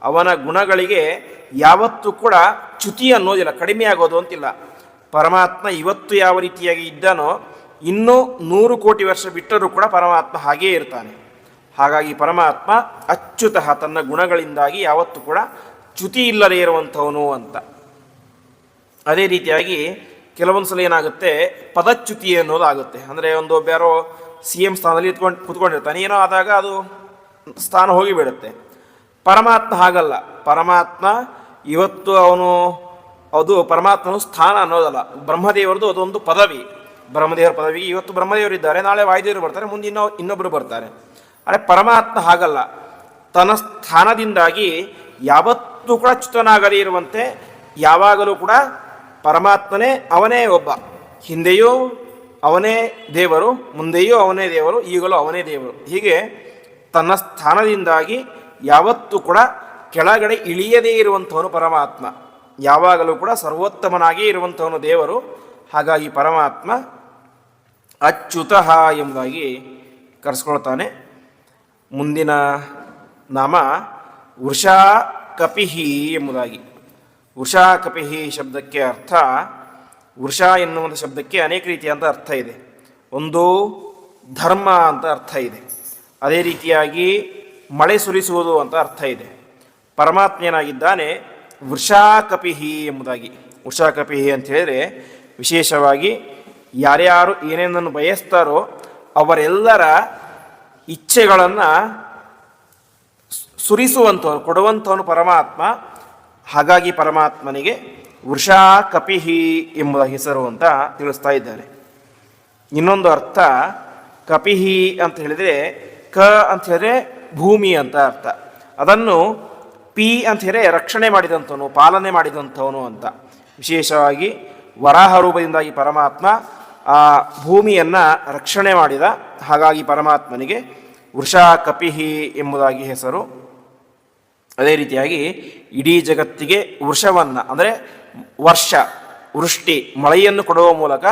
ಅವನ ಗುಣಗಳಿಗೆ ಯಾವತ್ತೂ ಕೂಡ ಚ್ಯುತಿ ಅನ್ನೋದಿಲ್ಲ, ಕಡಿಮೆ ಆಗೋದು ಅಂತಿಲ್ಲ. ಪರಮಾತ್ಮ ಇವತ್ತು ಯಾವ ರೀತಿಯಾಗಿ ಇದ್ದಾನೋ ಇನ್ನೂ 100 ಕೋಟಿ ವರ್ಷ ಬಿಟ್ಟರೂ ಕೂಡ ಪರಮಾತ್ಮ ಹಾಗೇ ಇರ್ತಾನೆ. ಹಾಗಾಗಿ ಪರಮಾತ್ಮ ಅಚ್ಯುತಃ, ತನ್ನ ಗುಣಗಳಿಂದಾಗಿ ಯಾವತ್ತೂ ಕೂಡ ಚ್ಯುತಿ ಇಲ್ಲದೇ ಇರುವಂಥವನು ಅಂತ. ಅದೇ ರೀತಿಯಾಗಿ ಕೆಲವೊಂದು ಸಲ ಏನಾಗುತ್ತೆ, ಪದಚ್ಯುತಿ ಅನ್ನೋದಾಗುತ್ತೆ. ಅಂದರೆ ಒಂದು ಯಾರೋ CM ಸ್ಥಾನದಲ್ಲಿ ಕೂತ್ಕೊಂಡಿರ್ತಾನೆ, ಏನೋ ಆದಾಗ ಅದು ಸ್ಥಾನ ಹೋಗಿಬಿಡುತ್ತೆ. ಪರಮಾತ್ಮ ಹಾಗಲ್ಲ, ಪರಮಾತ್ಮ ಇವತ್ತು ಅದು ಪರಮಾತ್ಮನು ಸ್ಥಾನ ಅನ್ನೋದಲ್ಲ, ಬ್ರಹ್ಮದೇವರದು ಅದೊಂದು ಪದವಿ. ಬ್ರಹ್ಮದೇವರ ಪದವಿಗೆ ಇವತ್ತು ಬ್ರಹ್ಮದೇವರಿದ್ದಾರೆ, ನಾಳೆ ವಾಯುದೇವರು ಬರ್ತಾರೆ, ಮುಂದೆ ಇನ್ನೊಬ್ಬರು ಬರ್ತಾರೆ. ಆದರೆ ಪರಮಾತ್ಮ ಹಾಗಲ್ಲ, ತನ್ನ ಸ್ಥಾನದಿಂದಾಗಿ ಯಾವತ್ತೂ ಕೂಡ ಚ್ಯುತನಾಗದೇ ಇರುವಂತೆ ಯಾವಾಗಲೂ ಕೂಡ ಪರಮಾತ್ಮನೇ, ಅವನೇ ಒಬ್ಬ, ಹಿಂದೆಯೂ ಅವನೇ ದೇವರು, ಮುಂದೆಯೂ ಅವನೇ ದೇವರು, ಈಗಲೂ ಅವನೇ ದೇವರು. ಹೀಗೆ ತನ್ನ ಸ್ಥಾನದಿಂದಾಗಿ ಯಾವತ್ತೂ ಕೂಡ ಕೆಳಗಡೆ ಇಳಿಯದೇ ಇರುವಂಥವನು ಪರಮಾತ್ಮ, ಯಾವಾಗಲೂ ಕೂಡ ಸರ್ವೋತ್ತಮನಾಗಿ ಇರುವಂಥವನು ದೇವರು. ಹಾಗಾಗಿ ಪರಮಾತ್ಮ ಅಚ್ಯುತಃ ಎಂಬುದಾಗಿ ಕರೆಸ್ಕೊಳ್ತಾನೆ. ಮುಂದಿನ ನಾಮ ವೃಷಾ ಕಪಿಹಿ ಎಂಬುದಾಗಿ. ವೃಷಾ ಕಪಿಹಿ ಶಬ್ದಕ್ಕೆ ಅರ್ಥ, ವೃಷ ಎನ್ನುವಂಥ ಶಬ್ದಕ್ಕೆ ಅನೇಕ ರೀತಿಯಾದ ಅರ್ಥ ಇದೆ. ಒಂದು ಧರ್ಮ ಅಂತ ಅರ್ಥ ಇದೆ, ಅದೇ ರೀತಿಯಾಗಿ ಮಳೆ ಸುರಿಸುವುದು ಅಂತ ಅರ್ಥ ಇದೆ. ಪರಮಾತ್ಮ ಏನಾಗಿದ್ದಾನೆ ವೃಷಾ ಕಪಿಹಿ ಎಂಬುದಾಗಿ. ವೃಷಾ ಕಪಿಹಿ ಅಂತ ಹೇಳಿದರೆ ವಿಶೇಷವಾಗಿ ಯಾರ್ಯಾರು ಏನೇನನ್ನು ಬಯಸ್ತಾರೋ ಅವರೆಲ್ಲರ ಇಚ್ಛೆಗಳನ್ನು ಸುರಿಸುವಂಥವನು, ಕೊಡುವಂಥವನು ಪರಮಾತ್ಮ. ಹಾಗಾಗಿ ಪರಮಾತ್ಮನಿಗೆ ವೃಷಾ ಕಪಿಹಿ ಎಂಬುದ ಹೆಸರು ಅಂತ ತಿಳಿಸ್ತಾ ಇದ್ದಾರೆ. ಇನ್ನೊಂದು ಅರ್ಥ ಕಪಿಹಿ ಅಂತ ಹೇಳಿದರೆ, ಕ ಅಂತ ಹೇಳಿದ್ರೆ ಭೂಮಿ ಅಂತ ಅರ್ಥ, ಅದನ್ನು ಪಿ ಅಂತ ಹೇಳಿದ್ರೆ ರಕ್ಷಣೆ ಮಾಡಿದಂಥವನು, ಪಾಲನೆ ಮಾಡಿದಂಥವನು ಅಂತ. ವಿಶೇಷವಾಗಿ ವರಾಹ ರೂಪದಿಂದಾಗಿ ಪರಮಾತ್ಮ ಆ ಭೂಮಿಯನ್ನು ರಕ್ಷಣೆ ಮಾಡಿದ. ಹಾಗಾಗಿ ಪರಮಾತ್ಮನಿಗೆ ವೃಷಾ ಕಪಿಹಿ ಎಂಬುದಾಗಿ ಹೆಸರು. ಅದೇ ರೀತಿಯಾಗಿ ಇಡೀ ಜಗತ್ತಿಗೆ ವೃಷವನ್ನು ಅಂದರೆ ವರ್ಷ, ವೃಷ್ಟಿ, ಮಳೆಯನ್ನು ಕೊಡುವ ಮೂಲಕ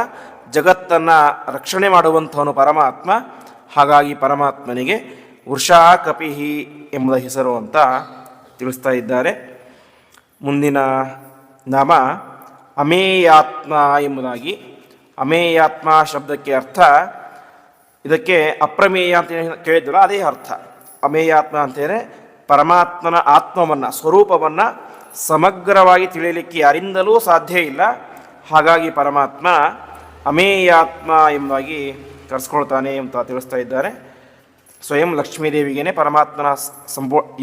ಜಗತ್ತನ್ನು ರಕ್ಷಣೆ ಮಾಡುವಂಥವನು ಪರಮಾತ್ಮ. ಹಾಗಾಗಿ ಪರಮಾತ್ಮನಿಗೆ ವೃಷಾ ಕಪಿಹಿ ಎಂಬುದ ಹೆಸರು ಅಂತ ತಿಳಿಸ್ತಾ ಇದ್ದಾರೆ. ಮುಂದಿನ ನಾಮ ಅಮೇಯಾತ್ಮ ಎಂಬುದಾಗಿ. ಅಮೇಯಾತ್ಮ ಶಬ್ದಕ್ಕೆ ಅರ್ಥ, ಇದಕ್ಕೆ ಅಪ್ರಮೇಯ ಅಂತ ಕೇಳಿದ್ವಲ್ಲ ಅದೇ ಅರ್ಥ. ಅಮೇಯಾತ್ಮ ಅಂತೇಳಿ ಪರಮಾತ್ಮನ ಆತ್ಮವನ್ನು, ಸ್ವರೂಪವನ್ನು ಸಮಗ್ರವಾಗಿ ತಿಳಿಯಲಿಕ್ಕೆ ಯಾರಿಂದಲೂ ಸಾಧ್ಯ ಇಲ್ಲ. ಹಾಗಾಗಿ ಪರಮಾತ್ಮ ಅಮೇಯಾತ್ಮ ಎಂಬುದಾಗಿ ಕರೆಸ್ಕೊಳ್ತಾನೆ ಅಂತ ತಿಳಿಸ್ತಾ ಇದ್ದಾರೆ. ಸ್ವಯಂ ಲಕ್ಷ್ಮೀದೇವಿಗೇ ಪರಮಾತ್ಮನ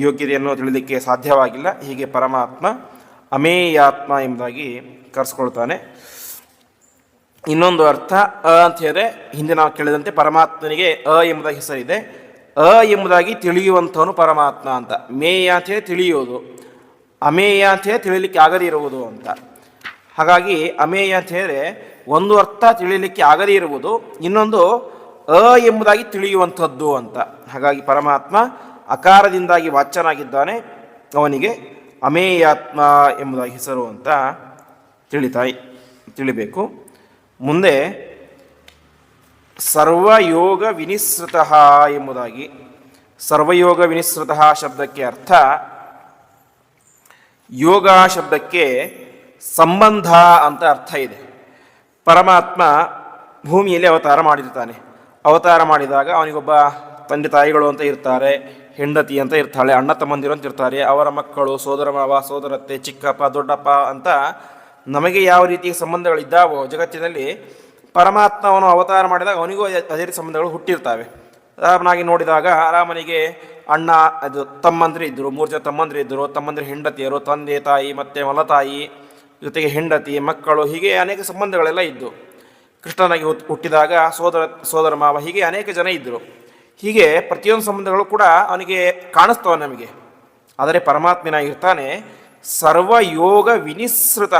ಯೋಗ್ಯತೆಯನ್ನು ತಿಳಿಲಿಕ್ಕೆ ಸಾಧ್ಯವಾಗಿಲ್ಲ. ಹೀಗೆ ಪರಮಾತ್ಮ ಅಮೇಯಾತ್ಮ ಎಂಬುದಾಗಿ ಕರೆಸ್ಕೊಳ್ತಾನೆ. ಇನ್ನೊಂದು ಅರ್ಥ ಅಂತ ಹೇಳಿದ್ರೆ, ಹಿಂದೆ ನಾವು ಕೇಳಿದಂತೆ ಪರಮಾತ್ಮನಿಗೆ ಎಂಬುದಾಗಿ ಹೆಸರಿದೆ. ಎಂಬುದಾಗಿ ತಿಳಿಯುವಂಥವನು ಪರಮಾತ್ಮ ಅಂತ. ಮೇಯ ಅಂತ ಹೇಳಿ ತಿಳಿಯೋದು, ಅಮೇಯ ಅಂತ ಹೇಳಿ ತಿಳಿಲಿಕ್ಕೆ ಆಗದೇ ಇರುವುದು ಅಂತ. ಹಾಗಾಗಿ ಅಮೇಯ ಅಂತ ಹೇಳಿದ್ರೆ ಒಂದು ಅರ್ಥ ತಿಳಿಯಲಿಕ್ಕೆ ಆಗದೇ ಇರುವುದು, ಇನ್ನೊಂದು ಎಂಬುದಾಗಿ ತಿಳಿಯುವಂಥದ್ದು ಅಂತ. ಹಾಗಾಗಿ ಪರಮಾತ್ಮ ಅಕಾರದಿಂದಾಗಿ ವಾಚ್ಯನಾಗಿದ್ದಾನೆ, ಅವನಿಗೆ ಅಮೇಯಾತ್ಮ ಎಂಬುದಾಗಿ ಹೆಸರು ಅಂತ ತಿಳಿಬೇಕು. ಮುಂದೆ ಸರ್ವಯೋಗ ವಿನಿಸೃತ ಎಂಬುದಾಗಿ. ಸರ್ವಯೋಗ ವಿನಿಸೃತ ಶಬ್ದಕ್ಕೆ ಅರ್ಥ, ಯೋಗ ಶಬ್ದಕ್ಕೆ ಸಂಬಂಧ ಅಂತ ಅರ್ಥ ಇದೆ. ಪರಮಾತ್ಮ ಭೂಮಿಯಲ್ಲಿ ಅವತಾರ ಮಾಡಿರ್ತಾನೆ. ಅವತಾರ ಮಾಡಿದಾಗ ಅವನಿಗೊಬ್ಬ ತಂದೆ ತಾಯಿಗಳು ಅಂತ ಇರ್ತಾರೆ, ಹೆಂಡತಿ ಅಂತ ಇರ್ತಾಳೆ, ಅಣ್ಣ ತಮ್ಮಂದಿರು ಅಂತ ಇರ್ತಾರೆ, ಅವರ ಮಕ್ಕಳು, ಸೋದರ ಮಾವ, ಸೋದರತ್ತೆ, ಚಿಕ್ಕಪ್ಪ, ದೊಡ್ಡಪ್ಪ ಅಂತ ನಮಗೆ ಯಾವ ರೀತಿಯ ಸಂಬಂಧಗಳಿದ್ದಾವೋ ಜಗತ್ತಿನಲ್ಲಿ, ಪರಮಾತ್ಮ ಅವನು ಅವತಾರ ಮಾಡಿದಾಗ ಅವನಿಗೂ ಅದೇ ರೀತಿ ಸಂಬಂಧಗಳು ಹುಟ್ಟಿರ್ತವೆ. ರಾಮನಾಗಿ ನೋಡಿದಾಗ ರಾಮನಿಗೆ ಅಣ್ಣ ಅದು ತಮ್ಮಂದಿರು ಇದ್ದರು, 3 ಜನ ತಮ್ಮಂದಿರು ಇದ್ದರು. ತಮ್ಮಂದಿರ ಹೆಂಡತಿಯರು, ತಂದೆ ತಾಯಿ ಮತ್ತು ಮಲತಾಯಿ ಜೊತೆಗೆ ಹೆಂಡತಿ ಮಕ್ಕಳು, ಹೀಗೆ ಅನೇಕ ಸಂಬಂಧಗಳೆಲ್ಲ ಇದ್ದು. ಕೃಷ್ಣನಾಗಿ ಹುಟ್ಟಿದಾಗ ಸೋದರ ಮಾವ, ಹೀಗೆ ಅನೇಕ ಜನ ಇದ್ದರು. ಹೀಗೆ ಪ್ರತಿಯೊಂದು ಸಂಬಂಧಗಳು ಕೂಡ ಅವನಿಗೆ ಕಾಣಿಸ್ತವೆ ನಮಗೆ. ಆದರೆ ಪರಮಾತ್ಮನಾಗಿರ್ತಾನೆ ಸರ್ವಯೋಗ ವಿನಿಸೃತ,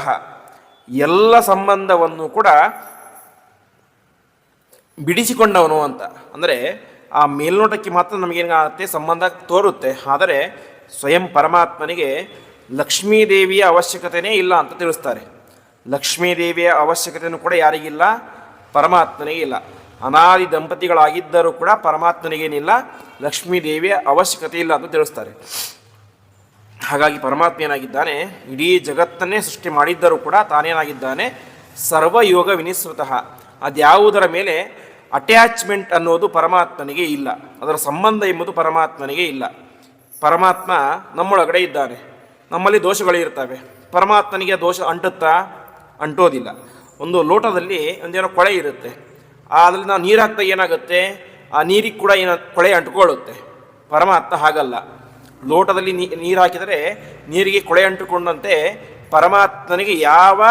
ಎಲ್ಲ ಸಂಬಂಧವನ್ನು ಕೂಡ ಬಿಡಿಸಿಕೊಂಡವನು ಅಂತ. ಅಂದರೆ ಆ ಮೇಲ್ನೋಟಕ್ಕೆ ಮಾತ್ರ ನಮಗೇನಾಗುತ್ತೆ, ಸಂಬಂಧ ತೋರುತ್ತೆ. ಆದರೆ ಸ್ವಯಂ ಪರಮಾತ್ಮನಿಗೆ ಲಕ್ಷ್ಮೀದೇವಿಯ ಅವಶ್ಯಕತೆಯೇ ಇಲ್ಲ ಅಂತ ತಿಳಿಸ್ತಾರೆ. ಲಕ್ಷ್ಮೀದೇವಿಯ ಅವಶ್ಯಕತೆಯೂ ಕೂಡ ಯಾರಿಗಿಲ್ಲ, ಪರಮಾತ್ಮನಿಗೆ ಇಲ್ಲ. ಅನಾದಿ ದಂಪತಿಗಳಾಗಿದ್ದರೂ ಕೂಡ ಪರಮಾತ್ಮನಿಗೇನಿಲ್ಲ, ಲಕ್ಷ್ಮೀದೇವಿಯ ಅವಶ್ಯಕತೆ ಇಲ್ಲ ಅಂತ ತಿಳಿಸ್ತಾರೆ. ಹಾಗಾಗಿ ಪರಮಾತ್ಮ ಏನಾಗಿದ್ದಾನೆ, ಇಡೀ ಜಗತ್ತನ್ನೇ ಸೃಷ್ಟಿ ಮಾಡಿದ್ದರೂ ಕೂಡ ತಾನೇನಾಗಿದ್ದಾನೆ, ಸರ್ವಯೋಗ ವಿನಿಸೃತಃ. ಅದ್ಯಾವುದರ ಮೇಲೆ ಅಟ್ಯಾಚ್ಮೆಂಟ್ ಅನ್ನೋದು ಪರಮಾತ್ಮನಿಗೆ ಇಲ್ಲ, ಅದರ ಸಂಬಂಧ ಎಂಬುದು ಪರಮಾತ್ಮನಿಗೆ ಇಲ್ಲ. ಪರಮಾತ್ಮ ನಮ್ಮೊಳಗಡೆ ಇದ್ದಾನೆ, ನಮ್ಮಲ್ಲಿ ದೋಷಗಳಿರ್ತವೆ. ಪರಮಾತ್ಮನಿಗೆ ದೋಷ ಅಂಟೋದಿಲ್ಲ. ಒಂದು ಲೋಟದಲ್ಲಿ ಒಂದೇನೋ ಕೊಳೆ ಇರುತ್ತೆ, ಅದರಲ್ಲಿ ನಾವು ನೀರು ಹಾಕ್ತಾ ಏನಾಗುತ್ತೆ, ಆ ನೀರಿಗೆ ಕೂಡ ಕೊಳೆ ಅಂಟ್ಕೊಳ್ಳುತ್ತೆ. ಪರಮಾತ್ಮ ಹಾಗಲ್ಲ. ಲೋಟದಲ್ಲಿ ನೀರು ಹಾಕಿದರೆ ನೀರಿಗೆ ಕೊಳೆ ಅಂಟುಕೊಂಡಂತೆ ಪರಮಾತ್ಮನಿಗೆ ಯಾವ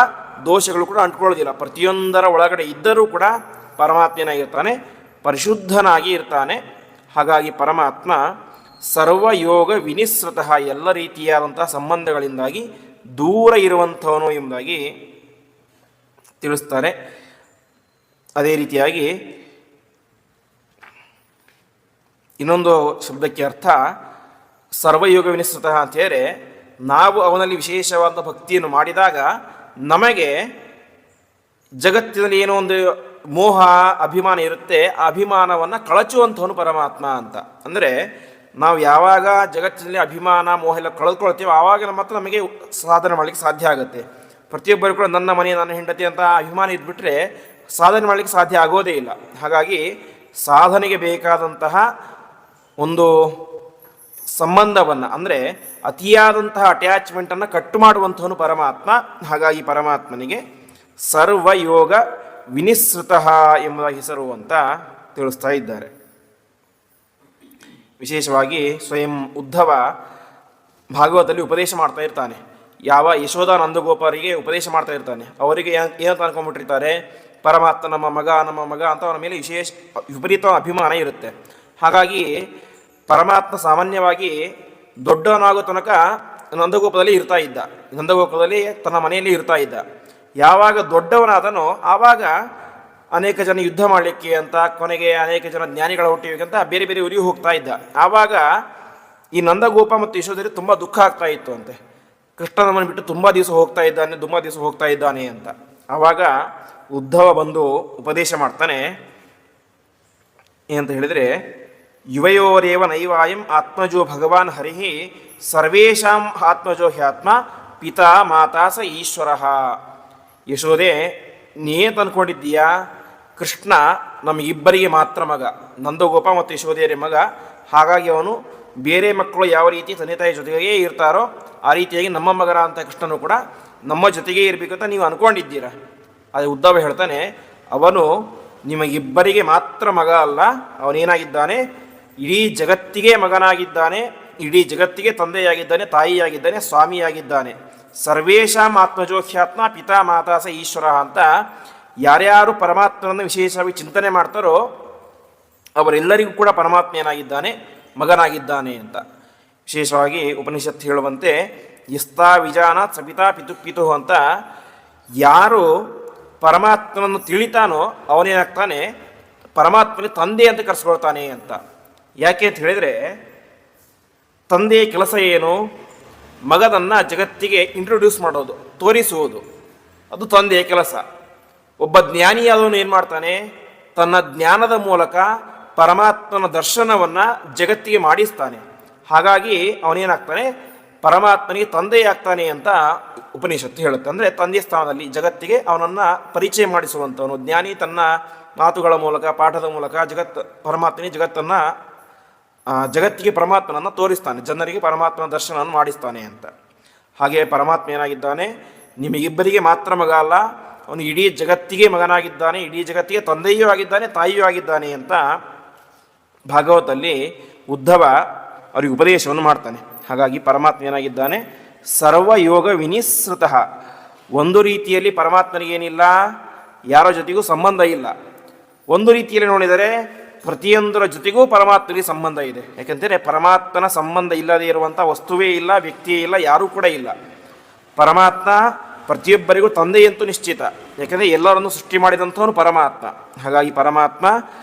ದೋಷಗಳು ಕೂಡ ಅಂಟ್ಕೊಳ್ಳೋದಿಲ್ಲ. ಪ್ರತಿಯೊಂದರ ಒಳಗಡೆ ಇದ್ದರೂ ಕೂಡ ಪರಮಾತ್ಮನಾಗಿರ್ತಾನೆ, ಪರಿಶುದ್ಧನಾಗಿ ಇರ್ತಾನೆ. ಹಾಗಾಗಿ ಪರಮಾತ್ಮ ಸರ್ವಯೋಗ ವಿನಿಸೃತಃ, ಎಲ್ಲ ರೀತಿಯಾದಂಥ ಸಂಬಂಧಗಳಿಂದಾಗಿ ದೂರ ಇರುವಂಥವನು ಎಂಬುದಾಗಿ ತಿಳಿಸ್ತಾರೆ. ಅದೇ ರೀತಿಯಾಗಿ ಇನ್ನೊಂದು ಶಬ್ದಕ್ಕೆ ಅರ್ಥ ಸರ್ವಯೋಗ ವಿನಿಸೃತಃ ಅಂತ ಹೇಳಿದ್ರೆ, ನಾವು ಅವನಲ್ಲಿ ವಿಶೇಷವಾದ ಭಕ್ತಿಯನ್ನು ಮಾಡಿದಾಗ ನಮಗೆ ಜಗತ್ತಿನಲ್ಲಿ ಏನೋ ಒಂದು ಮೋಹ ಅಭಿಮಾನ ಇರುತ್ತೆ, ಆ ಅಭಿಮಾನವನ್ನು ಕಳಚುವಂಥವನು ಪರಮಾತ್ಮ ಅಂತ. ಅಂದರೆ ನಾವು ಯಾವಾಗ ಜಗತ್ತಿನಲ್ಲಿ ಅಭಿಮಾನ ಮೋಹ ಎಲ್ಲ ಕಳೆದುಕೊಳ್ತೀವೋ ಆವಾಗ ಮಾತ್ರ ನಮಗೆ ಸಾಧನೆ ಮಾಡಲಿಕ್ಕೆ ಸಾಧ್ಯ ಆಗುತ್ತೆ. ಪ್ರತಿಯೊಬ್ಬರು ಕೂಡ ನನ್ನ ಮನೆ ನನ್ನ ಹೆಂಡತಿ ಅಂತ ಅಭಿಮಾನ ಇದ್ಬಿಟ್ರೆ ಸಾಧನೆ ಮಾಡಲಿಕ್ಕೆ ಸಾಧ್ಯ ಆಗೋದೇ ಇಲ್ಲ. ಹಾಗಾಗಿ ಸಾಧನೆಗೆ ಬೇಕಾದಂತಹ ಒಂದು ಸಂಬಂಧವನ್ನು, ಅಂದರೆ ಅತಿಯಾದಂತಹ ಅಟ್ಯಾಚ್ಮೆಂಟನ್ನು ಕಟ್ಟು ಮಾಡುವಂಥವನು ಪರಮಾತ್ಮ. ಹಾಗಾಗಿ ಪರಮಾತ್ಮನಿಗೆ ಸರ್ವಯೋಗ ವಿನಿಸೃತಃ ಎಂಬ ಹೆಸರು ಅಂತ ತಿಳಿಸ್ತಾ ಇದ್ದಾರೆ. ವಿಶೇಷವಾಗಿ ಸ್ವಯಂ ಉದ್ಧವ ಭಾಗವತದಲ್ಲಿ ಉಪದೇಶ ಮಾಡ್ತಾ ಇರ್ತಾನೆ. ಯಾವ ಯಶೋಧ ನಂದಗೋಪರಿಗೆ ಉಪದೇಶ ಮಾಡ್ತಾ ಇರ್ತಾನೆ. ಅವರಿಗೆ ಏನಂತ ಅನ್ಕೊಂಡ್ಬಿಟ್ಟಿರ್ತಾರೆ, ಪರಮಾತ್ಮ ನಮ್ಮ ಮಗ ಅಂತ ಅವನ ಮೇಲೆ ವಿಪರೀತ ಅಭಿಮಾನ ಇರುತ್ತೆ. ಹಾಗಾಗಿ ಪರಮಾತ್ಮ ಸಾಮಾನ್ಯವಾಗಿ ದೊಡ್ಡವನಾಗೋ ತನಕ ನಂದಗೋಪದಲ್ಲಿ ಇರ್ತಾ ಇದ್ದ, ನಂದಗೋಪದಲ್ಲಿ ತನ್ನ ಮನೆಯಲ್ಲಿ ಇರ್ತಾ ಇದ್ದ. ಯಾವಾಗ ದೊಡ್ಡವನಾದನೋ ಆವಾಗ ಅನೇಕ ಜನ ಯುದ್ಧ ಮಾಡಲಿಕ್ಕೆ ಅಂತ, ಕೊನೆಗೆ ಅನೇಕ ಜನ ಜ್ಞಾನಿಗಳ ಹುಟ್ಟಿಬೇಕಂತ ಬೇರೆ ಬೇರೆ ಊರಿಗೆ ಹೋಗ್ತಾ ಇದ್ದ. ಆವಾಗ ಈ ನಂದಗೋಪ ಮತ್ತು ಯಶೋಧರಿಗೆ ತುಂಬ ದುಃಖ ಆಗ್ತಾ ಇತ್ತು ಅಂತೆ. ಕೃಷ್ಣನನ್ನು ಬಿಟ್ಟು ತುಂಬ ದಿವಸ ಹೋಗ್ತಾ ಇದ್ದಾನೆ ಅಂತ. ಆವಾಗ ಉದ್ಧವ ಬಂದು ಉಪದೇಶ ಮಾಡ್ತಾನೆ. ಏನಂತ ಹೇಳಿದರೆ, ಯುವಯೋರೇವ ನೈವಾಯಂ ಆತ್ಮಜೋ ಭಗವಾನ್ ಹರಿಹಿ ಸರ್ವೇಷಾಂ ಆತ್ಮಜೋ ಹ್ಯಾತ್ಮ ಪಿತಾ ಮಾತಾ ಸ ಈಶ್ವರ. ಯಶೋದೆ, ನೀನು ತಂದ್ಕೊಂಡಿದ್ದೀಯಾ, ಕೃಷ್ಣ ನಮಗಿಬ್ಬರಿಗೆ ಮಾತ್ರ ಮಗ, ನಂದಗೋಪ ಮತ್ತು ಯಶೋದೆಯರ ಮಗ. ಹಾಗಾಗಿ ಅವನು ಬೇರೆ ಮಕ್ಕಳು ಯಾವ ರೀತಿ ತಂದೆ ತಾಯಿ ಜೊತೆಗೇ ಇರ್ತಾರೋ ಆ ರೀತಿಯಾಗಿ ನಮ್ಮ ಮಗನ ಅಂತ ಕೃಷ್ಣನು ಕೂಡ ನಮ್ಮ ಜೊತೆಗೇ ಇರಬೇಕಂತ ನೀವು ಅಂದ್ಕೊಂಡಿದ್ದೀರ. ಅದು ಉದ್ಧವ ಹೇಳ್ತಾನೆ, ಅವನು ನಿಮಗಿಬ್ಬರಿಗೆ ಮಾತ್ರ ಮಗ ಅಲ್ಲ, ಅವನೇನಾಗಿದ್ದಾನೆ, ಇಡೀ ಜಗತ್ತಿಗೆ ಮಗನಾಗಿದ್ದಾನೆ, ಇಡೀ ಜಗತ್ತಿಗೆ ತಂದೆಯಾಗಿದ್ದಾನೆ, ತಾಯಿಯಾಗಿದ್ದಾನೆ, ಸ್ವಾಮಿಯಾಗಿದ್ದಾನೆ. ಸರ್ವೇಷಾಂ ಆತ್ಮಜೋಖ್ಯಾತ್ಮ ಪಿತಾ ಮಾತಾ ಸ ಈಶ್ವರ ಅಂತ ಯಾರ್ಯಾರು ಪರಮಾತ್ಮನನ್ನು ವಿಶೇಷವಾಗಿ ಚಿಂತನೆ ಮಾಡ್ತಾರೋ ಅವರೆಲ್ಲರಿಗೂ ಕೂಡ ಪರಮಾತ್ಮ ಏನಾಗಿದ್ದಾನೆ, ಮಗನಾಗಿದ್ದಾನೆ ಅಂತ. ವಿಶೇಷವಾಗಿ ಉಪನಿಷತ್ತು ಹೇಳುವಂತೆ ಯಸ್ತಾ ವಿಜಾನಾತ್ ಸಪಿತಾ ಪಿತು ಅಂತ ಯಾರು ಪರಮಾತ್ಮನನ್ನು ತಿಳಿತಾನೋ ಅವನೇನಾಗ್ತಾನೆ, ಪರಮಾತ್ಮನ ತಂದೆ ಅಂತ ಕರೆಸ್ಕೊಳ್ತಾನೆ ಅಂತ. ಯಾಕೆ ಅಂತ ಹೇಳಿದರೆ, ತಂದೆಯ ಕೆಲಸ ಏನು, ಮಗನನ್ನು ಜಗತ್ತಿಗೆ ಇಂಟ್ರೊಡ್ಯೂಸ್ ಮಾಡೋದು, ತೋರಿಸುವುದು, ಅದು ತಂದೆಯ ಕೆಲಸ. ಒಬ್ಬ ಜ್ಞಾನಿಯಾದವನು ಏನು ಮಾಡ್ತಾನೆ, ತನ್ನ ಜ್ಞಾನದ ಮೂಲಕ ಪರಮಾತ್ಮನ ದರ್ಶನವನ್ನು ಜಗತ್ತಿಗೆ ಮಾಡಿಸ್ತಾನೆ. ಹಾಗಾಗಿ ಅವನೇನಾಗ್ತಾನೆ, ಪರಮಾತ್ಮನಿಗೆ ತಂದೆಯಾಗ್ತಾನೆ ಅಂತ ಉಪನಿಷತ್ತು ಹೇಳುತ್ತೆ. ಅಂದರೆ ತಂದೆ ಸ್ಥಾನದಲ್ಲಿ ಜಗತ್ತಿಗೆ ಅವನನ್ನು ಪರಿಚಯ ಮಾಡಿಸುವಂಥವನು ಜ್ಞಾನಿ. ತನ್ನ ಮಾತುಗಳ ಮೂಲಕ, ಪಾಠದ ಮೂಲಕ ಪರಮಾತ್ಮನಿಗೆ ಜಗತ್ತಿಗೆ ಪರಮಾತ್ಮನನ್ನು ತೋರಿಸ್ತಾನೆ, ಜನರಿಗೆ ಪರಮಾತ್ಮನ ದರ್ಶನವನ್ನು ಮಾಡಿಸ್ತಾನೆ ಅಂತ. ಹಾಗೆ ಪರಮಾತ್ಮ ಏನಾಗಿದ್ದಾನೆ, ನಿಮಗಿಬ್ಬರಿಗೆ ಮಾತ್ರ ಮಗ ಅಲ್ಲ, ಅವನು ಇಡೀ ಜಗತ್ತಿಗೆ ಮಗನಾಗಿದ್ದಾನೆ, ಇಡೀ ಜಗತ್ತಿಗೆ ತಂದೆಯೂ ಆಗಿದ್ದಾನೆ, ತಾಯಿಯೂ ಆಗಿದ್ದಾನೆ ಅಂತ ಭಾಗವತಲ್ಲಿ ಉದ್ಧವ ಅವರಿಗೆ ಉಪದೇಶವನ್ನು ಮಾಡ್ತಾನೆ. ಹಾಗಾಗಿ ಪರಮಾತ್ಮ ಏನಾಗಿದ್ದಾನೆ, ಸರ್ವಯೋಗ ವಿನಿಸೃತಃ. ಒಂದು ರೀತಿಯಲ್ಲಿ ಪರಮಾತ್ಮನಿಗೇನಿಲ್ಲ, ಯಾರ ಜೊತೆಗೂ ಸಂಬಂಧ ಇಲ್ಲ. ಒಂದು ರೀತಿಯಲ್ಲಿ ನೋಡಿದರೆ ಪ್ರತಿಯೊಂದರ ಜೊತೆಗೂ ಪರಮಾತ್ಮನಿಗೆ ಸಂಬಂಧ ಇದೆ. ಯಾಕೆಂದರೆ ಪರಮಾತ್ಮನ ಸಂಬಂಧ ಇಲ್ಲದೇ ಇರುವಂಥ ವಸ್ತುವೇ ಇಲ್ಲ, ವ್ಯಕ್ತಿಯೇ ಇಲ್ಲ, ಯಾರೂ ಕೂಡ ಇಲ್ಲ. ಪರಮಾತ್ಮ ಪ್ರತಿಯೊಬ್ಬರಿಗೂ ತಂದೆಯಂತೂ ನಿಶ್ಚಿತ. ಯಾಕೆಂದರೆ ಎಲ್ಲರನ್ನು ಸೃಷ್ಟಿ ಮಾಡಿದಂಥವನು ಪರಮಾತ್ಮ. ಹಾಗಾಗಿ ಪರಮಾತ್ಮ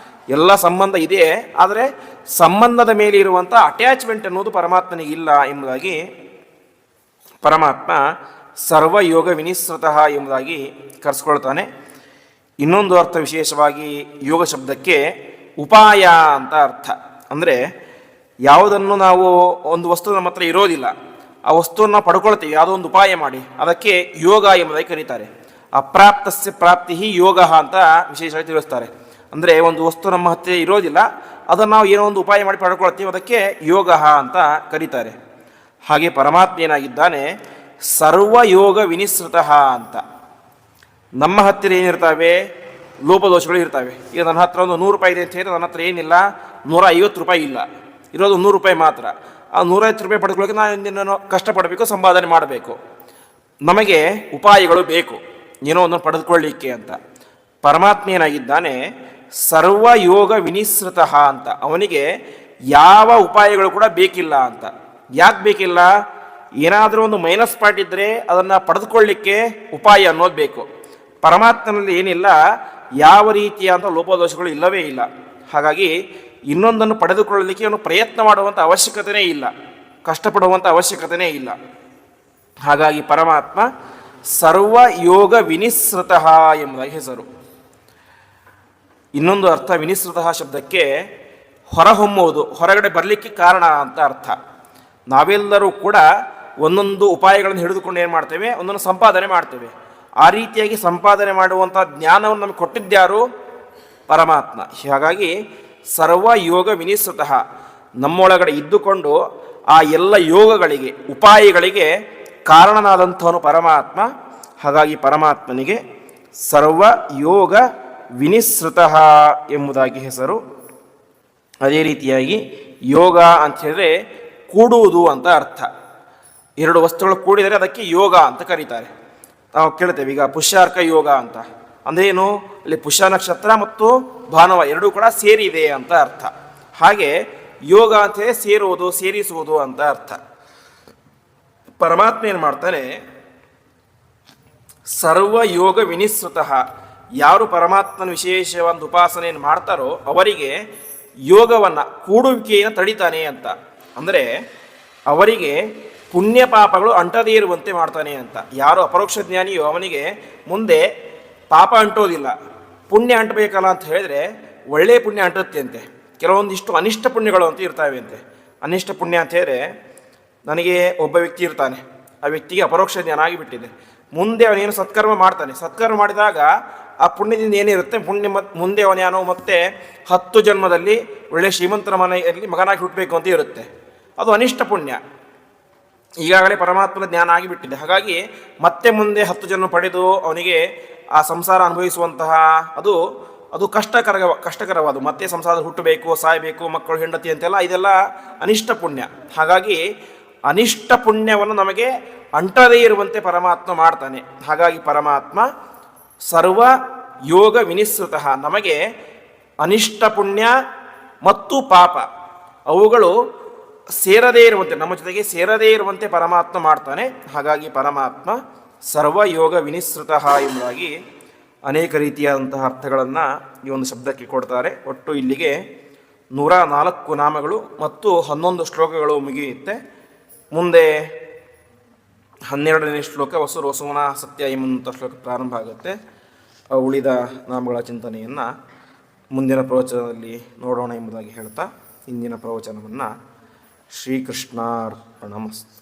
ಎಲ್ಲ ಸಂಬಂಧ ಇದೆ, ಆದರೆ ಸಂಬಂಧದ ಮೇಲೆ ಇರುವಂಥ ಅಟ್ಯಾಚ್ಮೆಂಟ್ ಅನ್ನೋದು ಪರಮಾತ್ಮನಿಗೆ ಇಲ್ಲ ಎಂಬುದಾಗಿ ಪರಮಾತ್ಮ ಸರ್ವಯೋಗ ವಿನಿಸೃತಃ ಎಂಬುದಾಗಿ ಕರೆಸ್ಕೊಳ್ತಾನೆ. ಇನ್ನೊಂದು ಅರ್ಥ ವಿಶೇಷವಾಗಿ ಯೋಗ ಶಬ್ದಕ್ಕೆ ಉಪಾಯ ಅಂತ ಅರ್ಥ. ಅಂದರೆ ಯಾವುದನ್ನು ನಾವು ಒಂದು ವಸ್ತು ನಮ್ಮ ಹತ್ರ ಇರೋದಿಲ್ಲ, ಆ ವಸ್ತುವನ್ನು ಪಡ್ಕೊಳ್ತೀವಿ ಯಾವುದೋ ಒಂದು ಉಪಾಯ ಮಾಡಿ, ಅದಕ್ಕೆ ಯೋಗ ಎಂಬುದಾಗಿ ಕರೀತಾರೆ. ಅಪ್ರಾಪ್ತಸ್ಯ ಪ್ರಾಪ್ತಿ ಯೋಗ ಅಂತ ವಿಶೇಷವಾಗಿ ತಿಳಿಸ್ತಾರೆ. ಅಂದರೆ ಒಂದು ವಸ್ತು ನಮ್ಮ ಹತ್ತಿರ ಇರೋದಿಲ್ಲ, ಅದನ್ನು ನಾವು ಏನೋ ಒಂದು ಉಪಾಯ ಮಾಡಿ ಪಡ್ಕೊಳ್ತೀವಿ, ಅದಕ್ಕೆ ಯೋಗ ಅಂತ ಕರೀತಾರೆ. ಹಾಗೆ ಪರಮಾತ್ಮ ಏನಾಗಿದ್ದಾನೆ, ಸರ್ವಯೋಗ ವಿನಿಸೃತಃ ಅಂತ. ನಮ್ಮ ಹತ್ತಿರ ಏನಿರ್ತವೆ, ಲೋಪದೋಷಗಳು ಇರ್ತವೆ. ಈಗ ನನ್ನ ಹತ್ರ ಒಂದು 100 ರೂಪಾಯಿ ಇದೆ ಅಂತ ಹೇಳಿದ್ರೆ ನನ್ನ ಹತ್ರ ಏನಿಲ್ಲ, 150 ರೂಪಾಯಿ ಇಲ್ಲ, ಇರೋದು 100 ರೂಪಾಯಿ ಮಾತ್ರ. ಆ 150 ರೂಪಾಯಿ ಪಡ್ಕೊಳ್ಳೋಕೆ ನಾನು ಕಷ್ಟಪಡಬೇಕು, ಸಂಪಾದನೆ ಮಾಡಬೇಕು. ನಮಗೆ ಉಪಾಯಗಳು ಬೇಕು ಏನೋ ಒಂದು ಪಡೆದುಕೊಳ್ಳಿಕ್ಕೆ ಅಂತ. ಪರಮಾತ್ಮ ಏನಾಗಿದ್ದಾನೆ, ಸರ್ವಯೋಗ ವಿನಿಸೃತಃ ಅಂತ. ಅವನಿಗೆ ಯಾವ ಉಪಾಯಗಳು ಕೂಡ ಬೇಕಿಲ್ಲ ಅಂತ. ಯಾಕೆ ಬೇಕಿಲ್ಲ, ಏನಾದರೂ ಒಂದು ಮೈನಸ್ ಪಾರ್ಟ್ ಇದ್ದರೆ ಅದನ್ನು ಪಡೆದುಕೊಳ್ಳಿಕ್ಕೆ ಉಪಾಯ ಅನ್ನೋದು ಬೇಕು. ಪರಮಾತ್ಮನಲ್ಲಿ ಏನಿಲ್ಲ, ಯಾವ ರೀತಿಯಾದ ಲೋಪದೋಷಗಳು ಇಲ್ಲವೇ ಇಲ್ಲ. ಹಾಗಾಗಿ ಇನ್ನೊಂದನ್ನು ಪಡೆದುಕೊಳ್ಳಲಿಕ್ಕೆ ಅವನು ಪ್ರಯತ್ನ ಮಾಡುವಂಥ ಅವಶ್ಯಕತೆಯೇ ಇಲ್ಲ, ಕಷ್ಟಪಡುವಂಥ ಅವಶ್ಯಕತೆಯೇ ಇಲ್ಲ. ಹಾಗಾಗಿ ಪರಮಾತ್ಮ ಸರ್ವಯೋಗ ವಿನಿಸೃತಃ ಎಂಬುದಾಗಿ ಹೆಸರು. ಇನ್ನೊಂದು ಅರ್ಥ ವಿನಿಸೃತಃ ಶಬ್ದಕ್ಕೆ ಹೊರಹೊಮ್ಮುವುದು, ಹೊರಗಡೆ ಬರಲಿಕ್ಕೆ ಕಾರಣ ಅಂತ ಅರ್ಥ. ನಾವೆಲ್ಲರೂ ಕೂಡ ಒಂದೊಂದು ಉಪಾಯಗಳನ್ನು ಹಿಡಿದುಕೊಂಡು ಏನು ಮಾಡ್ತೇವೆ, ಒಂದೊಂದು ಸಂಪಾದನೆ ಮಾಡ್ತೇವೆ. ಆ ರೀತಿಯಾಗಿ ಸಂಪಾದನೆ ಮಾಡುವಂಥ ಜ್ಞಾನವನ್ನು ನಮಗೆ ಕೊಟ್ಟಿದ್ದ್ಯಾರು, ಪರಮಾತ್ಮ. ಹಾಗಾಗಿ ಸರ್ವಯೋಗ ವಿನಿಸೃತಃ, ನಮ್ಮೊಳಗಡೆ ಇದ್ದುಕೊಂಡು ಆ ಎಲ್ಲ ಯೋಗಗಳಿಗೆ ಉಪಾಯಗಳಿಗೆ ಕಾರಣನಾದಂಥವನು ಪರಮಾತ್ಮ. ಹಾಗಾಗಿ ಪರಮಾತ್ಮನಿಗೆ ಸರ್ವಯೋಗ ವಿನಿಸೃತಃ ಎಂಬುದಾಗಿ ಹೆಸರು. ಅದೇ ರೀತಿಯಾಗಿ ಯೋಗ ಅಂತ ಹೇಳಿದ್ರೆ ಕೂಡುವುದು ಅಂತ ಅರ್ಥ. 2 ವಸ್ತುಗಳು ಕೂಡಿದರೆ ಅದಕ್ಕೆ ಯೋಗ ಅಂತ ಕರೀತಾರೆ. ನಾವು ಕೇಳ್ತೇವೆ ಈಗ ಪುಷ್ಯಾರ್ಕ ಯೋಗ ಅಂತ. ಅಂದ್ರೇನು, ಅಲ್ಲಿ ಪುಷ್ಯ ನಕ್ಷತ್ರ ಮತ್ತು ಭಾನುವ ಎರಡೂ ಕೂಡ ಸೇರಿದೆ ಅಂತ ಅರ್ಥ. ಹಾಗೆ ಯೋಗ ಅಂತೇಳಿ ಸೇರುವುದು, ಸೇರಿಸುವುದು ಅಂತ ಅರ್ಥ. ಪರಮಾತ್ಮ ಏನು ಮಾಡ್ತಾನೆ, ಸರ್ವಯೋಗ ವಿನಿಸೃತಃ. ಯಾರು ಪರಮಾತ್ಮನ ವಿಶೇಷವಾದ ಉಪಾಸನೆಯನ್ನು ಮಾಡ್ತಾರೋ ಅವರಿಗೆ ಯೋಗವನ್ನು, ಕೂಡುವಿಕೆಯನ್ನು ತಡಿತಾನೆ ಅಂತ. ಅಂದರೆ ಅವರಿಗೆ ಪುಣ್ಯ ಪಾಪಗಳು ಅಂಟದೇ ಇರುವಂತೆ ಮಾಡ್ತಾನೆ ಅಂತ. ಯಾರು ಅಪರೋಕ್ಷ ಜ್ಞಾನಿಯೋ ಅವನಿಗೆ ಮುಂದೆ ಪಾಪ ಅಂಟೋದಿಲ್ಲ, ಪುಣ್ಯ ಅಂಟಬೇಕಲ್ಲ ಅಂತ ಹೇಳಿದ್ರೆ ಒಳ್ಳೆಯ ಪುಣ್ಯ ಅಂಟುತ್ತೆ ಅಂತೆ. ಕೆಲವೊಂದಿಷ್ಟು ಅನಿಷ್ಟ ಪುಣ್ಯಗಳು ಅಂತ ಇರ್ತಾವೆ ಅಂತೆ. ಅನಿಷ್ಟ ಪುಣ್ಯ ಅಂತ ಹೇಳಿದ್ರೆ, ನನಗೆ ಒಬ್ಬ ವ್ಯಕ್ತಿ ಇರ್ತಾನೆ, ಆ ವ್ಯಕ್ತಿಗೆ ಅಪರೋಕ್ಷ ಜ್ಞಾನ ಆಗಿಬಿಟ್ಟಿದೆ. ಮುಂದೆ ಅವನೇನು ಸತ್ಕರ್ಮ ಮಾಡ್ತಾನೆ, ಸತ್ಕರ್ಮ ಮಾಡಿದಾಗ ಆ ಪುಣ್ಯದಿಂದ ಏನಿರುತ್ತೆ, ಮುಂದೆ ಅವನೇನೋ ಮತ್ತೆ 10 ಜನ್ಮದಲ್ಲಿ ಒಳ್ಳೆಯ ಶ್ರೀಮಂತರ ಮನೆಯಲ್ಲಿ ಮಗನಾಗಿ ಹುಟ್ಟಬೇಕು ಅಂತ ಇರುತ್ತೆ. ಅದು ಅನಿಷ್ಟ ಪುಣ್ಯ. ಈಗಾಗಲೇ ಪರಮಾತ್ಮನ ಜ್ಞಾನ ಆಗಿಬಿಟ್ಟಿದೆ. ಹಾಗಾಗಿ ಮತ್ತೆ ಮುಂದೆ 10 ಜನ್ಮ ಪಡೆದು ಅವನಿಗೆ ಆ ಸಂಸಾರ ಅನುಭವಿಸುವಂತಹ ಅದು ಕಷ್ಟಕರವಾದ, ಮತ್ತೆ ಸಂಸಾರ ಹುಟ್ಟಬೇಕು, ಸಾಯಬೇಕು, ಮಕ್ಕಳು ಹೆಂಡತಿ ಅಂತೆಲ್ಲ, ಇದೆಲ್ಲ ಅನಿಷ್ಟ ಪುಣ್ಯ. ಹಾಗಾಗಿ ಅನಿಷ್ಟ ಪುಣ್ಯವನ್ನು ನಮಗೆ ಅಂಟದೇ ಇರುವಂತೆ ಪರಮಾತ್ಮ ಮಾಡ್ತಾನೆ. ಹಾಗಾಗಿ ಪರಮಾತ್ಮ ಸರ್ವ ಯೋಗ ವಿನಿಸೃತಃ, ನಮಗೆ ಅನಿಷ್ಟ ಪುಣ್ಯ ಮತ್ತು ಪಾಪ ಅವುಗಳು ಸೇರದೇ ಇರುವಂತೆ, ನಮ್ಮ ಜೊತೆಗೆ ಸೇರದೇ ಇರುವಂತೆ ಪರಮಾತ್ಮ ಮಾಡ್ತಾನೆ. ಹಾಗಾಗಿ ಪರಮಾತ್ಮ ಸರ್ವಯೋಗ ವಿನಿಸೃತಃ ಎಂಬುದಾಗಿ ಅನೇಕ ರೀತಿಯಾದಂತಹ ಅರ್ಥಗಳನ್ನು ಈ ಒಂದು ಶಬ್ದಕ್ಕೆ ಕೊಡ್ತಾರೆ. ಒಟ್ಟು ಇಲ್ಲಿಗೆ 104 ನಾಮಗಳು ಮತ್ತು 11 ಶ್ಲೋಕಗಳು ಮುಗಿಯುತ್ತೆ. ಮುಂದೆ 12ನೇ ಶ್ಲೋಕ ವಸುವನ ಸತ್ಯ ಎಂಬಂಥ ಶ್ಲೋಕ ಪ್ರಾರಂಭ ಆಗುತ್ತೆ. ಉಳಿದ ನಾಮಗಳ ಚಿಂತನೆಯನ್ನು ಮುಂದಿನ ಪ್ರವಚನದಲ್ಲಿ ನೋಡೋಣ ಎಂಬುದಾಗಿ ಹೇಳ್ತಾ ಇಂದಿನ ಪ್ರವಚನವನ್ನು ಶ್ರೀಕೃಷ್ಣಾರ್ಪಣಮಸ್ತು.